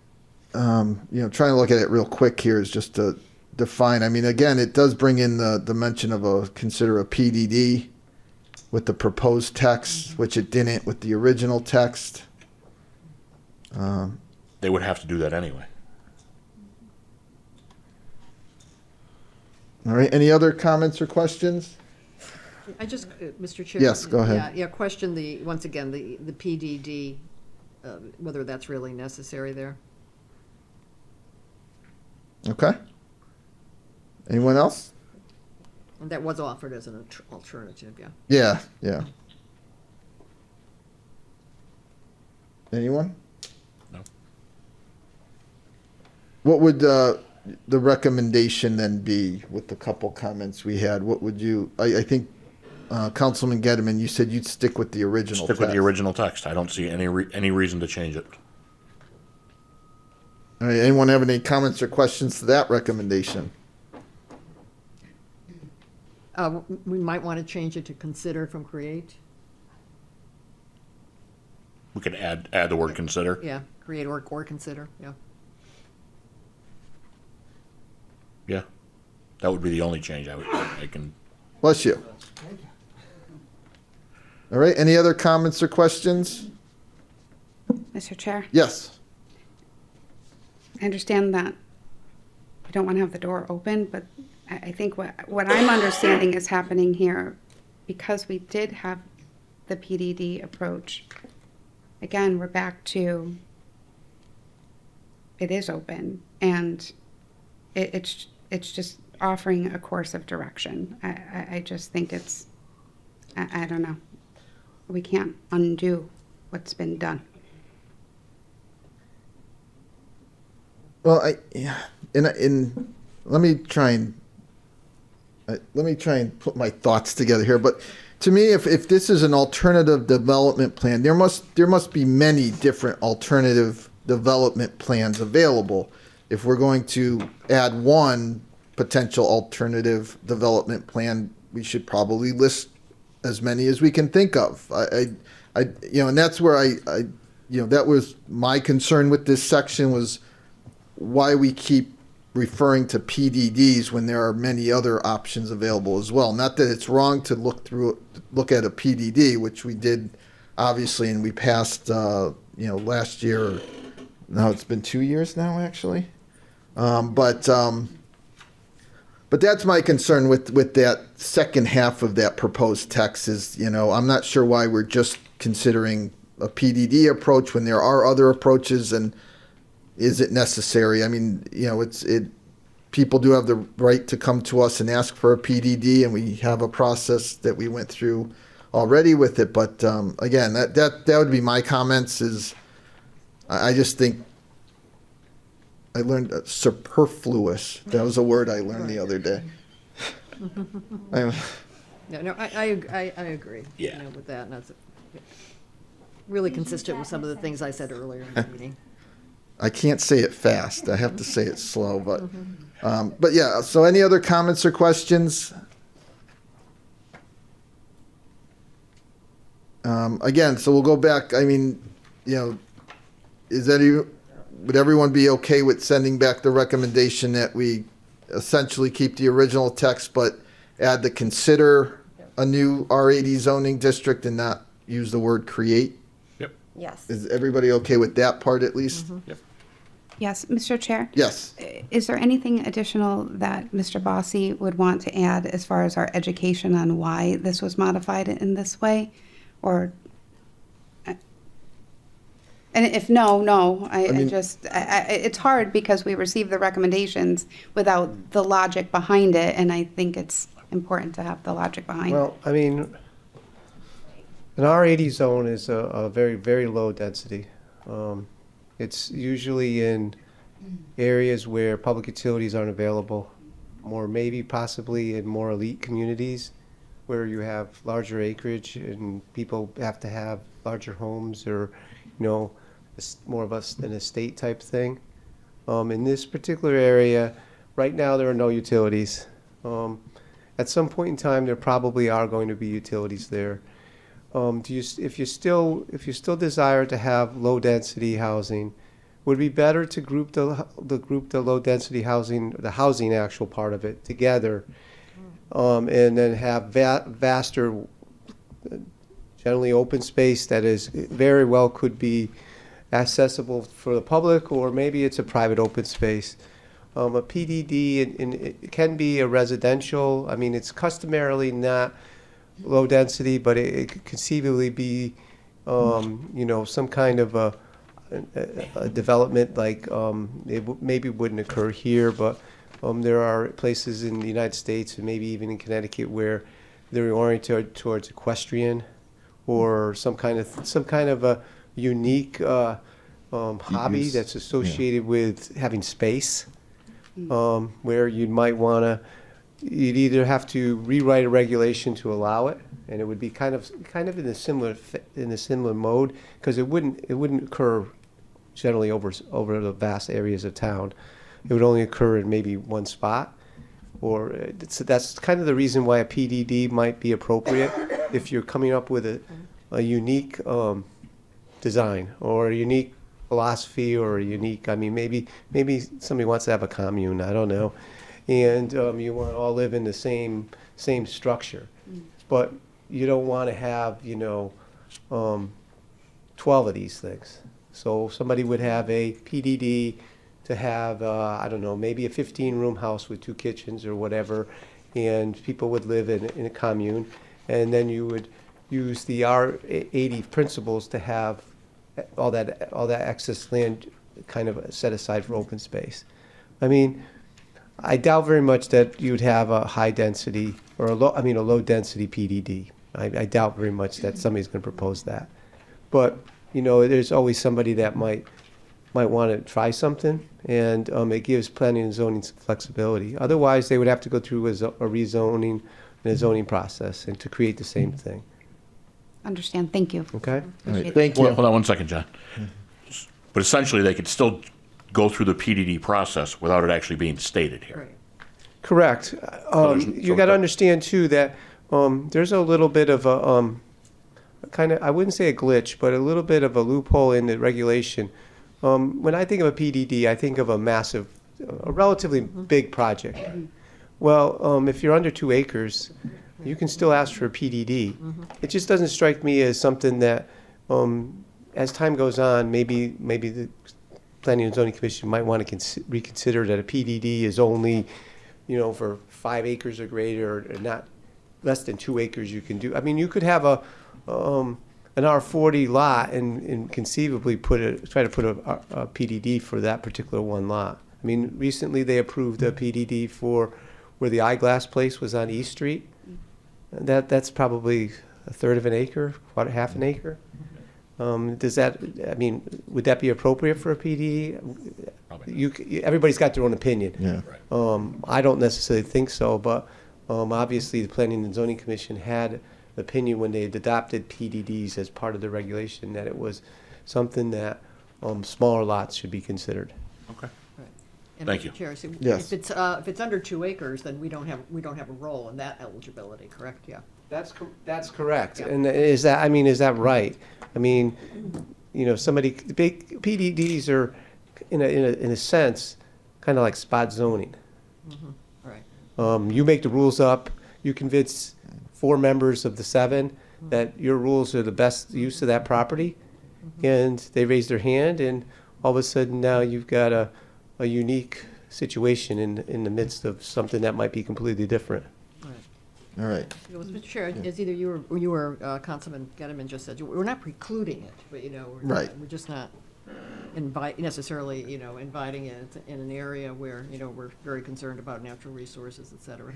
[SPEAKER 1] trying to look at it real quick here is just to define. I mean, again, it does bring in the mention of consider a PDD with the proposed text, which it didn't with the original text.
[SPEAKER 4] They would have to do that anyway.
[SPEAKER 1] All right. Any other comments or questions?
[SPEAKER 2] I just, Mr. Chair.
[SPEAKER 1] Yes, go ahead.
[SPEAKER 2] Yeah, question once again, the PDD, whether that's really necessary there.
[SPEAKER 1] Okay. Anyone else?
[SPEAKER 2] And that was offered as an alternative, yeah.
[SPEAKER 1] Yeah. Yeah. Anyone?
[SPEAKER 4] No.
[SPEAKER 1] What would the recommendation then be with the couple comments we had? What would you? I think Councilman Gettman, you said you'd stick with the original.
[SPEAKER 4] Stick with the
[SPEAKER 1] text.
[SPEAKER 4] original text. I don't see any reason to change it.
[SPEAKER 1] All right, anyone have any comments or questions to that recommendation?
[SPEAKER 2] We might want to change it to consider from create.
[SPEAKER 4] We could add the word consider.
[SPEAKER 2] Yeah, create or consider, yeah.
[SPEAKER 4] Yeah. That would be the only change I can.
[SPEAKER 1] Bless you. All right, any other comments or questions?
[SPEAKER 6] Mr. Chair,
[SPEAKER 1] Yes.
[SPEAKER 6] I understand that we don't want to have the door open, but I think what I'm understanding is happening here, because we did have the PDD approach, again, we're back to it is open, and it's just offering a course of direction. I just think it's, I don't know. We can't undo what's been done.
[SPEAKER 1] Well, let me try and put my thoughts together here. But to me, if this is an alternative development plan, there must be many different alternative development plans available. If we're going to add one potential alternative development plan, we should probably list as many as we can think of. And that's where that was my concern with this section, was why we keep referring to PDDs when there are many other options available as well. Not that it's wrong to look at a PDD, which we did obviously, and we passed last year. Now it's been 2 years now, actually. But that's my concern with that second half of that proposed text is, I'm not sure why we're just considering a PDD approach when there are other approaches, and is it necessary? I mean, people do have the right to come to us and ask for a PDD, and we have a process that we went through already with it. But again, that would be my comments. Is I just think I learned superfluous. That was a word I learned the other day.
[SPEAKER 2] I agree.
[SPEAKER 4] Yeah.
[SPEAKER 2] With that, and that's really consistent with some of the things I said earlier in the meeting.
[SPEAKER 1] I can't say it fast. I have to say it slow, but yeah. So any other comments or questions? Again, so we'll go back. I mean, you know, would everyone be okay with sending back the recommendation that we essentially keep the original text, but add the consider a new R80 zoning district and not use the word create?
[SPEAKER 10] Yes.
[SPEAKER 1] Is everybody okay with that part at least?
[SPEAKER 4] Yep.
[SPEAKER 6] Yes, Mr. Chair?
[SPEAKER 1] Yes.
[SPEAKER 6] Is there anything additional that Mr. Bossy would want to add as far as our education on why this was modified in this way? Or, and if no, I
[SPEAKER 1] mean-
[SPEAKER 6] it's hard because we received the recommendations without the logic behind it, and I think it's important to have the logic behind it.
[SPEAKER 7] Well, I mean, an R80 zone is a very, very low density. It's usually in areas where public utilities aren't available, or maybe possibly in more elite communities where you have larger acreage and people have to have larger homes, or, you know, more of an estate type thing. In this particular area, right now there are no utilities. At some point in time, there probably are going to be utilities there. If you still desire to have low density housing, would it be better to group the low density housing, the housing actual part of it together, and then have vaster, generally open space that is very well could be accessible for the public, or maybe it's a private open space. A PDD it can be a residential. I mean, it's customarily not low density, but it could conceivably be, you know, some kind of a development like maybe wouldn't occur here, but there are places in the United States and maybe even in Connecticut where they're oriented towards equestrian or some kind of a unique hobby that's associated with having space, where you might want to. You'd either have to rewrite a regulation to allow it, and it would be kind of in a similar mode, because it wouldn't occur generally over the vast areas of town. It would only occur in maybe one spot, or that's kind of the reason why a PDD might be appropriate if you're coming up with a unique design or a unique philosophy or a unique. I mean, maybe somebody wants to have a commune. I don't know. And you want to all live in the same structure, but you don't want to have 12 of these things. So somebody would have a PDD to have I don't know, maybe a 15-room house with 2 kitchens or whatever, and people would live in a commune, and then you would use the R80 principles to have all that excess land kind of set aside for open space. I mean, I doubt very much that you'd have a high density or a low density PDD. I doubt very much that somebody's going to propose that. But, you know, there's always somebody that might want to try something, and it gives planning and zoning some flexibility. Otherwise, they would have to go through a rezoning and a zoning process and to create the same thing.
[SPEAKER 6] Understand. Thank you.
[SPEAKER 7] Okay?
[SPEAKER 1] All right, thank
[SPEAKER 4] Hold
[SPEAKER 1] you.
[SPEAKER 4] on 1 second, John. But essentially, they could still go through the PDD process without it actually being stated here.
[SPEAKER 7] Correct. You got to understand too that there's a little bit of a kind of, I wouldn't say a glitch, but a little bit of a loophole in the regulation. When I think of a PDD, I think of a relatively big project. Well, if you're under 2 acres, you can still ask for a PDD. It just doesn't strike me as something that, as time goes on, maybe the Planning and Zoning Commission might want to reconsider that a PDD is only, for 5 acres or greater, or not less than 2 acres you can do. I mean, you could have an R40 lot and conceivably try to put a PDD for that particular one lot. I mean, recently they approved a PDD for where the eyeglass place was on East Street. That's probably a third of an acre, about half an acre. Would that be appropriate for a PD? Everybody's got their own opinion.
[SPEAKER 1] Yeah.
[SPEAKER 7] I don't necessarily think so, but obviously the Planning and Zoning Commission had an opinion when they had adopted PDDs as part of the regulation that it was something that smaller lots should be considered.
[SPEAKER 4] Okay.
[SPEAKER 2] And
[SPEAKER 4] Thank
[SPEAKER 2] Mr.
[SPEAKER 4] you.
[SPEAKER 2] Chair, so
[SPEAKER 1] Yes.
[SPEAKER 2] if it's under 2 acres, then we don't have a role in that eligibility, correct? Yeah.
[SPEAKER 7] That's correct.
[SPEAKER 2] Yeah.
[SPEAKER 7] And is that right? I mean, PDDs are, in a sense, kind of like spot zoning.
[SPEAKER 2] Right.
[SPEAKER 7] You make the rules up, you convince 4 members of the 7 that your rules are the best use of that property, and they raise their hand, and all of a sudden now you've got a unique situation in the midst of something that might be completely different.
[SPEAKER 1] All right.
[SPEAKER 2] Mr. Chair, as either you or Councilman Getterman just said, we're not precluding it, but,
[SPEAKER 1] Right.
[SPEAKER 2] we're just not necessarily, inviting it in an area where, we're very concerned about natural resources, et cetera.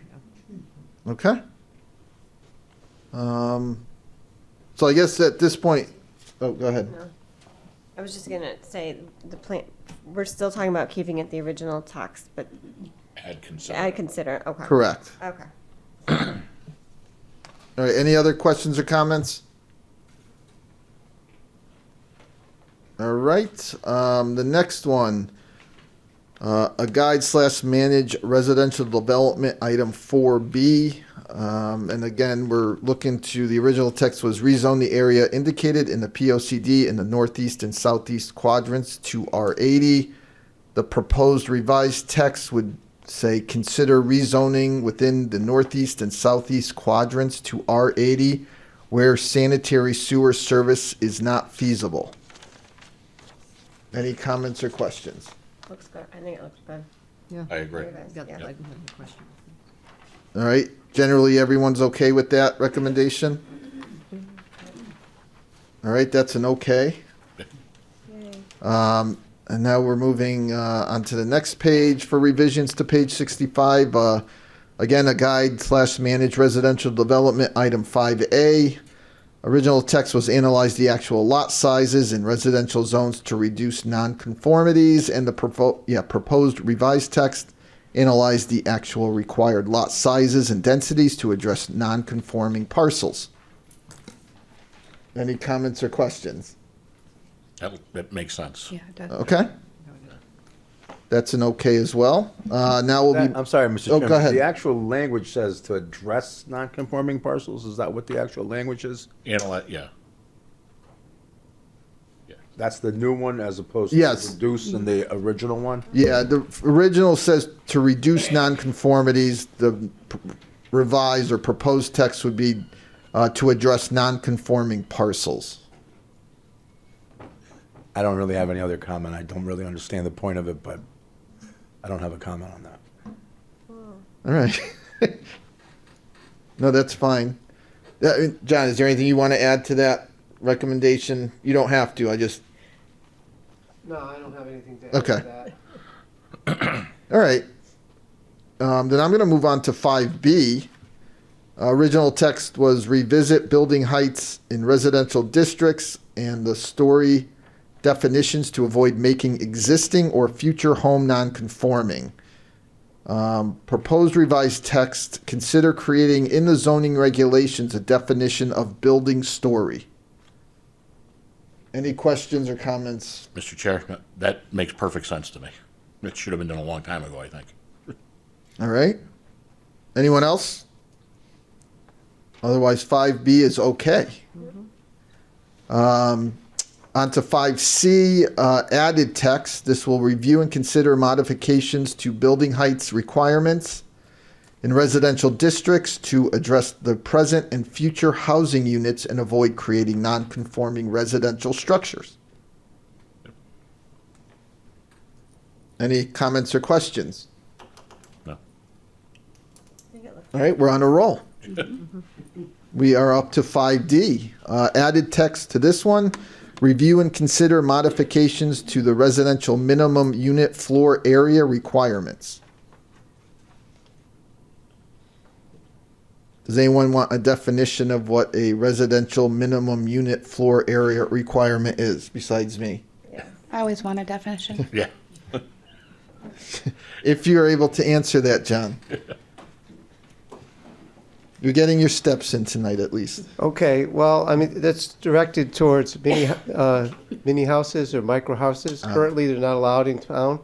[SPEAKER 2] Yeah.
[SPEAKER 1] Okay. So I guess at this point, oh, go ahead.
[SPEAKER 16] No. I was just gonna say, we're still talking about keeping it the original text, but
[SPEAKER 4] Add
[SPEAKER 16] consider, okay.
[SPEAKER 1] Correct.
[SPEAKER 16] Okay.
[SPEAKER 1] All right, any other questions or comments? All right, the next one, a guide/manage residential development, item 4B. And again, we're looking to, the original text was rezone the area indicated in the POCD in the northeast and southeast quadrants to R80. The proposed revised text would say, consider rezoning within the northeast and southeast quadrants to R80 where sanitary sewer service is not feasible. Any comments or questions?
[SPEAKER 16] Looks good. I think it looks good.
[SPEAKER 2] Yeah.
[SPEAKER 4] I agree.
[SPEAKER 2] Got
[SPEAKER 16] Yeah.
[SPEAKER 2] that. I didn't have any question.
[SPEAKER 1] All right, generally everyone's okay with that recommendation? All right, that's an okay. And now we're moving on to the next page for revisions to page 65. Again, a guide/manage residential development, item 5A. Original text was analyze the actual lot sizes in residential zones to reduce nonconformities, and the proposed revised text analyze the actual required lot sizes and densities to address nonconforming parcels. Any comments or questions?
[SPEAKER 4] That makes sense.
[SPEAKER 6] Yeah, it does.
[SPEAKER 1] Okay. That's an okay as well. Now we'll be.
[SPEAKER 8] I'm sorry, Mr.
[SPEAKER 1] Oh,
[SPEAKER 8] Chairman.
[SPEAKER 1] go ahead.
[SPEAKER 8] The actual language says to address non-conforming parcels. Is that what the actual language is?
[SPEAKER 4] Yeah.
[SPEAKER 8] That's the new one as opposed
[SPEAKER 1] Yes.
[SPEAKER 8] to reduce in the original one?
[SPEAKER 1] Yeah, the original says to reduce nonconformities. The revised or proposed text would be to address nonconforming parcels.
[SPEAKER 8] I don't really have any other comment. I don't really understand the point of it, but I don't have a comment on that.
[SPEAKER 1] All right. No, that's fine. John, is there anything you want to add to that recommendation? You don't have to. I just.
[SPEAKER 7] No, I don't have anything to add
[SPEAKER 1] Okay.
[SPEAKER 7] to that.
[SPEAKER 1] All right. Then I'm going to move on to 5B. Original text was revisit building heights in residential districts and the story definitions to avoid making existing or future home nonconforming. Proposed revised text, consider creating in the zoning regulations a definition of building story. Any questions or comments?
[SPEAKER 4] Mr. Chair, that makes perfect sense to me. It should have been done a long time ago, I think.
[SPEAKER 1] All right. Anyone else? Otherwise, 5B is okay. On to 5C, added text. This will review and consider modifications to building heights requirements in residential districts to address the present and future housing units and avoid creating non-conforming residential structures. Any comments or questions?
[SPEAKER 4] No.
[SPEAKER 1] All right, we're on a roll. We are up to 5D. Added text to this one. Review and consider modifications to the residential minimum unit floor area requirements. Does anyone want a definition of what a residential minimum unit floor area requirement is besides me?
[SPEAKER 6] I always want a definition.
[SPEAKER 4] Yeah.
[SPEAKER 1] If you're able to answer that, John. You're getting your steps in tonight, at least.
[SPEAKER 7] Okay, well, I mean, that's directed towards mini houses or micro houses. Currently, they're not allowed in town.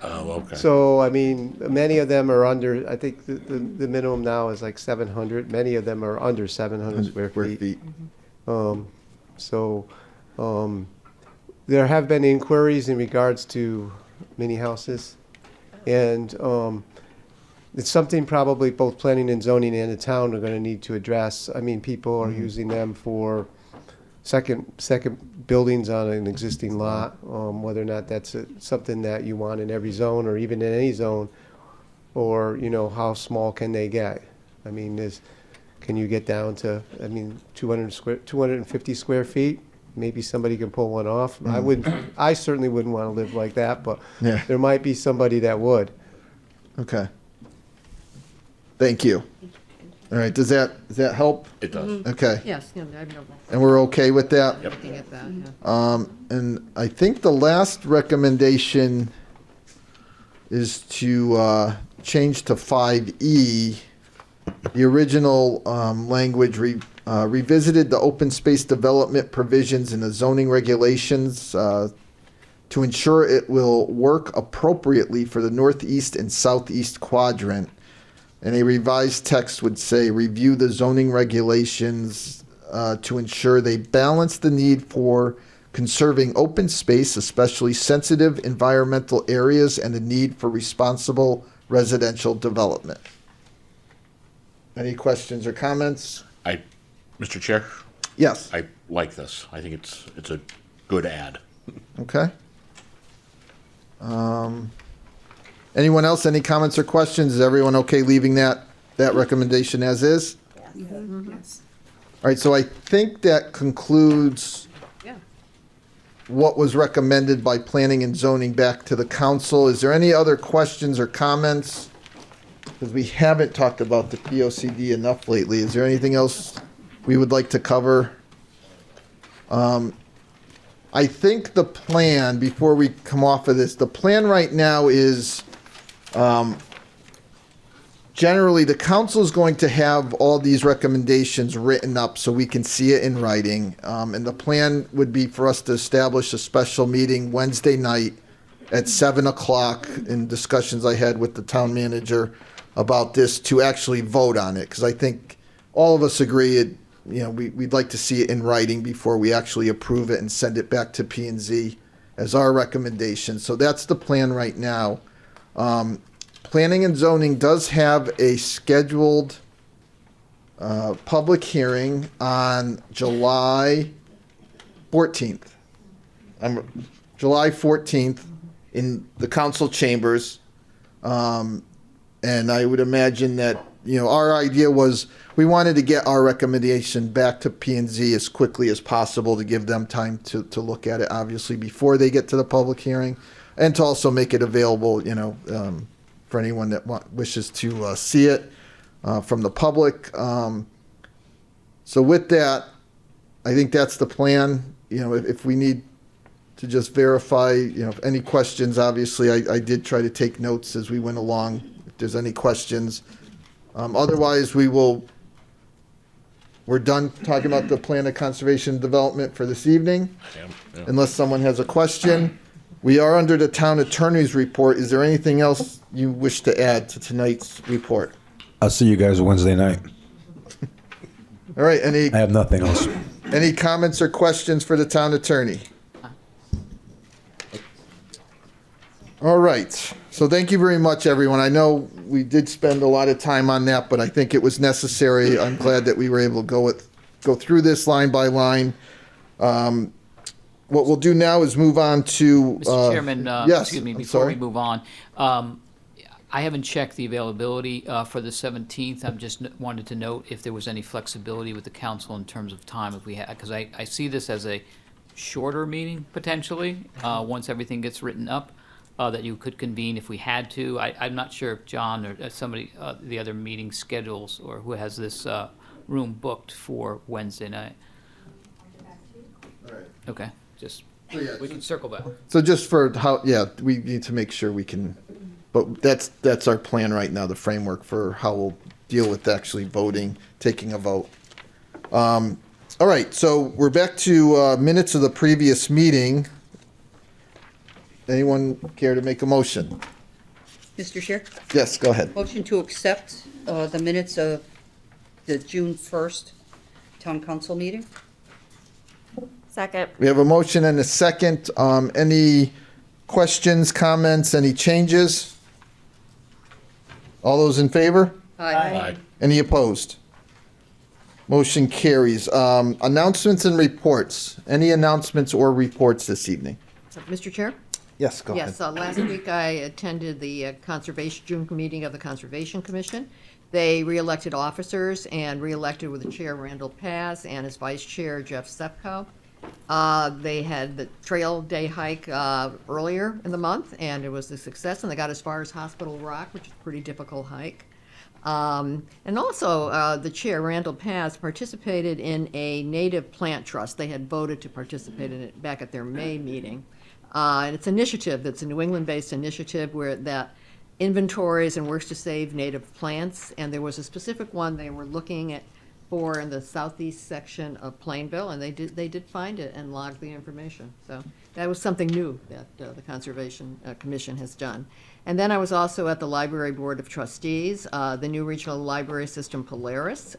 [SPEAKER 4] Oh, okay.
[SPEAKER 7] So, I mean, many of them are under, I think the minimum now is like 700. Many of them are under 700 square feet. There have been inquiries in regards to mini houses. And it's something probably both planning and zoning and the town are going to need to address. I mean, people are using them for second buildings on an existing lot, whether or not that's something that you want in every zone or even in any zone, or, you know, how small can they get? I mean, can you get down to, 250 square feet? Maybe somebody can pull one off. I certainly wouldn't want to live like that, but there might be somebody that would.
[SPEAKER 1] Okay. Thank you. All right, does that help?
[SPEAKER 4] It does.
[SPEAKER 1] Okay.
[SPEAKER 2] Yes, yeah, I have no.
[SPEAKER 1] And we're okay with that?
[SPEAKER 2] Looking at that, yeah.
[SPEAKER 1] And I think the last recommendation is to change to 5E. The original language revisited the open space development provisions in the zoning regulations to ensure it will work appropriately for the northeast and southeast quadrant. And a revised text would say, review the zoning regulations to ensure they balance the need for conserving open space, especially sensitive environmental areas, and the need for responsible residential development. Any questions or comments?
[SPEAKER 4] Mr. Chair?
[SPEAKER 1] Yes.
[SPEAKER 4] I like this. I think it's a good add.
[SPEAKER 1] Okay. Anyone else? Any comments or questions? Is everyone okay leaving that recommendation as is?
[SPEAKER 6] Yes.
[SPEAKER 1] All right, so I think that concludes what was recommended by planning and zoning back to the council. Is there any other questions or comments? Because we haven't talked about the POCD enough lately. Is there anything else we would like to cover? I think the plan, before we come off of this, the plan right now is generally the council is going to have all these recommendations written up so we can see it in writing. And the plan would be for us to establish a special meeting Wednesday night at 7 o'clock in discussions I had with the town manager about this to actually vote on it. Because I think all of us agree we'd like to see it in writing before we actually approve it and send it back to P&Z as our recommendation. So that's the plan right now. Planning and zoning does have a scheduled public hearing on July 14th. July 14th in the council chambers. And I would imagine that, our idea was we wanted to get our recommendation back to P&Z as quickly as possible to give them time to look at it, obviously, before they get to the public hearing, and to also make it available, for anyone that wishes to see it from the public. So with that, I think that's the plan. If we need to just verify, any questions, obviously, I did try to take notes as we went along. If there's any questions. Otherwise, we're done talking about the plan of conservation and development for this evening.
[SPEAKER 4] Yeah.
[SPEAKER 1] Unless someone has a question. We are under the town attorney's report. Is there anything else you wish to add to tonight's report?
[SPEAKER 8] I'll see you guys Wednesday night.
[SPEAKER 1] All right,
[SPEAKER 8] I have nothing else.
[SPEAKER 1] any comments or questions for the town attorney? All right, so thank you very much, everyone. I know we did spend a lot of time on that, but I think it was necessary. I'm glad that we were able to go through this line by line. What we'll do now is move on to...
[SPEAKER 3] Mr. Chairman,
[SPEAKER 1] yes,
[SPEAKER 3] excuse me,
[SPEAKER 1] I'm
[SPEAKER 3] before
[SPEAKER 1] sorry.
[SPEAKER 3] we move on, I haven't checked the availability for the 17th. I'm just wanted to note if there was any flexibility with the council in terms of time, if we had, because I see this as a shorter meeting potentially, once everything gets written up, that you could convene if we had to. I'm not sure if John or somebody, the other meeting schedules, or who has this room booked for Wednesday night.
[SPEAKER 1] All right.
[SPEAKER 3] Okay, just,
[SPEAKER 1] So, yeah,
[SPEAKER 3] we can circle back.
[SPEAKER 1] So just for we need to make sure we can, but that's our plan right now, the framework for how we'll deal with actually voting, taking a vote. All right, so we're back to minutes of the previous meeting. Anyone care to make a motion?
[SPEAKER 5] Mr. Chair,
[SPEAKER 1] Yes, go ahead.
[SPEAKER 5] motion to accept the minutes of the June 1st Town Council meeting.
[SPEAKER 16] Second.
[SPEAKER 1] We have a motion and a second. Any questions, comments, any changes? All those in favor?
[SPEAKER 4] Aye.
[SPEAKER 1] Any opposed? Motion carries. Announcements and reports. Any announcements or reports this evening?
[SPEAKER 2] Mr. Chair?
[SPEAKER 1] Yes, go ahead.
[SPEAKER 2] Yes, last week I attended the June meeting of the Conservation Commission. They re-elected officers and re-elected with the chair Randall Paz and his vice chair Jeff Stepko. They had the trail day hike earlier in the month, and it was a success, and they got as far as Hospital Rock, which is a pretty difficult hike. And also, the chair, Randall Paz, participated in a native plant trust. They had voted to participate in it back at their May meeting. And it's an initiative that's a New England-based initiative where that inventories and works to save native plants. And there was a specific one they were looking at for in the southeast section of Plainville, and they did find it and logged the information. So that was something new that the Conservation Commission has done. And then I was also at the Library Board of Trustees. The new regional library system, Polaris,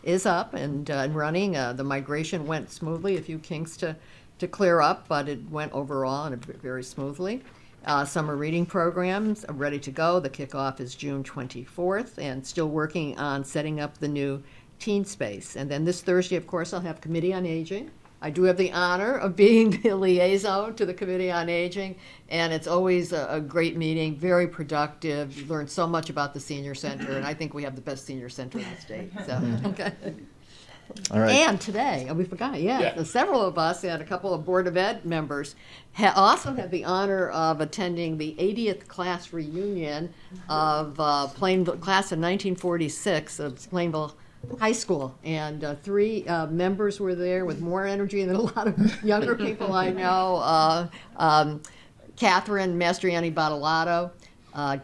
[SPEAKER 2] is up and running. The migration went smoothly, a few kinks to clear up, but it went overall and very smoothly. Summer reading programs are ready to go. The kickoff is June 24th, and still working on setting up the new teen space. And then this Thursday, of course, I'll have Committee on Aging. I do have the honor of being the liaison to the Committee on Aging, and it's always a great meeting, very productive. You learn so much about the senior center, and I think we have the best senior center in the state. So, okay.
[SPEAKER 1] All right.
[SPEAKER 2] And today, we forgot, several of us and a couple of Board of Ed members also had the honor of attending the 80th class reunion of Plainville, class of 1946 of Plainville High School, and 3 members were there with more energy than a lot of younger people I know. Catherine Mastriani Badalato,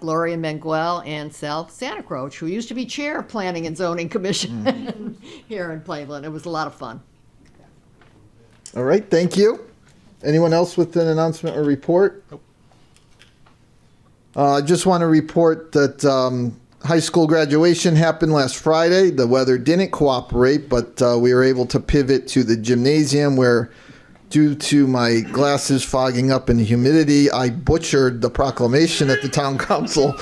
[SPEAKER 2] Gloria Menguel, and Sal Santa Croce, who used to be chair of Planning and Zoning Commission here in Plainville. It was a lot of fun.
[SPEAKER 1] All right, thank you. Anyone else with an announcement or report? I just want to report that high school graduation happened last Friday. The weather didn't cooperate, but we were able to pivot to the gymnasium where, due to my glasses fogging up in humidity, I butchered the proclamation that the town council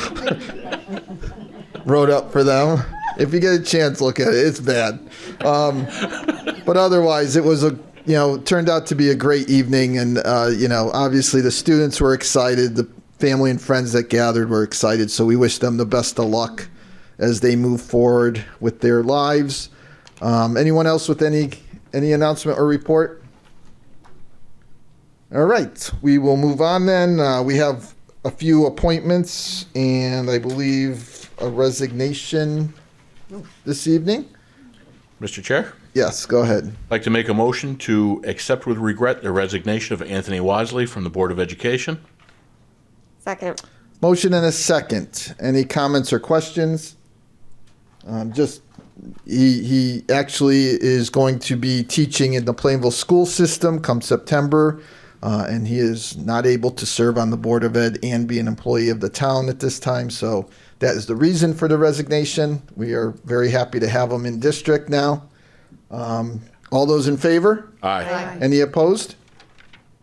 [SPEAKER 1] wrote up for them. If you get a chance, look at it. It's bad. But otherwise, it was turned out to be a great evening. And, obviously the students were excited. The family and friends that gathered were excited, so we wish them the best of luck as they move forward with their lives. Anyone else with any announcement or report? All right, we will move on then. We have a few appointments and I believe a resignation this evening.
[SPEAKER 4] Mr. Chair?
[SPEAKER 1] Yes, go ahead.
[SPEAKER 4] I'd like to make a motion to accept with regret the resignation of Anthony Wadsley from the Board of Education.
[SPEAKER 16] Second.
[SPEAKER 1] Motion and a second. Any comments or questions? He actually is going to be teaching in the Plainville school system come September, and he is not able to serve on the Board of Ed and be an employee of the town at this time. So that is the reason for the resignation. We are very happy to have him in district now. All those in favor?
[SPEAKER 4] Aye.
[SPEAKER 1] Any opposed?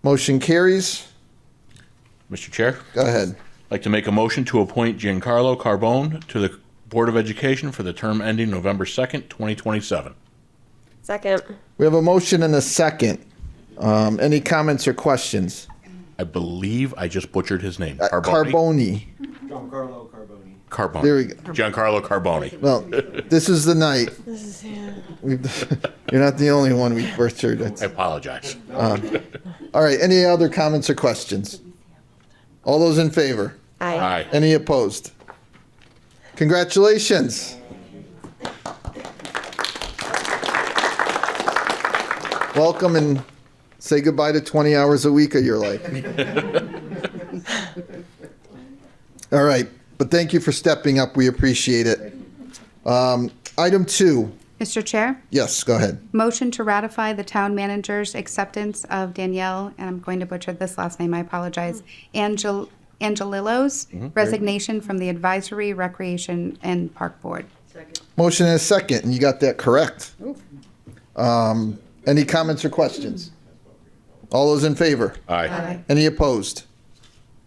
[SPEAKER 1] Motion carries.
[SPEAKER 4] Mr. Chair?
[SPEAKER 1] Go ahead.
[SPEAKER 4] I'd like to make a motion to appoint Giancarlo Carbone to the Board of Education for the term ending November 2nd, 2027.
[SPEAKER 16] Second.
[SPEAKER 1] We have a motion and a second. Any comments or questions?
[SPEAKER 4] I believe I just butchered his name.
[SPEAKER 1] Carboni.
[SPEAKER 11] Giancarlo Carboni.
[SPEAKER 4] Carbone.
[SPEAKER 1] There we go.
[SPEAKER 4] Giancarlo Carboni.
[SPEAKER 1] Well, this is the night. You're not the only one we butchered.
[SPEAKER 4] I apologize.
[SPEAKER 1] All right. Any other comments or questions? All those in favor?
[SPEAKER 16] Aye.
[SPEAKER 1] Any opposed? Congratulations. Welcome and say goodbye to 20 hours a week of your life. All right. But thank you for stepping up. We appreciate it. Item 2.
[SPEAKER 6] Mr. Chair,
[SPEAKER 1] Yes, go ahead.
[SPEAKER 6] motion to ratify the town manager's acceptance of Danielle, and I'm going to butcher this last name, I apologize, Angelillo's resignation from the Advisory, Recreation, and Park Board.
[SPEAKER 1] Motion and a second, and you got that correct. Any comments or questions? All those in favor?
[SPEAKER 4] Aye.
[SPEAKER 1] Any opposed?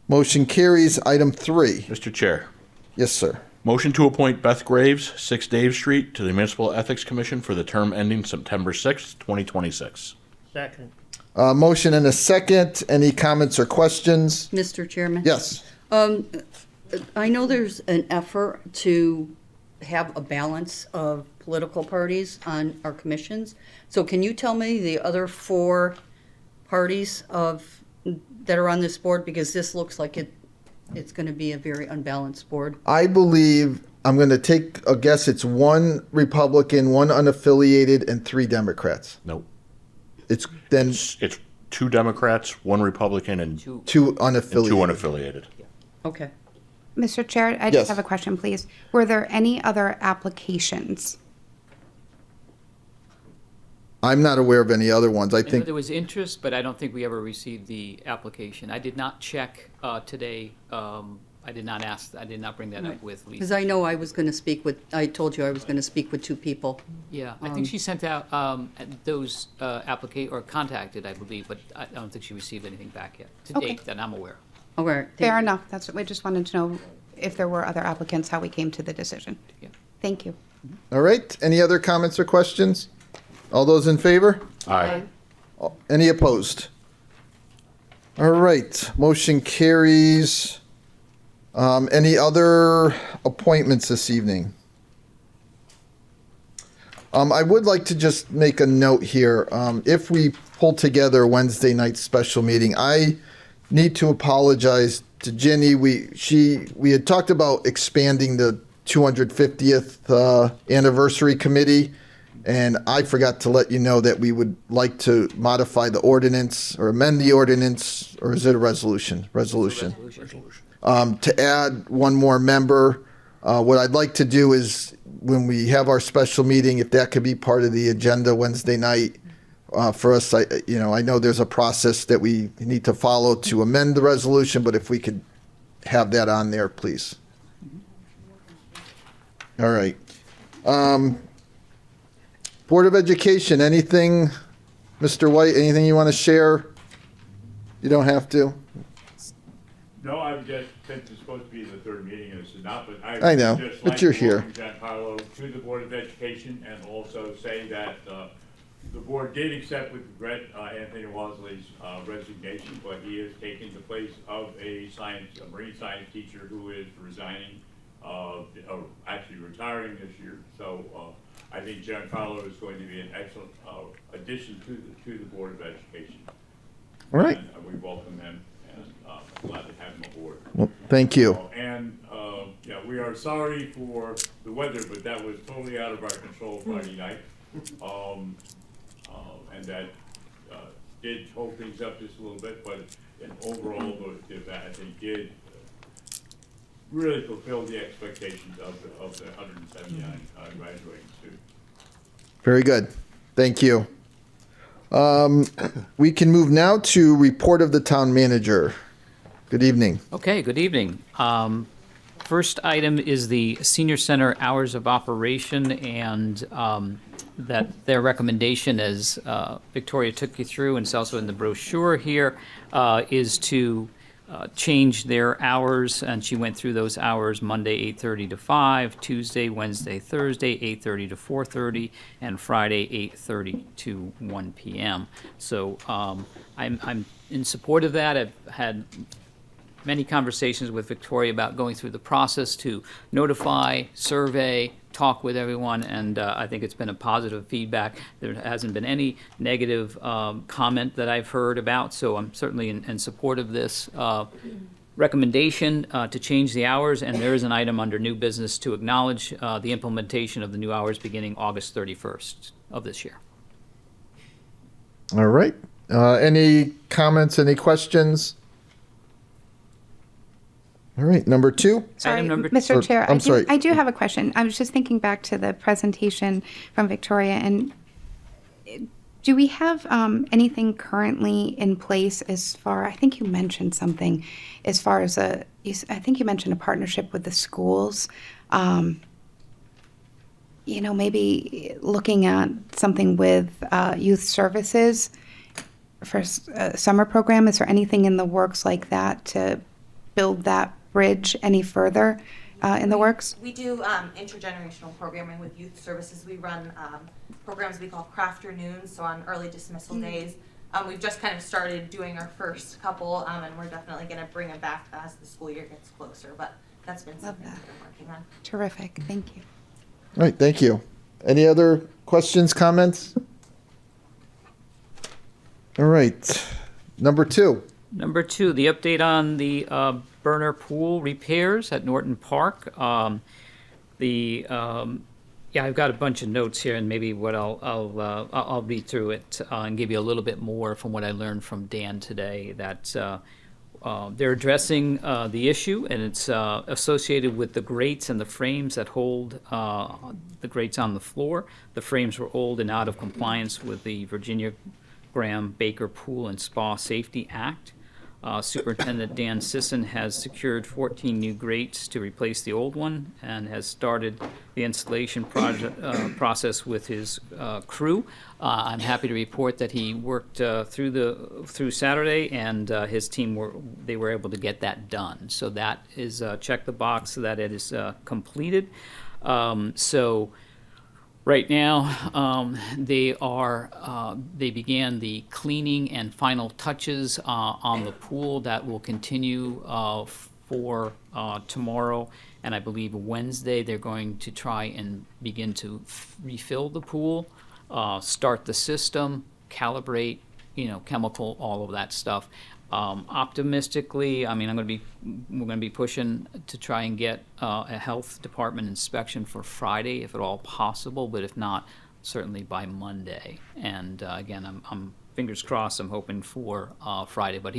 [SPEAKER 1] Motion carries. Item 3.
[SPEAKER 4] Mr. Chair,
[SPEAKER 1] Yes, sir.
[SPEAKER 4] motion to appoint Beth Graves, 6 Dave Street, to the Municipal Ethics Commission for the term ending September 6th, 2026.
[SPEAKER 15] Second.
[SPEAKER 1] Motion and a second. Any comments or questions?
[SPEAKER 5] Mr. Chairman?
[SPEAKER 1] Yes.
[SPEAKER 5] I know there's an effort to have a balance of political parties on our commissions. So can you tell me the other 4 parties that are on this board? Because this looks like it's going to be a very unbalanced board.
[SPEAKER 1] I believe, I'm going to take a guess, it's 1 Republican, 1 unaffiliated, and 3 Democrats.
[SPEAKER 4] Nope.
[SPEAKER 1] It's then
[SPEAKER 4] It's 2 Democrats, 1 Republican, and 2
[SPEAKER 1] 2 unaffiliated.
[SPEAKER 4] unaffiliated.
[SPEAKER 5] Okay.
[SPEAKER 6] Mr. Chair, I
[SPEAKER 1] Yes.
[SPEAKER 6] just have a question, please. Were there any other applications?
[SPEAKER 1] I'm not aware of any other ones. I
[SPEAKER 3] I know
[SPEAKER 1] think
[SPEAKER 3] there was interest, but I don't think we ever received the application. I did not check today. I did not ask, I did not bring that up with
[SPEAKER 5] Because
[SPEAKER 3] Lisa.
[SPEAKER 5] I know I told you I was going to speak with 2 people.
[SPEAKER 3] Yeah, I think she sent out those contacted, I believe, but I don't think she received anything back yet, to
[SPEAKER 6] Okay.
[SPEAKER 3] date, that I'm aware.
[SPEAKER 5] All right.
[SPEAKER 6] Fair enough. That's what we just wanted to know if there were other applicants, how we came to the decision.
[SPEAKER 3] Yeah.
[SPEAKER 6] Thank you.
[SPEAKER 1] All right. Any other comments or questions? All those in favor?
[SPEAKER 4] Aye.
[SPEAKER 1] Any opposed? All right. Motion carries. Any other appointments this evening? I would like to just make a note here. If we pull together Wednesday night special meeting, I need to apologize to Ginny. We had talked about expanding the 250th anniversary committee, and I forgot to let you know that we would like to modify the ordinance or amend the ordinance, or is it a resolution? Resolution. To add 1 more member. What I'd like to do is, when we have our special meeting, if that could be part of the agenda Wednesday night, for us, I know there's a process that we need to follow to amend the resolution, but if we could have that on there, please. All right. Board of Education, anything, Mr. White, anything you want to share? You don't have to.
[SPEAKER 11] No, I'm just, since it's supposed to be the 3rd meeting and it's not, but
[SPEAKER 1] I know,
[SPEAKER 11] just
[SPEAKER 1] but
[SPEAKER 11] like
[SPEAKER 1] you're
[SPEAKER 11] to
[SPEAKER 1] here.
[SPEAKER 11] welcome Giancarlo to the Board of Education, and also say that the board did accept with regret Anthony Walsley's resignation, but he is taking the place of a marine science teacher who is resigning, or actually retiring this year. So I think Giancarlo is going to be an excellent addition to the Board of Education.
[SPEAKER 1] All right.
[SPEAKER 11] And we welcome him, and I'm glad to have him aboard.
[SPEAKER 1] Well, thank you.
[SPEAKER 11] And, yeah, we are sorry for the weather, but that was totally out of our control Friday night. And that did hold things up just a little bit, but overall, the event, I think, did really fulfill the expectations of the 179 graduating students.
[SPEAKER 1] Very good. Thank you. We can move now to report of the town manager. Good evening.
[SPEAKER 3] Okay, good evening. First item is the senior center hours of operation, and that their recommendation, as Victoria took you through, and it's also in the brochure here, is to change their hours, and she went through those hours: Monday 8:30 to 5, Tuesday, Wednesday, Thursday 8:30 to 4:30, and Friday 8:30 to 1 p.m. So I'm in support of that. I've had many conversations with Victoria about going through the process to notify, survey, talk with everyone, and I think it's been a positive feedback. There hasn't been any negative comment that I've heard about, so I'm certainly in support of this recommendation to change the hours, and there is an item under new business to acknowledge the implementation of the new hours beginning August 31st of this year.
[SPEAKER 1] All right. Any comments, any questions? All right, number 2.
[SPEAKER 6] Sorry,
[SPEAKER 3] Item number-
[SPEAKER 6] Mr.
[SPEAKER 1] or-
[SPEAKER 6] Chair,
[SPEAKER 1] I'm sorry.
[SPEAKER 6] I do have a question. I was just thinking back to the presentation from Victoria, and do we have anything currently in place as far, I think you mentioned something, as far as I think you mentioned a partnership with the schools. Maybe looking at something with youth services for a summer program. Is there anything in the works like that to build that bridge any further in the works?
[SPEAKER 17] We do intergenerational programming with youth services. We run programs we call crafternoons, so on early dismissal days. We've just kind of started doing our first couple, and we're definitely going to bring them back as the school year gets closer, but that's been something we've been working on.
[SPEAKER 6] Terrific. Thank you.
[SPEAKER 1] All right, thank you. Any other questions, comments? All right, number 2.
[SPEAKER 3] Number 2, the update on the burner pool repairs at Norton Park. I've got a bunch of notes here, and maybe what I'll read through it and give you a little bit more from what I learned from Dan today. That they're addressing the issue, and it's associated with the grates and the frames that hold the grates on the floor. The frames were old and out of compliance with the Virginia Graham Baker Pool and Spa Safety Act. Superintendent Dan Sisson has secured 14 new grates to replace the old one and has started the installation process with his crew. I'm happy to report that he worked through Saturday, and his team were able to get that done. So that is check the box so that it is completed. Right now, they began the cleaning and final touches on the pool that will continue for tomorrow, and I believe Wednesday they're going to try and begin to refill the pool, start the system, calibrate, chemical, all of that stuff. Optimistically, we're going to be pushing to try and get a health department inspection for Friday, if at all possible, but if not, certainly by Monday. And again, I'm fingers crossed. I'm hoping for Friday. But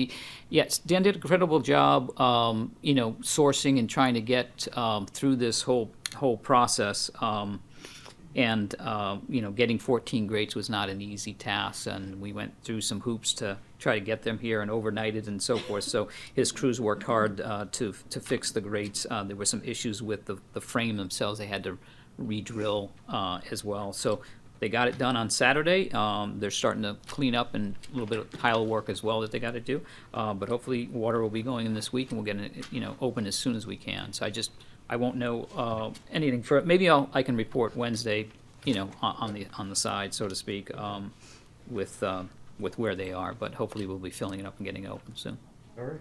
[SPEAKER 3] Dan did a incredible job, sourcing and trying to get through this whole process. And getting 14 grates was not an easy task, and we went through some hoops to try to get them here and overnighted and so forth. So his crews worked hard to fix the grates. There were some issues with the frame themselves. They had to re-drill as well. So they got it done on Saturday. They're starting to clean up and a little bit of tile work as well that they got to do. But hopefully water will be going in this week, and we'll get it open as soon as we can. So I won't know anything for it. Maybe I can report Wednesday, on the side, so to speak, with where they are. But hopefully we'll be filling it up and getting it open soon.
[SPEAKER 1] All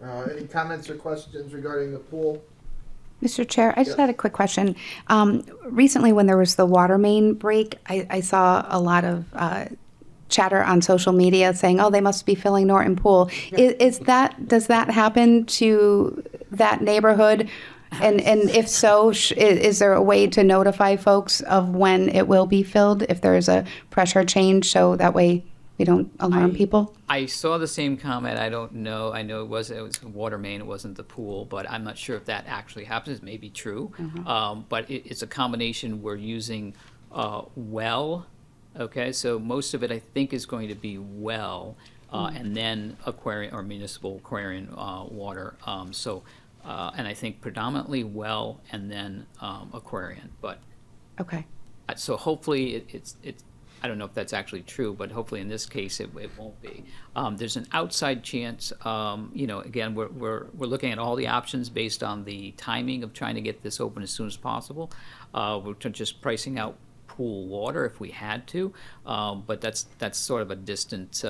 [SPEAKER 1] right. Any comments or questions regarding the pool?
[SPEAKER 6] Mr. Chair, I just had a quick question. Recently, when there was the water main break, I saw a lot of chatter on social media saying, "Oh, they must be filling Norton Pool." Does that happen to that neighborhood? And if so, is there a way to notify folks of when it will be filled if there is a pressure change, so that way we don't alarm people?
[SPEAKER 3] I saw the same comment. I don't know. I know it was water main. It wasn't the pool, but I'm not sure if that actually happens. It may be true, but it's a combination. We're using well. Okay, so most of it I think is going to be well, and then aquarium or municipal aquarium water. And I think predominantly well, and then Aquarian. But
[SPEAKER 6] okay.
[SPEAKER 3] So hopefully it's I don't know if that's actually true, but hopefully in this case it won't be. There's an outside chance. Again, we're looking at all the options based on the timing of trying to get this open as soon as possible. We're just pricing out pool water if we had to, but that's sort of a distant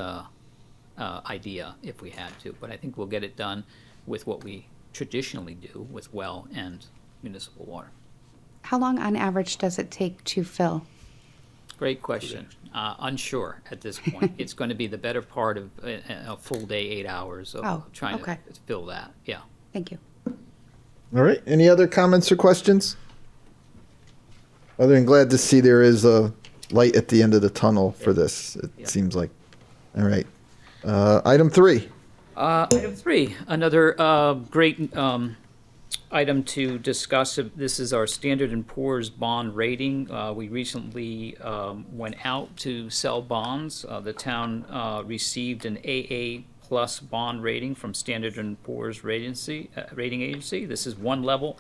[SPEAKER 3] idea if we had to. But I think we'll get it done with what we traditionally do with well and municipal water.
[SPEAKER 6] How long on average does it take to fill?
[SPEAKER 3] Great question. Unsure at this point. It's going to be the better part of a full day, 8 hours of trying to fill that. Yeah.
[SPEAKER 6] Thank you.
[SPEAKER 1] All right. Any other comments or questions? Other than glad to see there is a light at the end of the tunnel for this, it seems like. All right. Item 3.
[SPEAKER 3] Item 3, another great item to discuss. This is our Standard & Poor's bond rating. We recently went out to sell bonds. The town received an AA plus bond rating from Standard & Poor's rating agency. This is one level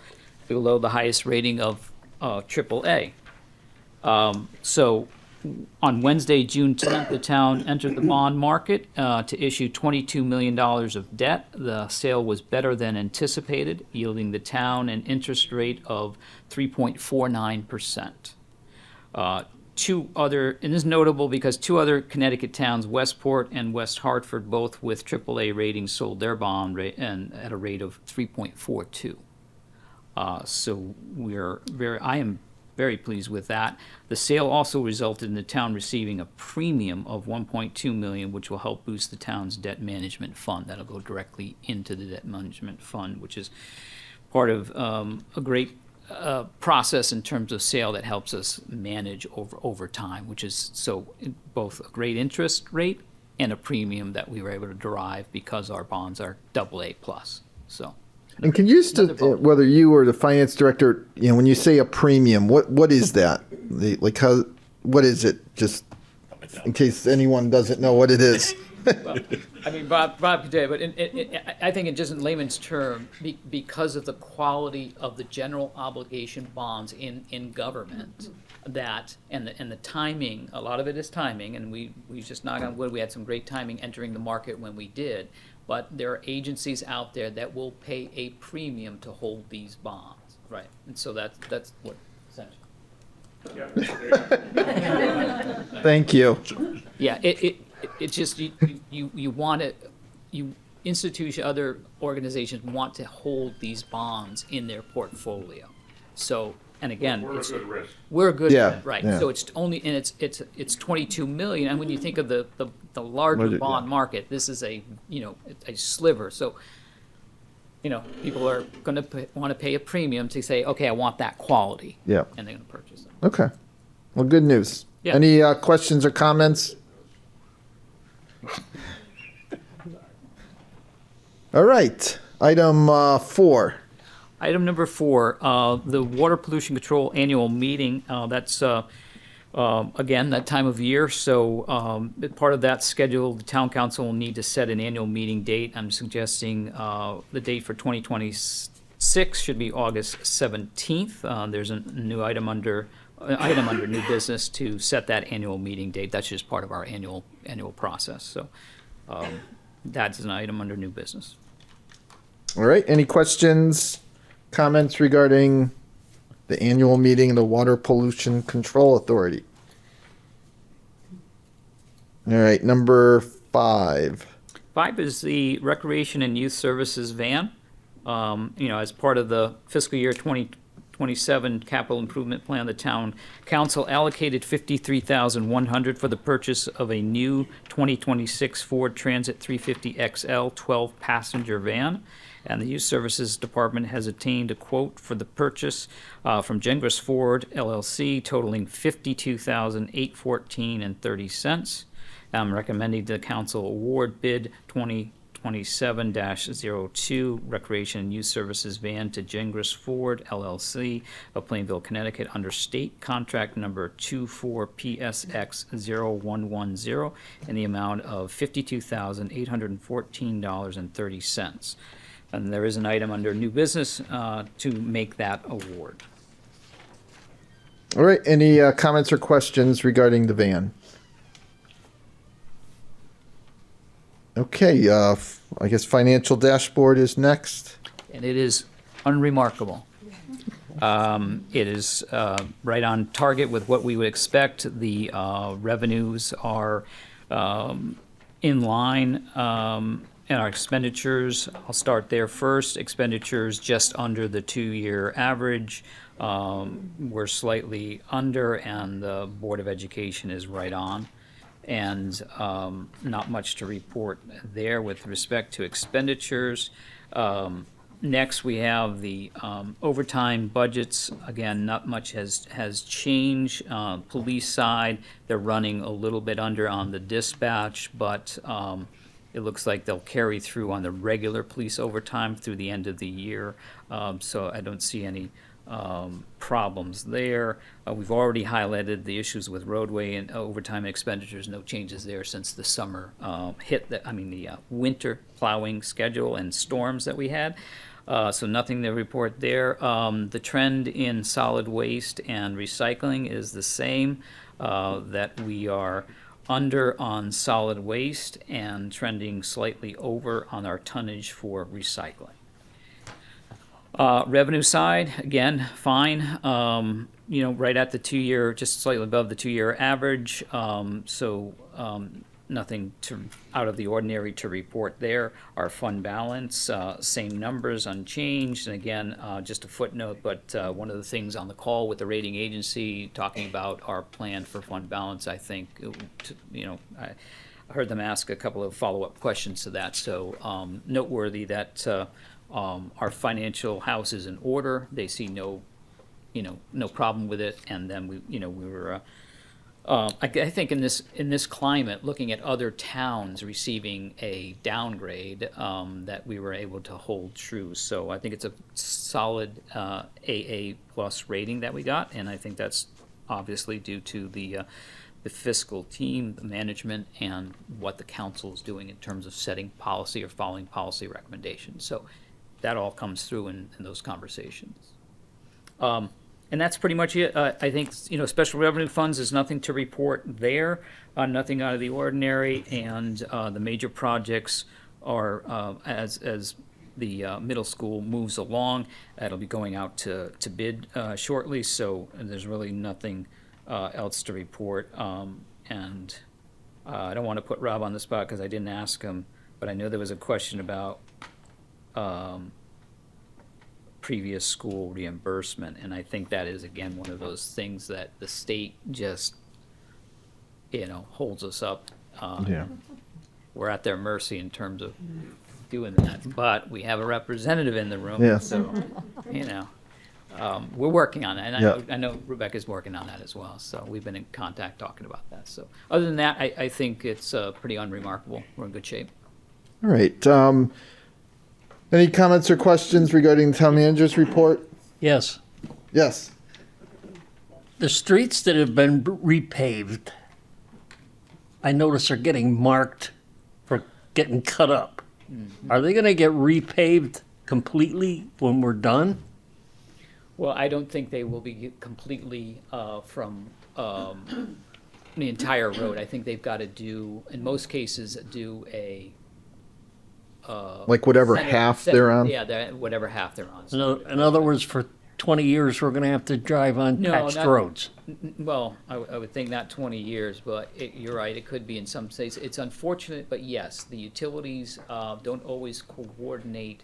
[SPEAKER 3] below the highest rating of AAA. So on Wednesday, June 10th, the town entered the bond market to issue $22 million of debt. The sale was better than anticipated, yielding the town an interest rate of 3.49%. Two other, and this is notable because two other Connecticut towns, Westport and West Hartford, both with AAA ratings, sold their bond rate and at a rate of 3.42. So I am very pleased with that. The sale also resulted in the town receiving a premium of $1.2 million, which will help boost the town's debt management fund. That'll go directly into the debt management fund, which is part of a great process in terms of sale that helps us manage over time, which is both a great interest rate and a premium that we were able to derive because our bonds are AA plus. So.
[SPEAKER 1] And can you whether you or the finance director, when you say a premium, what is that? What is it? Just in case anyone doesn't know what it is.
[SPEAKER 3] Well, I mean, Bob could tell you, but I think in just in layman's term, because of the quality of the general obligation bonds in government, and the timing, a lot of it is timing, and we just knock on wood, we had some great timing entering the market when we did. But there are agencies out there that will pay a premium to hold these bonds, right? And so that's what essentially.
[SPEAKER 1] Thank you.
[SPEAKER 3] Yeah, it's just you want it, other organizations want to hold these bonds in their portfolio. So, and again, we're a good risk. We're a good risk, right?
[SPEAKER 1] Yeah.
[SPEAKER 3] So it's only, and it's 22 million. And when you think of the larger bond market, this is a sliver. So, people are going to want to pay a premium to say, okay, I want that quality.
[SPEAKER 1] Yeah.
[SPEAKER 3] And they're going to purchase it.
[SPEAKER 1] Okay. Well, good news.
[SPEAKER 3] Yeah.
[SPEAKER 1] Any questions or comments? All right. Item 4.
[SPEAKER 3] Item number 4, the Water Pollution Control Annual Meeting. That's, again, that time of year. So part of that schedule, the Town Council will need to set an annual meeting date. I'm suggesting the date for 2026 should be August 17th. There's a new item under new business to set that annual meeting date. That's just part of our annual process. So that's an item under new business.
[SPEAKER 1] All right. Any questions, comments regarding the annual meeting of the Water Pollution Control Authority? All right. Number 5.
[SPEAKER 3] 5 is the Recreation and Youth Services van. As part of the fiscal year 2027 capital improvement plan, the town council allocated $53,100 for the purchase of a new 2026 Ford Transit 350 XL 12-passenger van. And the Youth Services Department has obtained a quote for the purchase from Gengras Ford LLC totaling $52,814.30. I'm recommending the council award bid 2027-02 Recreation and Youth Services van to Gengras Ford LLC of Plainville, Connecticut under state contract number 24PSX0110 in the amount of $52,814.30. And there is an item under new business to make that award.
[SPEAKER 1] All right. Any comments or questions regarding the van? Okay. I guess financial dashboard is next.
[SPEAKER 3] And it is unremarkable. It is right on target with what we would expect. The revenues are in line. And our expenditures, I'll start there first. Expenditures just under the 2-year average. We're slightly under, and the Board of Education is right on. And not much to report there with respect to expenditures. Next, we have the overtime budgets. Again, not much has changed. Police side, they're running a little bit under on the dispatch, but It looks like they'll carry through on the regular police overtime through the end of the year. So I don't see any problems there. We've already highlighted the issues with roadway and overtime expenditures. No changes there since the summer the winter plowing schedule and storms that we had. So nothing to report there. The trend in solid waste and recycling is the same, that we are under on solid waste and trending slightly over on our tonnage for recycling. Revenue side, again, fine. Right at the 2-year, just slightly above the 2-year average. Nothing out of the ordinary to report there. Our fund balance, same numbers, unchanged. And again, just a footnote, but one of the things on the call with the rating agency talking about our plan for fund balance, I think, I heard them ask a couple of follow-up questions to that. So noteworthy that our financial house is in order. They see no problem with it. And then we were. I think in this climate, looking at other towns receiving a downgrade, that we were able to hold true. So I think it's a solid AA plus rating that we got, and I think that's obviously due to the fiscal team, the management, and what the council is doing in terms of setting policy or following policy recommendations. So that all comes through in those conversations. And that's pretty much it. I think, special revenue funds, is nothing to report there, nothing out of the ordinary, and the major projects are, as the middle school moves along, that'll be going out to bid shortly, so there's really nothing else to report. And I don't want to put Rob on the spot because I didn't ask him, but I know there was a question about previous school reimbursement, and I think that is, again, one of those things that the state just, holds us up. We're at their mercy in terms of doing that, but we have a representative in the room,
[SPEAKER 1] Yeah.
[SPEAKER 3] so, we're working on that, and I know Rebecca's working on that as well, so we've been in contact talking about that. So other than that, I think it's pretty unremarkable. We're in good shape.
[SPEAKER 1] All right. Any comments or questions regarding the town manager's report?
[SPEAKER 15] Yes.
[SPEAKER 1] Yes.
[SPEAKER 15] The streets that have been repaved, I notice are getting marked for getting cut up.
[SPEAKER 3] Mm-hmm.
[SPEAKER 15] Are they going to get repaved completely when we're done?
[SPEAKER 3] Well, I don't think they will be completely from the entire road. I think they've got to do, in most cases, a
[SPEAKER 1] Like whatever half they're on?
[SPEAKER 3] Yeah, whatever half they're on.
[SPEAKER 15] In other words, for 20 years, we're going to have to drive on patched roads.
[SPEAKER 3] Well, I would think not 20 years, but you're right, it could be in some states. It's unfortunate, but yes, the utilities don't always coordinate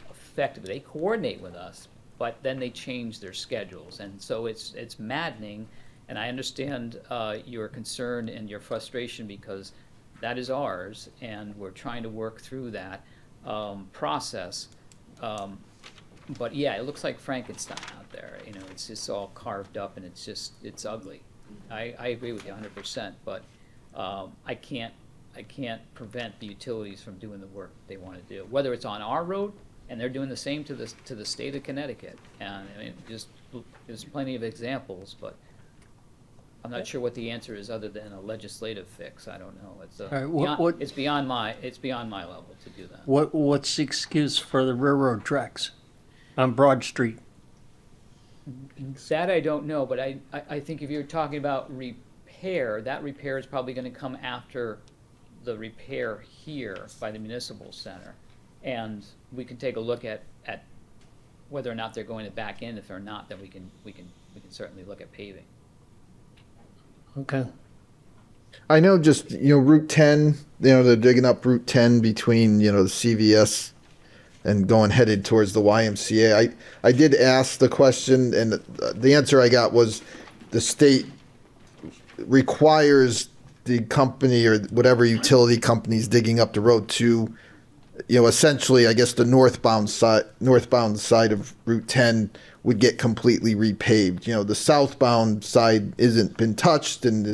[SPEAKER 3] effectively. They coordinate with us, but then they change their schedules. And so it's maddening, and I understand your concern and your frustration because that is ours, and we're trying to work through that process. But yeah, it looks like Frankenstein out there. It's just all carved up, and it's ugly. I agree with you 100%, but I can't prevent the utilities from doing the work they want to do. Whether it's on our road, and they're doing the same to the state of Connecticut, and there's plenty of examples, but I'm not sure what the answer is other than a legislative fix. I don't know. It's it's beyond my level to do that.
[SPEAKER 15] What's the excuse for the railroad tracks on Broad Street?
[SPEAKER 3] That I don't know, but I think if you're talking about repair, that repair is probably going to come after the repair here by the municipal center, and we can take a look at whether or not they're going to back in. If they're not, then we can certainly look at paving.
[SPEAKER 15] Okay.
[SPEAKER 1] I know just, Route 10, they're digging up Route 10 between, the CVS and going headed towards the YMCA. I did ask the question, and the answer I got was the state requires the company or whatever utility company's digging up the road to, essentially, I guess the northbound side of Route 10 would get completely repaved. The southbound side isn't been touched and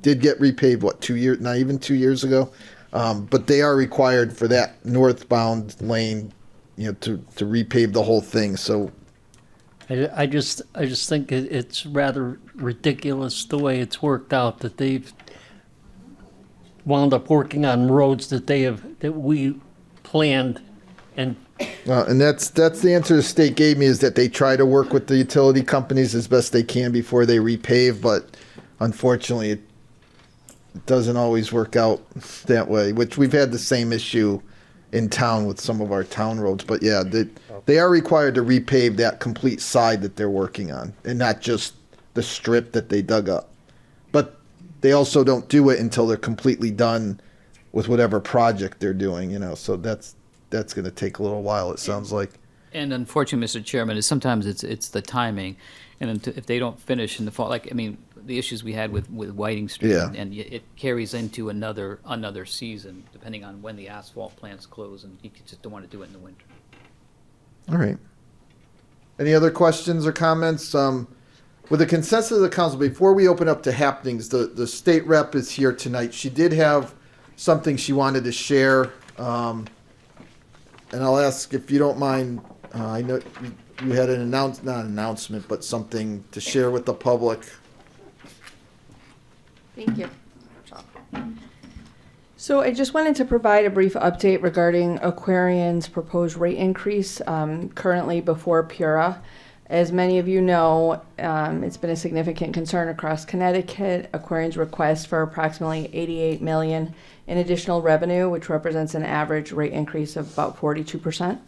[SPEAKER 1] did get repaved, 2 years, not even 2 years ago. But they are required for that northbound lane, to repave the whole thing. So
[SPEAKER 15] I just think it's rather ridiculous the way it's worked out, that they've wound up working on roads that we planned, and
[SPEAKER 1] and that's the answer the state gave me, is that they try to work with the utility companies as best they can before they repave, but unfortunately it doesn't always work out that way, which we've had the same issue in town with some of our town roads. But yeah, they are required to repave that complete side that they're working on, and not just the strip that they dug up. But they also don't do it until they're completely done with whatever project they're doing, so that's going to take a little while, it sounds like.
[SPEAKER 3] And unfortunately, Mr. Chairman, is sometimes it's the timing, and if they don't finish in the fall, the issues we had with Whiting Street,
[SPEAKER 1] Yeah.
[SPEAKER 3] and it carries into another season, depending on when the asphalt plants close, and you just don't want to do it in the winter.
[SPEAKER 1] All right. Any other questions or comments? With the consensus of the council, before we open up to happenings, the state rep is here tonight. She did have something she wanted to share, and I'll ask if you don't mind. I know you had not an announcement, but something to share with the public.
[SPEAKER 12] Thank you. So I just wanted to provide a brief update regarding Aquarion's proposed rate increase, currently before PURA. As many of you know, it's been a significant concern across Connecticut. Aquarion's request for approximately $88 million in additional revenue, which represents an average rate increase of about 42%.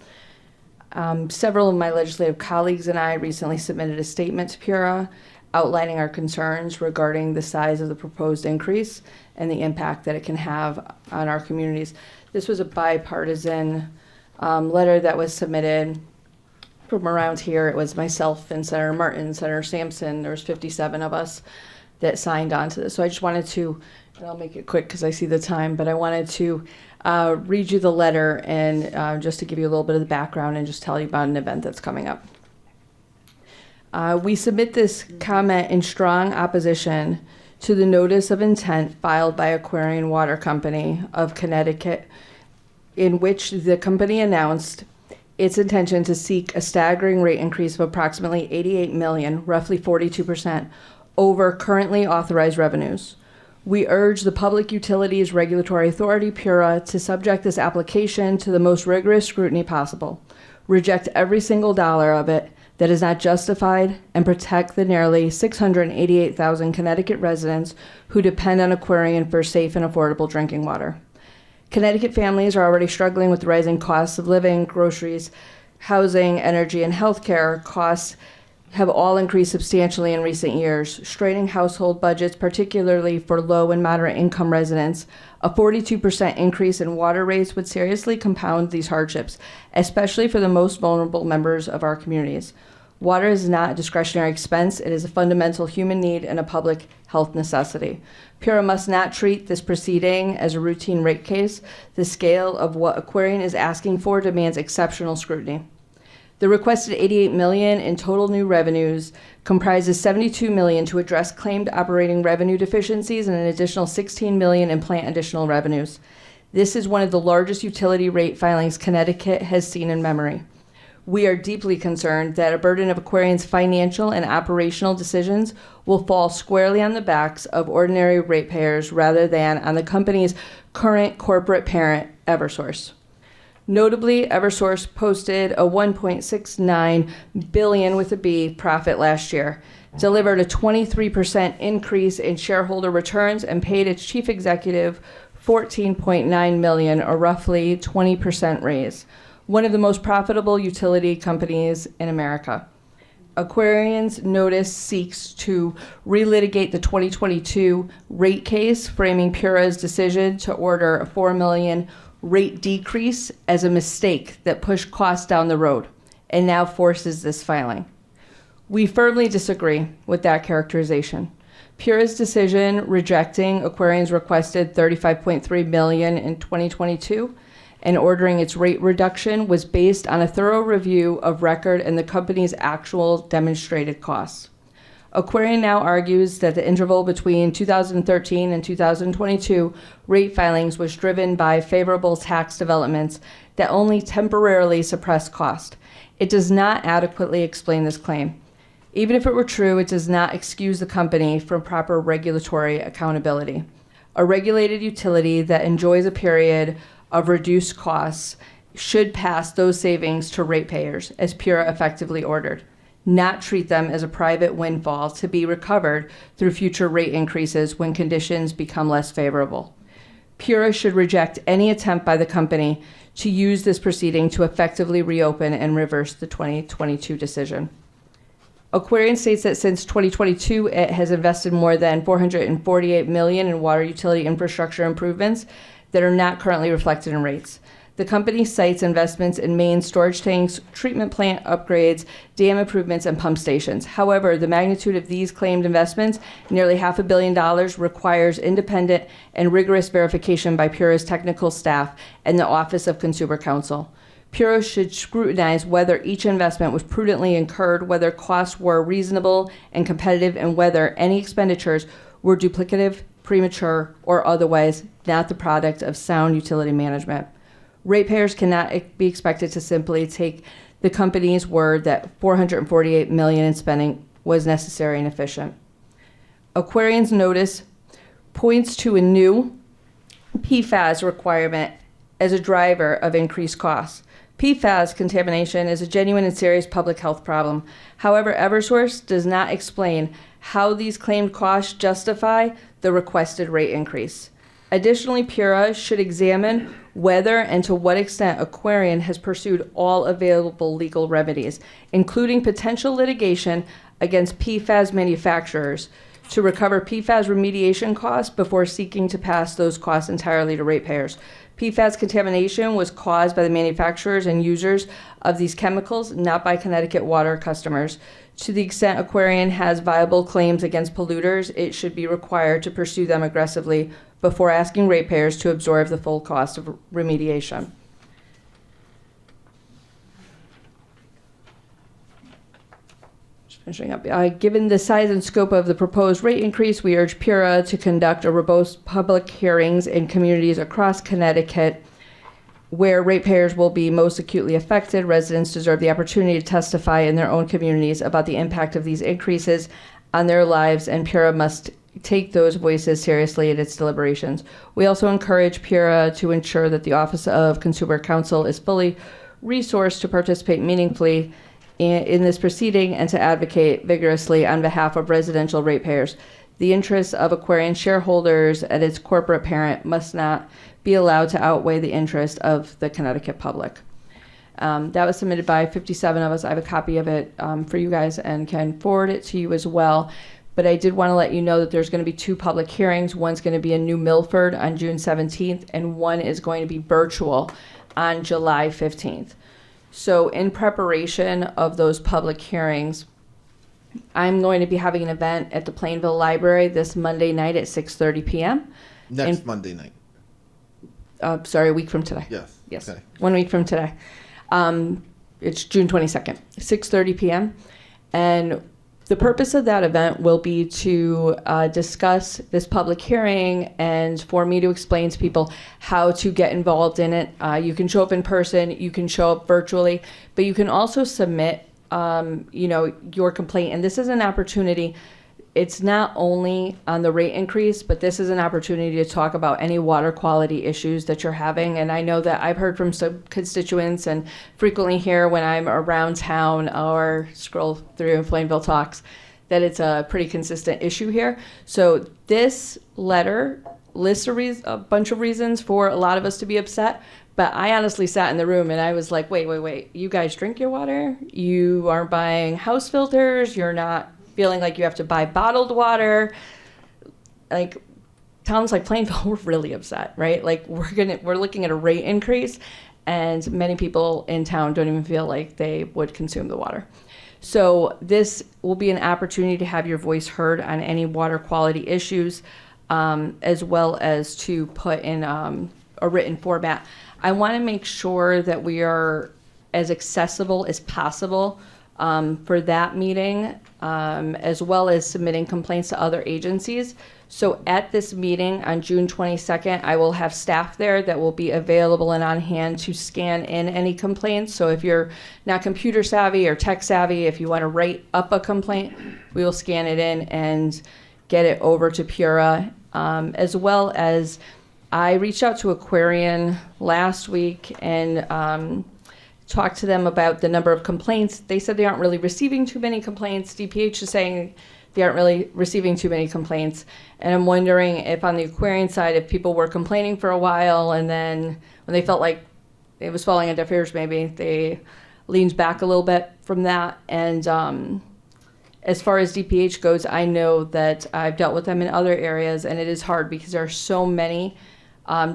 [SPEAKER 12] Several of my legislative colleagues and I recently submitted a statement to PURA outlining our concerns regarding the size of the proposed increase and the impact that it can have on our communities. This was a bipartisan letter that was submitted from around here. It was myself and Senator Martin, Senator Sampson. There was 57 of us that signed on to this. So I just wanted to, and I'll make it quick because I see the time, but I wanted to read you the letter and just to give you a little bit of the background and just tell you about an event that's coming up. We submit this comment in strong opposition to the notice of intent filed by Aquarion Water Company of Connecticut, in which the company announced its intention to seek a staggering rate increase of approximately $88 million, roughly 42%, over currently authorized revenues. We urge the Public Utilities Regulatory Authority, PURA, to subject this application to the most rigorous scrutiny possible, reject every single dollar of it that is not justified, and protect the nearly 688,000 Connecticut residents who depend on Aquarion for safe and affordable drinking water. Connecticut families are already struggling with rising costs of living, groceries, housing, energy, and healthcare. Costs have all increased substantially in recent years, straining household budgets, particularly for low and moderate income residents. A 42% increase in water rates would seriously compound these hardships, especially for the most vulnerable members of our communities. Water is not a discretionary expense. It is a fundamental human need and a public health necessity. PURA must not treat this proceeding as a routine rate case. The scale of what Aquarion is asking for demands exceptional scrutiny. The requested $88 million in total new revenues comprises $72 million to address claimed operating revenue deficiencies and an additional $16 million in plant additional revenues. This is one of the largest utility rate filings Connecticut has seen in memory. We are deeply concerned that a burden of Aquarion's financial and operational decisions will fall squarely on the backs of ordinary ratepayers rather than on the company's current corporate parent, Eversource. Notably, Eversource posted a $1.69 billion with a B profit last year, delivered a 23% increase in shareholder returns, and paid its chief executive $14.9 million, or roughly 20% raise. One of the most profitable utility companies in America. Aquarion's notice seeks to relitigate the 2022 rate case, framing PURA's decision to order a $4 million rate decrease as a mistake that pushed costs down the road and now forces this filing. We firmly disagree with that characterization. PURA's decision rejecting Aquarion's requested $35.3 million in 2022 and ordering its rate reduction was based on a thorough review of record and the company's actual demonstrated costs. Aquarian now argues that the interval between 2013 and 2022 rate filings was driven by favorable tax developments that only temporarily suppressed cost. It does not adequately explain this claim. Even if it were true, it does not excuse the company from proper regulatory accountability. A regulated utility that enjoys a period of reduced costs should pass those savings to ratepayers, as PURA effectively ordered, not treat them as a private windfall to be recovered through future rate increases when conditions become less favorable. PURA should reject any attempt by the company to use this proceeding to effectively reopen and reverse the 2022 decision. Aquarian states that since 2022, it has invested more than $448 million in water utility infrastructure improvements that are not currently reflected in rates. The company cites investments in main storage tanks, treatment plant upgrades, dam improvements, and pump stations. However, the magnitude of these claimed investments, nearly $500 million, requires independent and rigorous verification by PURA's technical staff and the Office of Consumer Counsel. PURA should scrutinize whether each investment was prudently incurred, whether costs were reasonable and competitive, and whether any expenditures were duplicative, premature, or otherwise not the product of sound utility management. Ratepayers cannot be expected to simply take the company's word that $448 million in spending was necessary and efficient. Aquarian's notice points to a new PFAS requirement as a driver of increased costs. PFAS contamination is a genuine and serious public health problem. However, Eversource does not explain how these claimed costs justify the requested rate increase. Additionally, PURA should examine whether and to what extent Aquarian has pursued all available legal remedies, including potential litigation against PFAS manufacturers, to recover PFAS remediation costs before seeking to pass those costs entirely to ratepayers. PFAS contamination was caused by the manufacturers and users of these chemicals, not by Connecticut water customers. To the extent Aquarian has viable claims against polluters, it should be required to pursue them aggressively before asking ratepayers to absorb the full cost of remediation. Just finishing up. Given the size and scope of the proposed rate increase, we urge PURA to conduct a robust public hearings in communities across Connecticut where ratepayers will be most acutely affected. Residents deserve the opportunity to testify in their own communities about the impact of these increases on their lives, and PURA must take those voices seriously in its deliberations. We also encourage PURA to ensure that the Office of Consumer Counsel is fully resourced to participate meaningfully in this proceeding and to advocate vigorously on behalf of residential ratepayers. The interests of Aquarian shareholders and its corporate parent must not be allowed to outweigh the interest of the Connecticut public. That was submitted by 57 of us. I have a copy of it for you guys and can forward it to you as well. But I did want to let you know that there's going to be 2 public hearings. One's going to be in New Milford on June 17th, and one is going to be virtual on July 15th. So in preparation of those public hearings, I'm going to be having an event at the Plainville Library this Monday night at 6:30 p.m.
[SPEAKER 1] Next Monday night.
[SPEAKER 12] Sorry, a week from today.
[SPEAKER 1] Yes.
[SPEAKER 12] Yes.
[SPEAKER 1] Okay.
[SPEAKER 12] 1 week from today. It's June 22nd, 6:30 p.m. And the purpose of that event will be to discuss this public hearing and for me to explain to people how to get involved in it. You can show up in person, you can show up virtually, but you can also submit your complaint. And this is an opportunity. It's not only on the rate increase, but this is an opportunity to talk about any water quality issues that you're having. And I know that I've heard from some constituents and frequently hear when I'm around town or scroll through Plainville Talks that it's a pretty consistent issue here. So this letter lists a bunch of reasons for a lot of us to be upset. But I honestly sat in the room and I was like, wait. You guys drink your water? You aren't buying house filters? You're not feeling like you have to buy bottled water? Like, towns like Plainville, we're really upset, right? Like, we're looking at a rate increase, and many people in town don't even feel like they would consume the water. So this will be an opportunity to have your voice heard on any water quality issues, as well as to put in a written format. I want to make sure that we are as accessible as possible for that meeting, as well as submitting complaints to other agencies. So at this meeting on June 22nd, I will have staff there that will be available and on hand to scan in any complaints. So if you're not computer savvy or tech savvy, if you want to write up a complaint, we will scan it in and get it over to Pura. As well as I reached out to Aquarian last week and talked to them about the number of complaints. They said they aren't really receiving too many complaints. DPH is saying they aren't really receiving too many complaints. And I'm wondering if on the Aquarian side, if people were complaining for a while and then when they felt like it was falling on deaf ears, maybe they leaned back a little bit from that. And as far as DPH goes, I know that I've dealt with them in other areas, and it is hard because there are so many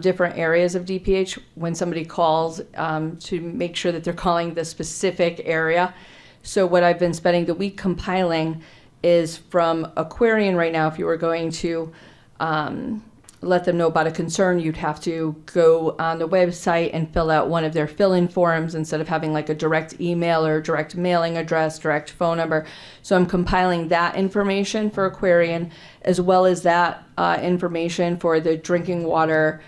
[SPEAKER 12] different areas of DPH when somebody calls to make sure that they're calling the specific area. So what I've been spending the week compiling is from Aquarian right now. If you were going to let them know about a concern, you'd have to go on the website and fill out one of their fill-in forms instead of having like a direct email or direct mailing address, direct phone number. So I'm compiling that information for Aquarian, as well as that information for the drinking water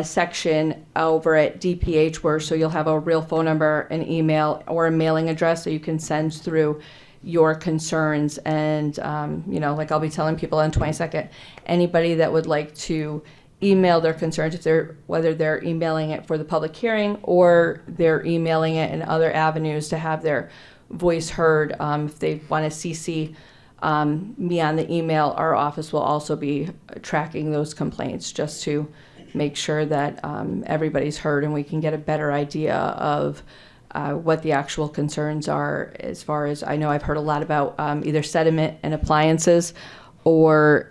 [SPEAKER 12] section over at DPH, where so you'll have a real phone number, an email, or a mailing address so you can send through your concerns. And like I'll be telling people on 22nd, anybody that would like to email their concerns, whether they're emailing it for the public hearing or they're emailing it in other avenues to have their voice heard, if they want to CC me on the email, our office will also be tracking those complaints just to make sure that everybody's heard and we can get a better idea of what the actual concerns are. As far as I know, I've heard a lot about either sediment and appliances or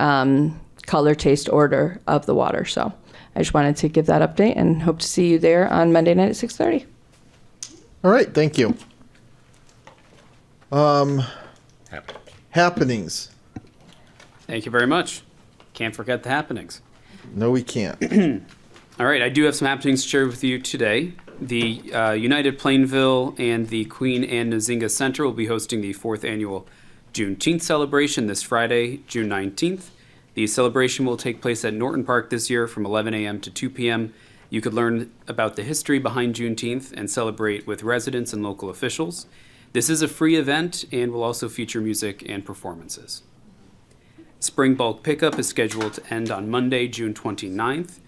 [SPEAKER 12] color, taste, odor of the water. So I just wanted to give that update and hope to see you there on Monday night at 6:30.
[SPEAKER 1] All right, thank you. Happenings.
[SPEAKER 9] Thank you very much. Can't forget the happenings.
[SPEAKER 1] No, we can't.
[SPEAKER 9] All right, I do have some happenings to share with you today. The United Plainville and the Queen Anne Nzinga Center will be hosting the 4th annual Juneteenth celebration this Friday, June 19th. The celebration will take place at Norton Park this year from 11 a.m. to 2 p.m. You could learn about the history behind Juneteenth and celebrate with residents and local officials. This is a free event and will also feature music and performances. Spring bulk pickup is scheduled to end on Monday, June 29th.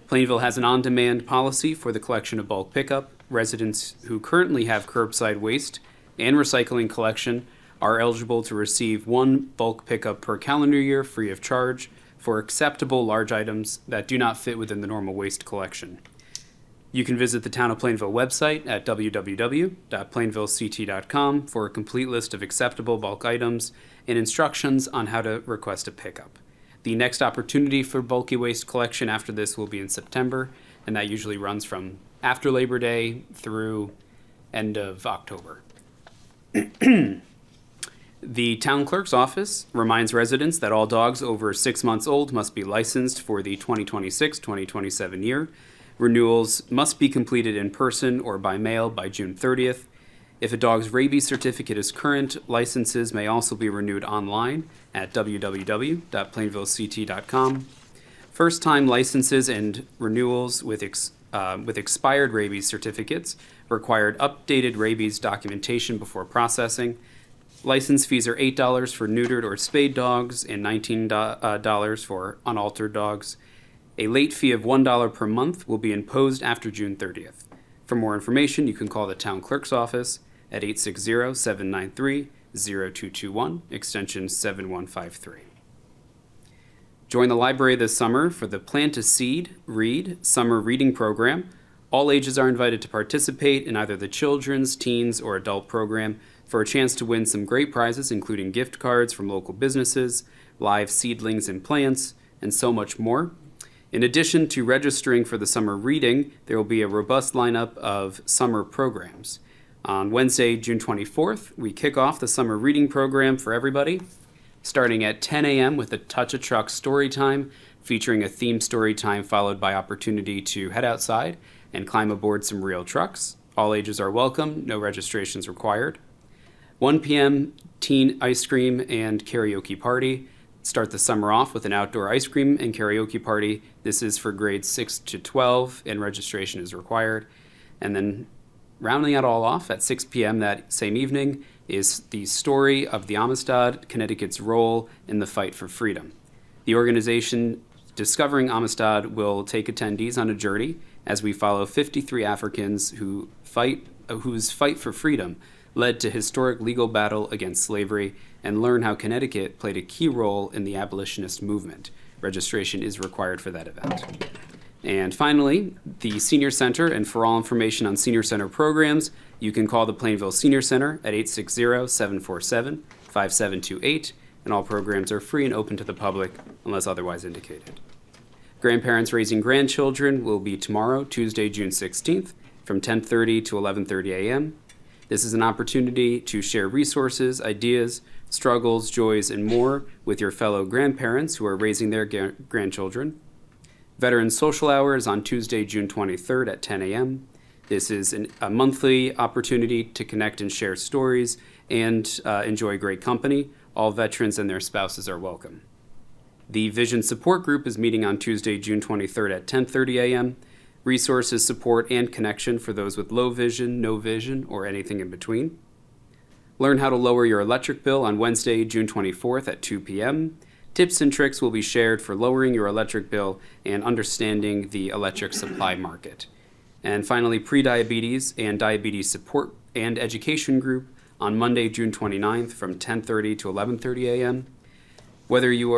[SPEAKER 9] Plainville has an on-demand policy for the collection of bulk pickup. Residents who currently have curbside waste and recycling collection are eligible to receive one bulk pickup per calendar year free of charge for acceptable large items that do not fit within the normal waste collection. You can visit the Town of Plainville website at www.plainvillect.com for a complete list of acceptable bulk items and instructions on how to request a pickup. The next opportunity for bulky waste collection after this will be in September, and that usually runs from after Labor Day through end of October. The town clerk's office reminds residents that all dogs over 6 months old must be licensed for the 2026-2027 year. Renewals must be completed in person or by mail by June 30th. If a dog's rabies certificate is current, licenses may also be renewed online at www.plainvillect.com. First-time licenses and renewals with expired rabies certificates required updated rabies documentation before processing. License fees are $8 for neutered or spayed dogs and $19 for unaltered dogs. A late fee of $1 per month will be imposed after June 30th. For more information, you can call the town clerk's office at 860-793-0221, extension 7153. Join the library this summer for the Plant a Seed, Read Summer Reading Program. All ages are invited to participate in either the children's, teens, or adult program for a chance to win some great prizes, including gift cards from local businesses, live seedlings and plants, and so much more. In addition to registering for the summer reading, there will be a robust lineup of summer programs. On Wednesday, June 24th, we kick off the summer reading program for everybody, starting at 10 a.m. with a Touch a Truck story time, featuring a theme story time followed by opportunity to head outside and climb aboard some real trucks. All ages are welcome, no registrations required. 1 p.m. teen ice cream and karaoke party. Start the summer off with an outdoor ice cream and karaoke party. This is for grades 6 to 12, and registration is required. And then rounding it all off at 6 p.m. that same evening is the story of the Amistad, Connecticut's role in the fight for freedom. The organization Discovering Amistad will take attendees on a journey as we follow 53 Africans whose fight for freedom led to historic legal battle against slavery, and learn how Connecticut played a key role in the abolitionist movement. Registration is required for that event. And finally, the Senior Center, and for all information on Senior Center programs, you can call the Plainville Senior Center at 860-747-5728, and all programs are free and open to the public unless otherwise indicated. Grandparents Raising Grandchildren will be tomorrow, Tuesday, June 16th, from 10:30 to 11:30 a.m. This is an opportunity to share resources, ideas, struggles, joys, and more with your fellow grandparents who are raising their grandchildren. Veteran Social Hour is on Tuesday, June 23rd at 10 a.m. This is a monthly opportunity to connect and share stories and enjoy great company. All veterans and their spouses are welcome. The Vision Support Group is meeting on Tuesday, June 23rd at 10:30 a.m. Resources, support, and connection for those with low vision, no vision, or anything in between. Learn how to lower your electric bill on Wednesday, June 24th at 2 p.m. Tips and tricks will be shared for lowering your electric bill and understanding the electric supply market. And finally, Prediabetes and Diabetes Support and Education Group on Monday, June 29th from 10:30 to 11:30 a.m. Whether you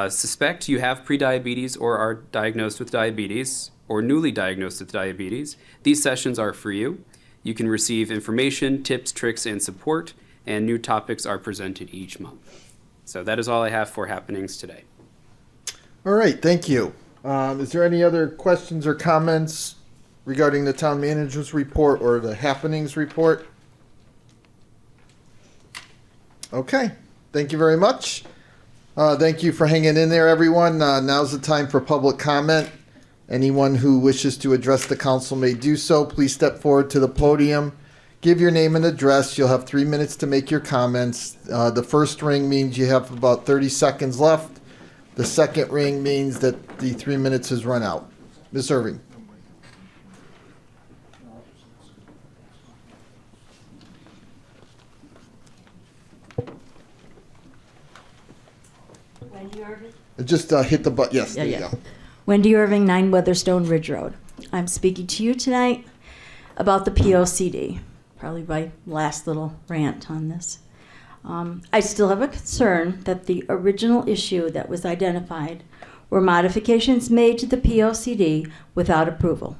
[SPEAKER 9] suspect you have prediabetes or are diagnosed with diabetes, or newly diagnosed with diabetes, these sessions are for you. You can receive information, tips, tricks, and support, and new topics are presented each month. So that is all I have for happenings today.
[SPEAKER 1] All right, thank you. Is there any other questions or comments regarding the town manager's report or the happenings report? Okay, thank you very much. Thank you for hanging in there, everyone. Now's the time for public comment. Anyone who wishes to address the council may do so. Please step forward to the podium. Give your name and address. You'll have 3 minutes to make your comments. The first ring means you have about 30 seconds left. The second ring means that the 3 minutes has run out. Ms. Irving.
[SPEAKER 18] Wendy Irving?
[SPEAKER 1] Just hit the button. Yes, there you go.
[SPEAKER 18] Wendy Irving, 9 Weatherstone Ridge Road. I'm speaking to you tonight about the POCD. Probably my last little rant on this. I still have a concern that the original issue that was identified were modifications made to the POCD without approval.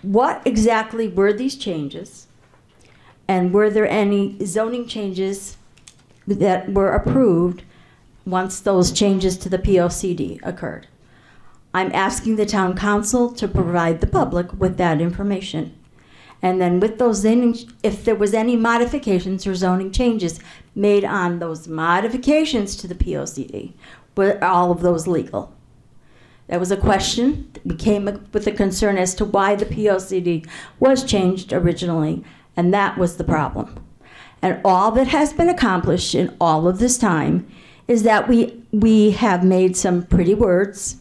[SPEAKER 18] What exactly were these changes? And were there any zoning changes that were approved once those changes to the POCD occurred? I'm asking the town council to provide the public with that information. And then with those, if there was any modifications or zoning changes made on those modifications to the POCD, were all of those legal? That was a question. We came with a concern as to why the POCD was changed originally, and that was the problem. And all that has been accomplished in all of this time is that we have made some pretty words,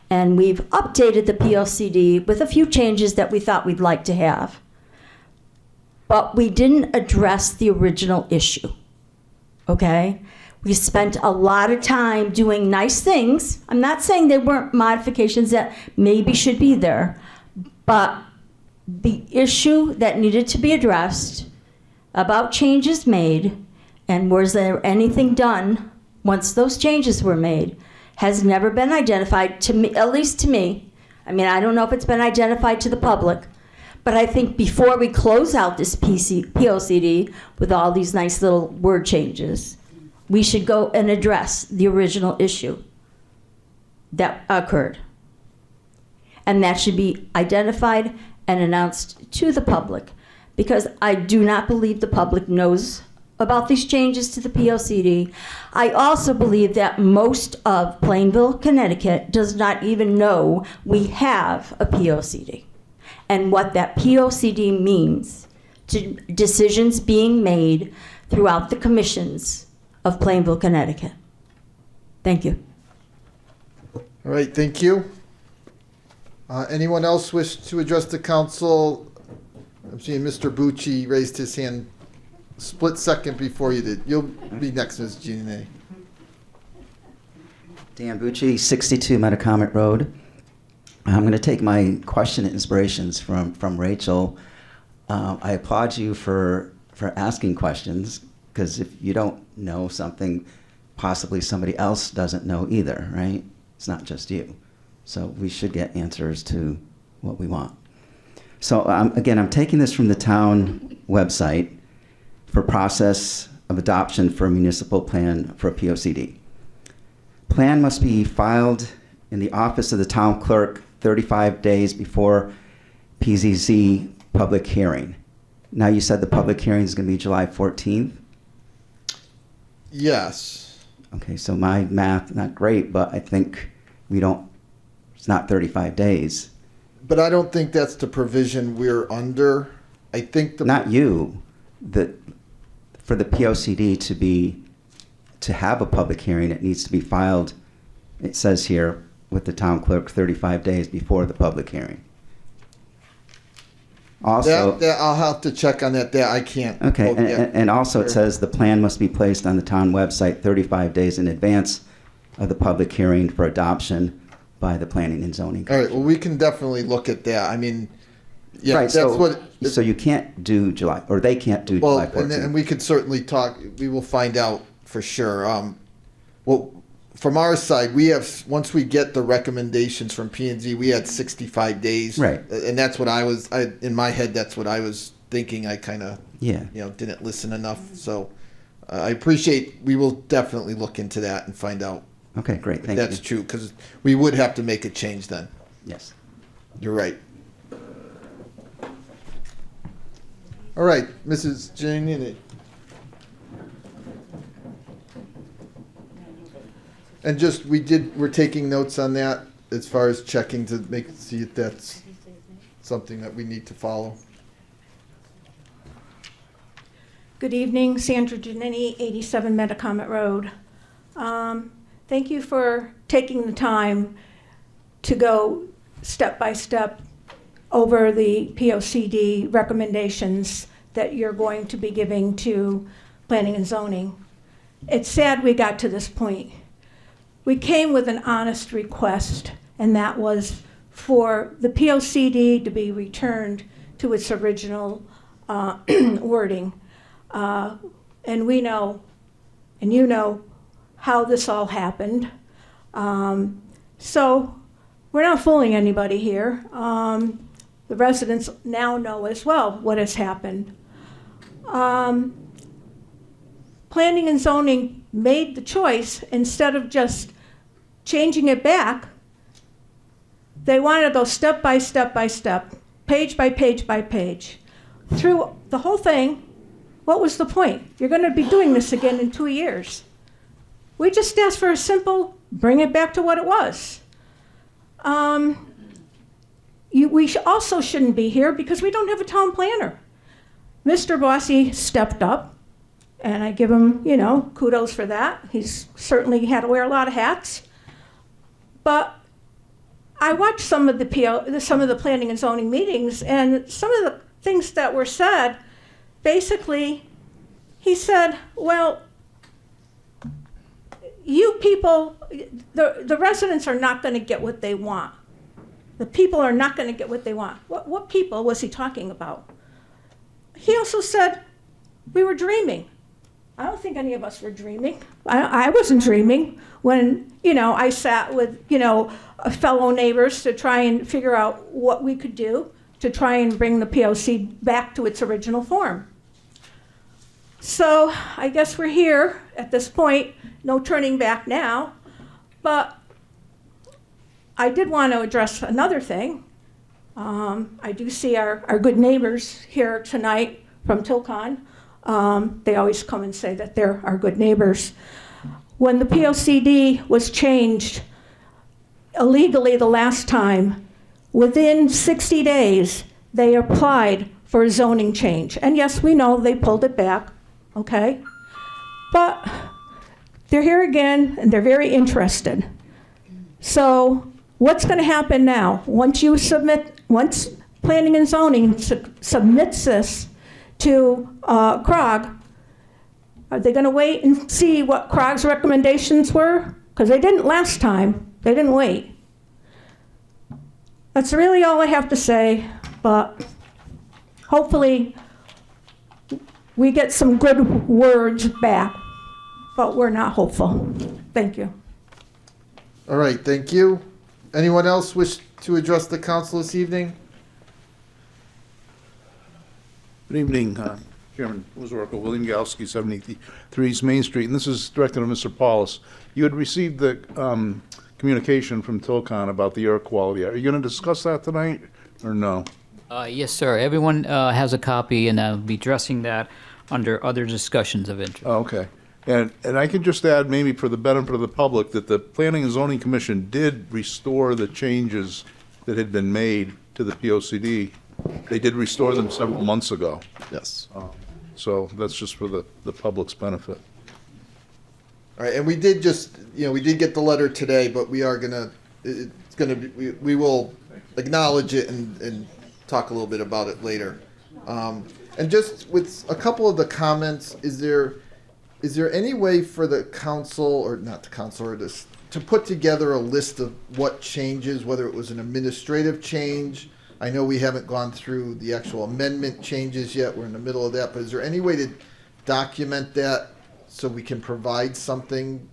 [SPEAKER 18] and we've updated the POCD with a few changes that we thought we'd like to have. But we didn't address the original issue, okay? We spent a lot of time doing nice things. I'm not saying there weren't modifications that maybe should be there, but the issue that needed to be addressed about changes made, and was there anything done once those changes were made, has never been identified to me, at least to me. I mean, I don't know if it's been identified to the public, but I think before we close out this POCD with all these nice little word changes, we should go and address the original issue that occurred. And that should be identified and announced to the public, because I do not believe the public knows about these changes to the POCD. I also believe that most of Plainville, Connecticut does not even know we have a POCD and what that POCD means to decisions being made throughout the commissions of Plainville, Connecticut. Thank you.
[SPEAKER 1] All right, thank you. Anyone else wish to address the council? I'm seeing Mr. Bucci raised his hand split second before you did. You'll be next, Ms. Jeannie.
[SPEAKER 19] Dan Bucci, 62 Metacomet Road. I'm going to take my question and inspirations from Rachel. I applaud you for asking questions, because if you don't know something, possibly somebody else doesn't know either, right? It's not just you. So we should get answers to what we want. So again, I'm taking this from the town website for process of adoption for a municipal plan for a POCD. Plan must be filed in the office of the town clerk 35 days before PZZ public hearing. Now you said the public hearing is going to be July 14th?
[SPEAKER 1] Yes.
[SPEAKER 19] Okay, so my math, not great, but I think it's not 35 days.
[SPEAKER 1] But I don't think that's the provision we're under. I think
[SPEAKER 19] Not you, for the POCD to have a public hearing, it needs to be filed, it says here, with the town clerk 35 days before the public hearing. Also,
[SPEAKER 1] I'll have to check on that. I can't.
[SPEAKER 19] okay,
[SPEAKER 1] quote
[SPEAKER 19] and also it says the plan must be placed on the town website 35 days in advance of the public hearing for adoption by the Planning and Zoning
[SPEAKER 1] All right, well, we can definitely look at that. I mean, yeah,
[SPEAKER 19] right,
[SPEAKER 1] that's
[SPEAKER 19] so,
[SPEAKER 1] what.
[SPEAKER 19] So you can't do July, or they can't do
[SPEAKER 1] Well,
[SPEAKER 19] July 14th.
[SPEAKER 1] and we could certainly talk. We will find out for sure. Well, from our side, we have, once we get the recommendations from P&Z, we had 65 days.
[SPEAKER 19] Right.
[SPEAKER 1] And that's what in my head, that's what I was thinking. I kind of, didn't listen enough. So I appreciate, we will definitely look into that and find out.
[SPEAKER 19] Okay, great,
[SPEAKER 1] if
[SPEAKER 19] thank you.
[SPEAKER 1] that's true, because we would have to make a change then.
[SPEAKER 19] Yes.
[SPEAKER 1] You're right. All right, Mrs. Giannini. And just, we're taking notes on that as far as checking to see if that's something that we need to follow.
[SPEAKER 20] Good evening, Sandra Giannini, 87 Metacomet Road. Thank you for taking the time to go step by step over the POCD recommendations that you're going to be giving to Planning and Zoning. It's sad we got to this point. We came with an honest request, and that was for the POCD to be returned to its original wording. And we know, and you know, how this all happened. So we're not fooling anybody here. The residents now know as well what has happened. Planning and Zoning made the choice, instead of just changing it back, they wanted to go step by step by step, page by page by page. Through the whole thing, what was the point? You're going to be doing this again in 2 years. We just asked for a simple, bring it back to what it was. We also shouldn't be here because we don't have a town planner. Mr. Bossy stepped up, and I give him, kudos for that. He's certainly had to wear a lot of hats. But I watched some of the Planning and Zoning meetings, and some of the things that were said, basically, he said, well, you people, the residents are not going to get what they want. The people are not going to get what they want. What people was he talking about? He also said we were dreaming. I don't think any of us were dreaming. I wasn't dreaming when, I sat with, fellow neighbors to try and figure out what we could do to try and bring the POC back to its original form. So I guess we're here at this point, no turning back now, but I did want to address another thing. I do see our good neighbors here tonight from Tilcon. They always come and say that they're our good neighbors. When the POCD was changed illegally the last time, within 60 days, they applied for a zoning change. And yes, we know they pulled it back, okay? But they're here again, and they're very interested. So what's going to happen now? Once Planning and Zoning submits this to CROG, are they going to wait and see what CROG's recommendations were? Because they didn't last time. They didn't wait. That's really all I have to say, but hopefully we get some good words back, but we're not hopeful. Thank you.
[SPEAKER 1] All right, thank you. Anyone else wish to address the council this evening?
[SPEAKER 21] Good evening, Chairman Wizorko, William Galsky, 73 East Main Street, and this is directed to Mr. Paulus. You had received the communication from Tilcon about the air quality. Are you going to discuss that tonight, or no?
[SPEAKER 3] Yes, sir. Everyone has a copy, and I'll be addressing that under other discussions of interest.
[SPEAKER 21] Oh, okay. And I can just add, maybe for the benefit of the public, that the Planning and Zoning Commission did restore the changes that had been made to the POCD. They did restore them several months ago.
[SPEAKER 1] Yes.
[SPEAKER 21] So that's just for the public's benefit.
[SPEAKER 1] All right, and we did just, we did get the letter today, but we are we will acknowledge it and talk a little bit about it later. And just with a couple of the comments, is there any way for the council, or not the council, or this, to put together a list of what changes, whether it was an administrative change? I know we haven't gone through the actual amendment changes yet. We're in the middle of that, but is there any way to document that so we can provide something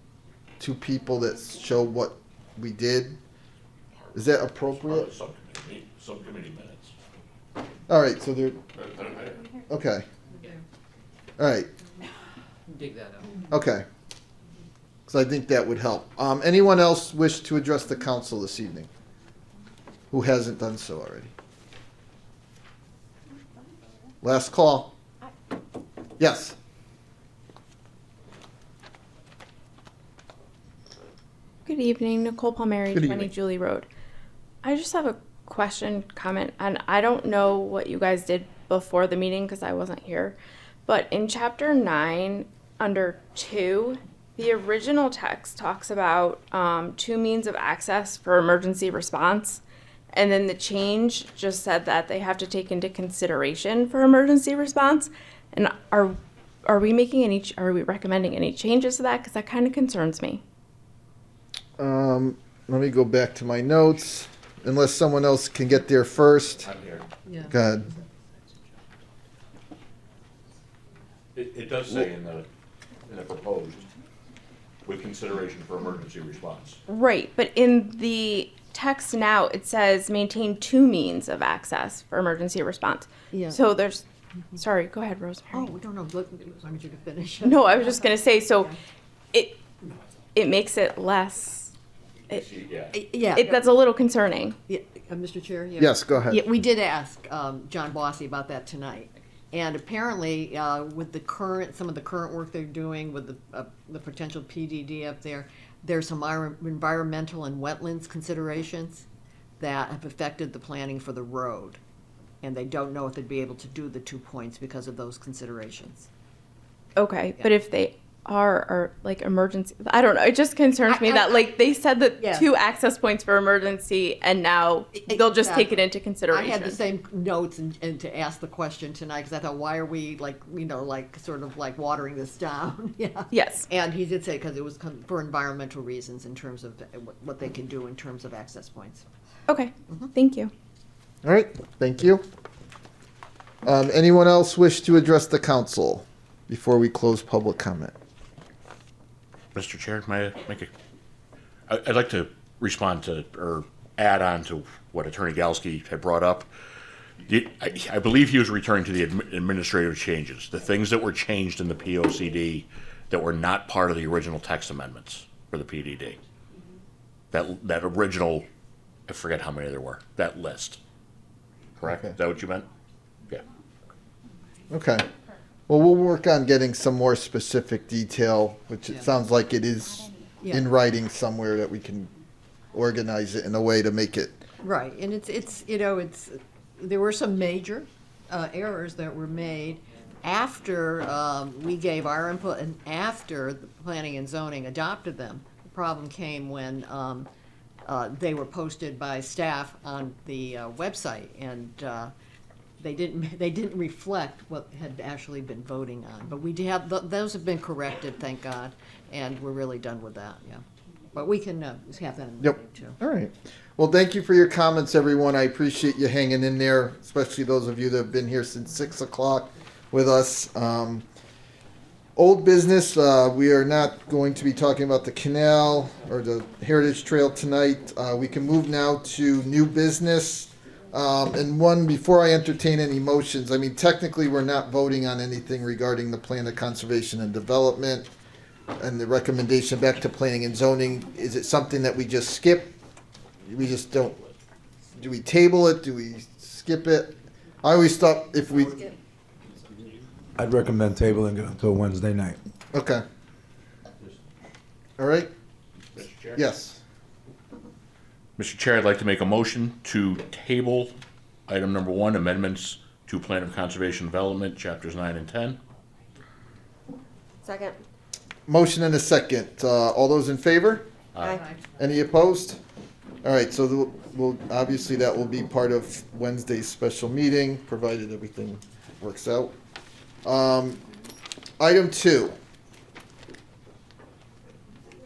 [SPEAKER 1] to people that show what we did? Is that appropriate?
[SPEAKER 4] Subcommittee minutes.
[SPEAKER 1] All right, so they're, okay. All right,
[SPEAKER 3] Dig that out.
[SPEAKER 1] okay. So I think that would help. Anyone else wish to address the council this evening who hasn't done so already? Last call. Yes.
[SPEAKER 22] Good evening, Nicole Palmieri,
[SPEAKER 1] Good
[SPEAKER 22] 20
[SPEAKER 1] evening.
[SPEAKER 22] Julie Road. I just have a question, comment, and I don't know what you guys did before the meeting because I wasn't here. But in chapter 9, under 2, the original text talks about 2 means of access for emergency response. And then the change just said that they have to take into consideration for emergency response. And are we recommending any changes to that? Because that kind of concerns me.
[SPEAKER 1] Let me go back to my notes, unless someone else can get there first.
[SPEAKER 4] I'm here.
[SPEAKER 2] Yeah.
[SPEAKER 1] Go ahead.
[SPEAKER 4] It does say in the proposed, with consideration for emergency response.
[SPEAKER 22] Right, but in the text now, it says maintain 2 means of access for emergency response.
[SPEAKER 2] Yeah.
[SPEAKER 22] So there's, sorry, go ahead, Rosemary.
[SPEAKER 2] Oh, no, look, as long as you can finish.
[SPEAKER 22] No, I was just gonna say, so it makes it less,
[SPEAKER 2] Yeah.
[SPEAKER 22] that's a little concerning.
[SPEAKER 2] Yeah, Mr. Chair? Yeah.
[SPEAKER 1] Yes, go ahead.
[SPEAKER 2] Yeah, we did ask John Bossy about that tonight. And apparently, with some of the current work they're doing with the potential PDD up there, there's some environmental and wetlands considerations that have affected the planning for the road. And they don't know if they'd be able to do the 2 points because of those considerations.
[SPEAKER 22] Okay, but if they are like emergency, I don't know, it just concerns me that like they said that
[SPEAKER 2] Yeah.
[SPEAKER 22] 2 access points for emergency and now they'll just take it into consideration.
[SPEAKER 2] I had the same notes and to ask the question tonight because I thought, why are we sort of watering this down? Yeah.
[SPEAKER 22] Yes.
[SPEAKER 2] And he did say because it was for environmental reasons in terms of what they can do in terms of access points.
[SPEAKER 22] Okay, thank you.
[SPEAKER 1] All right, thank you. Anyone else wish to address the council before we close public comment?
[SPEAKER 4] Mr. Chair, may I make I'd like to respond to, or add on to what Attorney Galsky had brought up. I believe he was referring to the administrative changes, the things that were changed in the POCD that were not part of the original text amendments for the PDD. That original, I forget how many there were, that list. Correct?
[SPEAKER 1] Okay.
[SPEAKER 4] Is that what you meant? Yeah.
[SPEAKER 1] Okay. Well, we'll work on getting some more specific detail, which it sounds like it is in writing somewhere that we can organize it in a way to make it.
[SPEAKER 2] Right, and it's there were some major errors that were made after we gave our input and after the planning and zoning adopted them. The problem came when they were posted by staff on the website, and they didn't reflect what had actually been voting on. But we do have those have been corrected, thank God, and we're really done with that. Yeah, but we can have that in the meeting too.
[SPEAKER 1] All right. Well, thank you for your comments, everyone. I appreciate you hanging in there, especially those of you that have been here since 6 o'clock with us. Old business, we are not going to be talking about the canal or the Heritage Trail tonight. We can move now to new business. And one, before I entertain any motions, I mean, technically, we're not voting on anything regarding the plan of conservation and development and the recommendation back to planning and zoning. Is it something that we just skip? We just don't, do we table it? Do we skip it? I always thought if we,
[SPEAKER 8] I'd recommend tabling it until Wednesday night.
[SPEAKER 1] okay. All right? Yes.
[SPEAKER 4] Mr. Chair, I'd like to make a motion to table item number 1, amendments to Plan of Conservation Development, chapters 9 and 10.
[SPEAKER 16] Second.
[SPEAKER 1] Motion and a second. All those in favor?
[SPEAKER 16] Aye.
[SPEAKER 1] Any opposed? All right, so we'll, obviously that will be part of Wednesday's special meeting, provided everything works out. Item 2.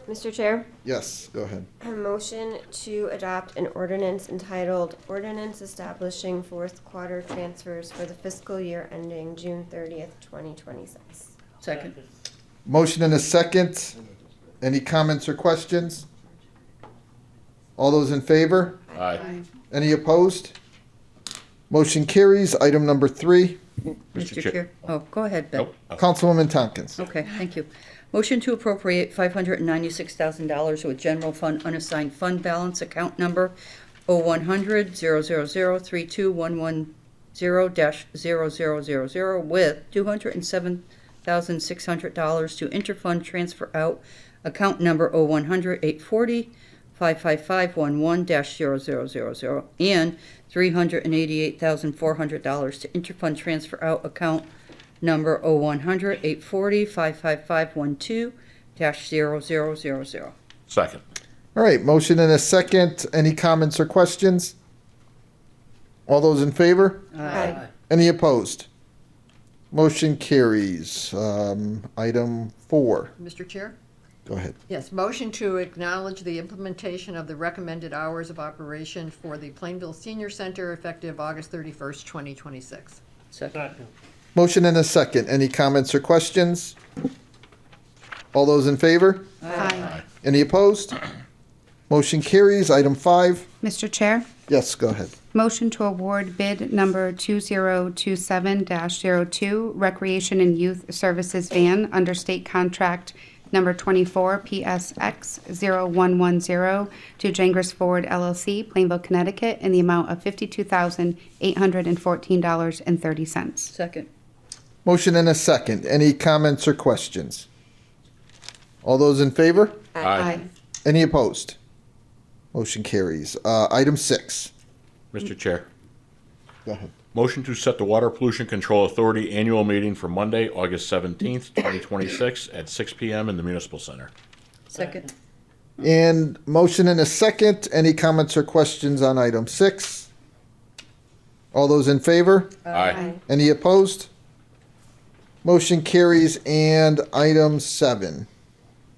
[SPEAKER 16] Mr. Chair,
[SPEAKER 1] Yes, go ahead.
[SPEAKER 16] a motion to adopt an ordinance entitled Ordinance Establishing Fourth Quarter Transfers for the Fiscal Year Ending June 30th, 2026.
[SPEAKER 5] Second.
[SPEAKER 1] Motion and a second. Any comments or questions? All those in favor?
[SPEAKER 4] Aye.
[SPEAKER 1] Any opposed? Motion carries. Item number 3.
[SPEAKER 5] Mr. Chair. Oh, go ahead, Ben.
[SPEAKER 4] Nope.
[SPEAKER 1] Councilwoman Tompkins.
[SPEAKER 5] Okay, thank you. Motion to appropriate $596,000 with general fund unassigned fund balance account number 010-000-32110-0000 with $207,600 to interfund transfer out account number 010-840-55511-0000 and $388,400 to interfund transfer out account number 010-840-55512-0000.
[SPEAKER 4] Second.
[SPEAKER 1] All right, motion and a second. Any comments or questions? All those in favor?
[SPEAKER 16] Aye.
[SPEAKER 1] Any opposed? Motion carries. Item 4.
[SPEAKER 2] Mr. Chair?
[SPEAKER 1] Go ahead.
[SPEAKER 2] Yes, motion to acknowledge the implementation of the recommended hours of operation for the Plainville Senior Center effective August 31st, 2026.
[SPEAKER 5] Second.
[SPEAKER 1] Motion and a second. Any comments or questions? All those in favor?
[SPEAKER 2] Aye.
[SPEAKER 1] Any opposed? Motion carries. Item 5.
[SPEAKER 6] Mr. Chair,
[SPEAKER 1] Yes, go ahead.
[SPEAKER 6] motion to award bid number 2027-02 Recreation and Youth Services Van under state contract number 24 PSX 0110 to Jangris Ford LLC, Plainville, Connecticut, in the amount of $52,814.30.
[SPEAKER 5] Second.
[SPEAKER 1] Motion and a second. Any comments or questions? All those in favor?
[SPEAKER 4] Aye.
[SPEAKER 1] Any opposed? Motion carries. Item 6.
[SPEAKER 4] Mr. Chair,
[SPEAKER 1] Go ahead.
[SPEAKER 4] motion to set the Water Pollution Control Authority annual meeting for Monday, August 17th, 2026 at 6 p.m. in the Municipal Center.
[SPEAKER 5] Second.
[SPEAKER 1] And motion and a second. Any comments or questions on item 6? All those in favor?
[SPEAKER 4] Aye.
[SPEAKER 1] Any opposed? Motion carries. And item 7.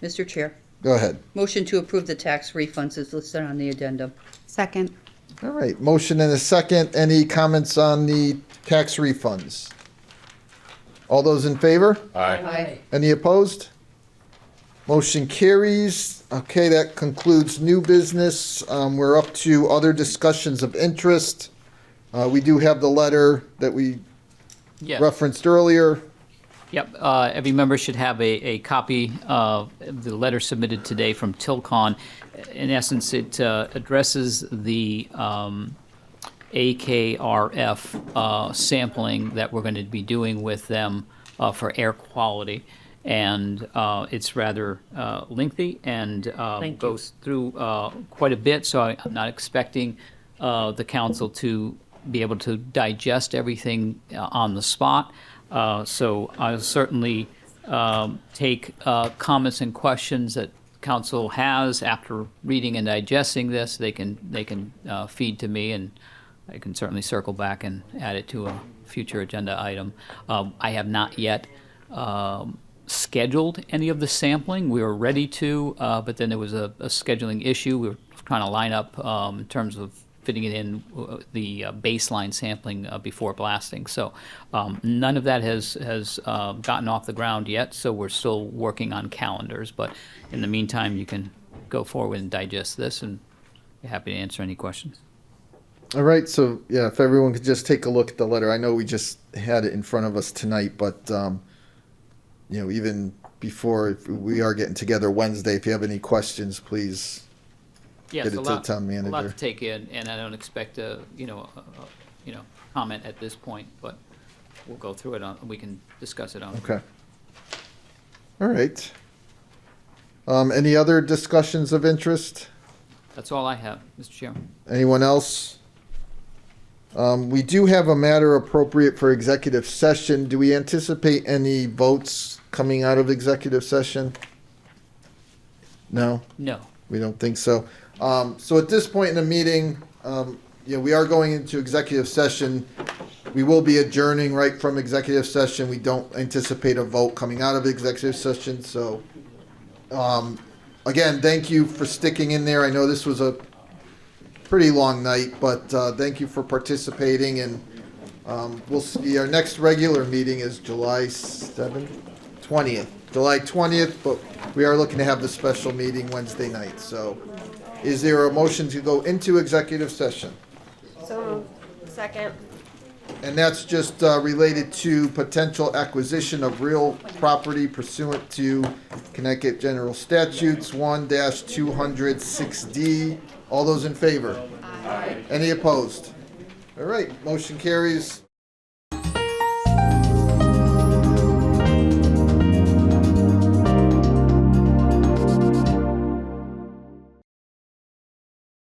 [SPEAKER 5] Mr. Chair.
[SPEAKER 1] Go ahead.
[SPEAKER 5] Motion to approve the tax refunds is listed on the addendum.
[SPEAKER 6] Second.
[SPEAKER 1] All right. Motion and a second. Any comments on the tax refunds? All those in favor?
[SPEAKER 4] Aye.
[SPEAKER 1] Any opposed? Motion carries. Okay, that concludes new business. We're up to other discussions of interest. We do have the letter that we
[SPEAKER 3] Yeah.
[SPEAKER 1] referenced earlier.
[SPEAKER 3] Yep, every member should have a copy of the letter submitted today from Tilcon. In essence, it addresses the AKRF sampling that we're going to be doing with them for air quality. And it's rather lengthy and goes through quite a bit, so I'm not expecting the council to be able to digest everything on the spot. So I'll certainly take comments and questions that council has after reading and digesting this. They can feed to me, and I can certainly circle back and add it to a future agenda item. I have not yet scheduled any of the sampling. We were ready to, but then there was a scheduling issue. We were trying to line up in terms of fitting it in the baseline sampling before blasting. So none of that has gotten off the ground yet, so we're still working on calendars. But in the meantime, you can go forward and digest this, and be happy to answer any questions.
[SPEAKER 1] All right, so yeah, if everyone could just take a look at the letter. I know we just had it in front of us tonight, but even before, if we are getting together Wednesday, if you have any questions, please
[SPEAKER 3] Yeah,
[SPEAKER 1] get
[SPEAKER 3] it's
[SPEAKER 1] it to the town
[SPEAKER 3] a lot
[SPEAKER 1] manager.
[SPEAKER 3] to take in, and I don't expect a comment at this point, but we'll go through it we can discuss it on.
[SPEAKER 1] Okay. All right. Any other discussions of interest?
[SPEAKER 3] That's all I have, Mr. Chairman.
[SPEAKER 1] Anyone else? We do have a matter appropriate for executive session. Do we anticipate any votes coming out of executive session? No?
[SPEAKER 3] No.
[SPEAKER 1] We don't think so. So at this point in the meeting, we are going into executive session. We will be adjourning right from executive session. We don't anticipate a vote coming out of executive session. So, again, thank you for sticking in there. I know this was a pretty long night, but thank you for participating. And we'll see. Our next regular meeting is July 20th. July 20th, but we are looking to have the special meeting Wednesday night. So is there a motion to go into executive session?
[SPEAKER 16] So, second.
[SPEAKER 1] And that's just related to potential acquisition of real property pursuant to Connecticut General Statutes 1-206D. All those in favor? Aye. Any opposed? All right, motion carries.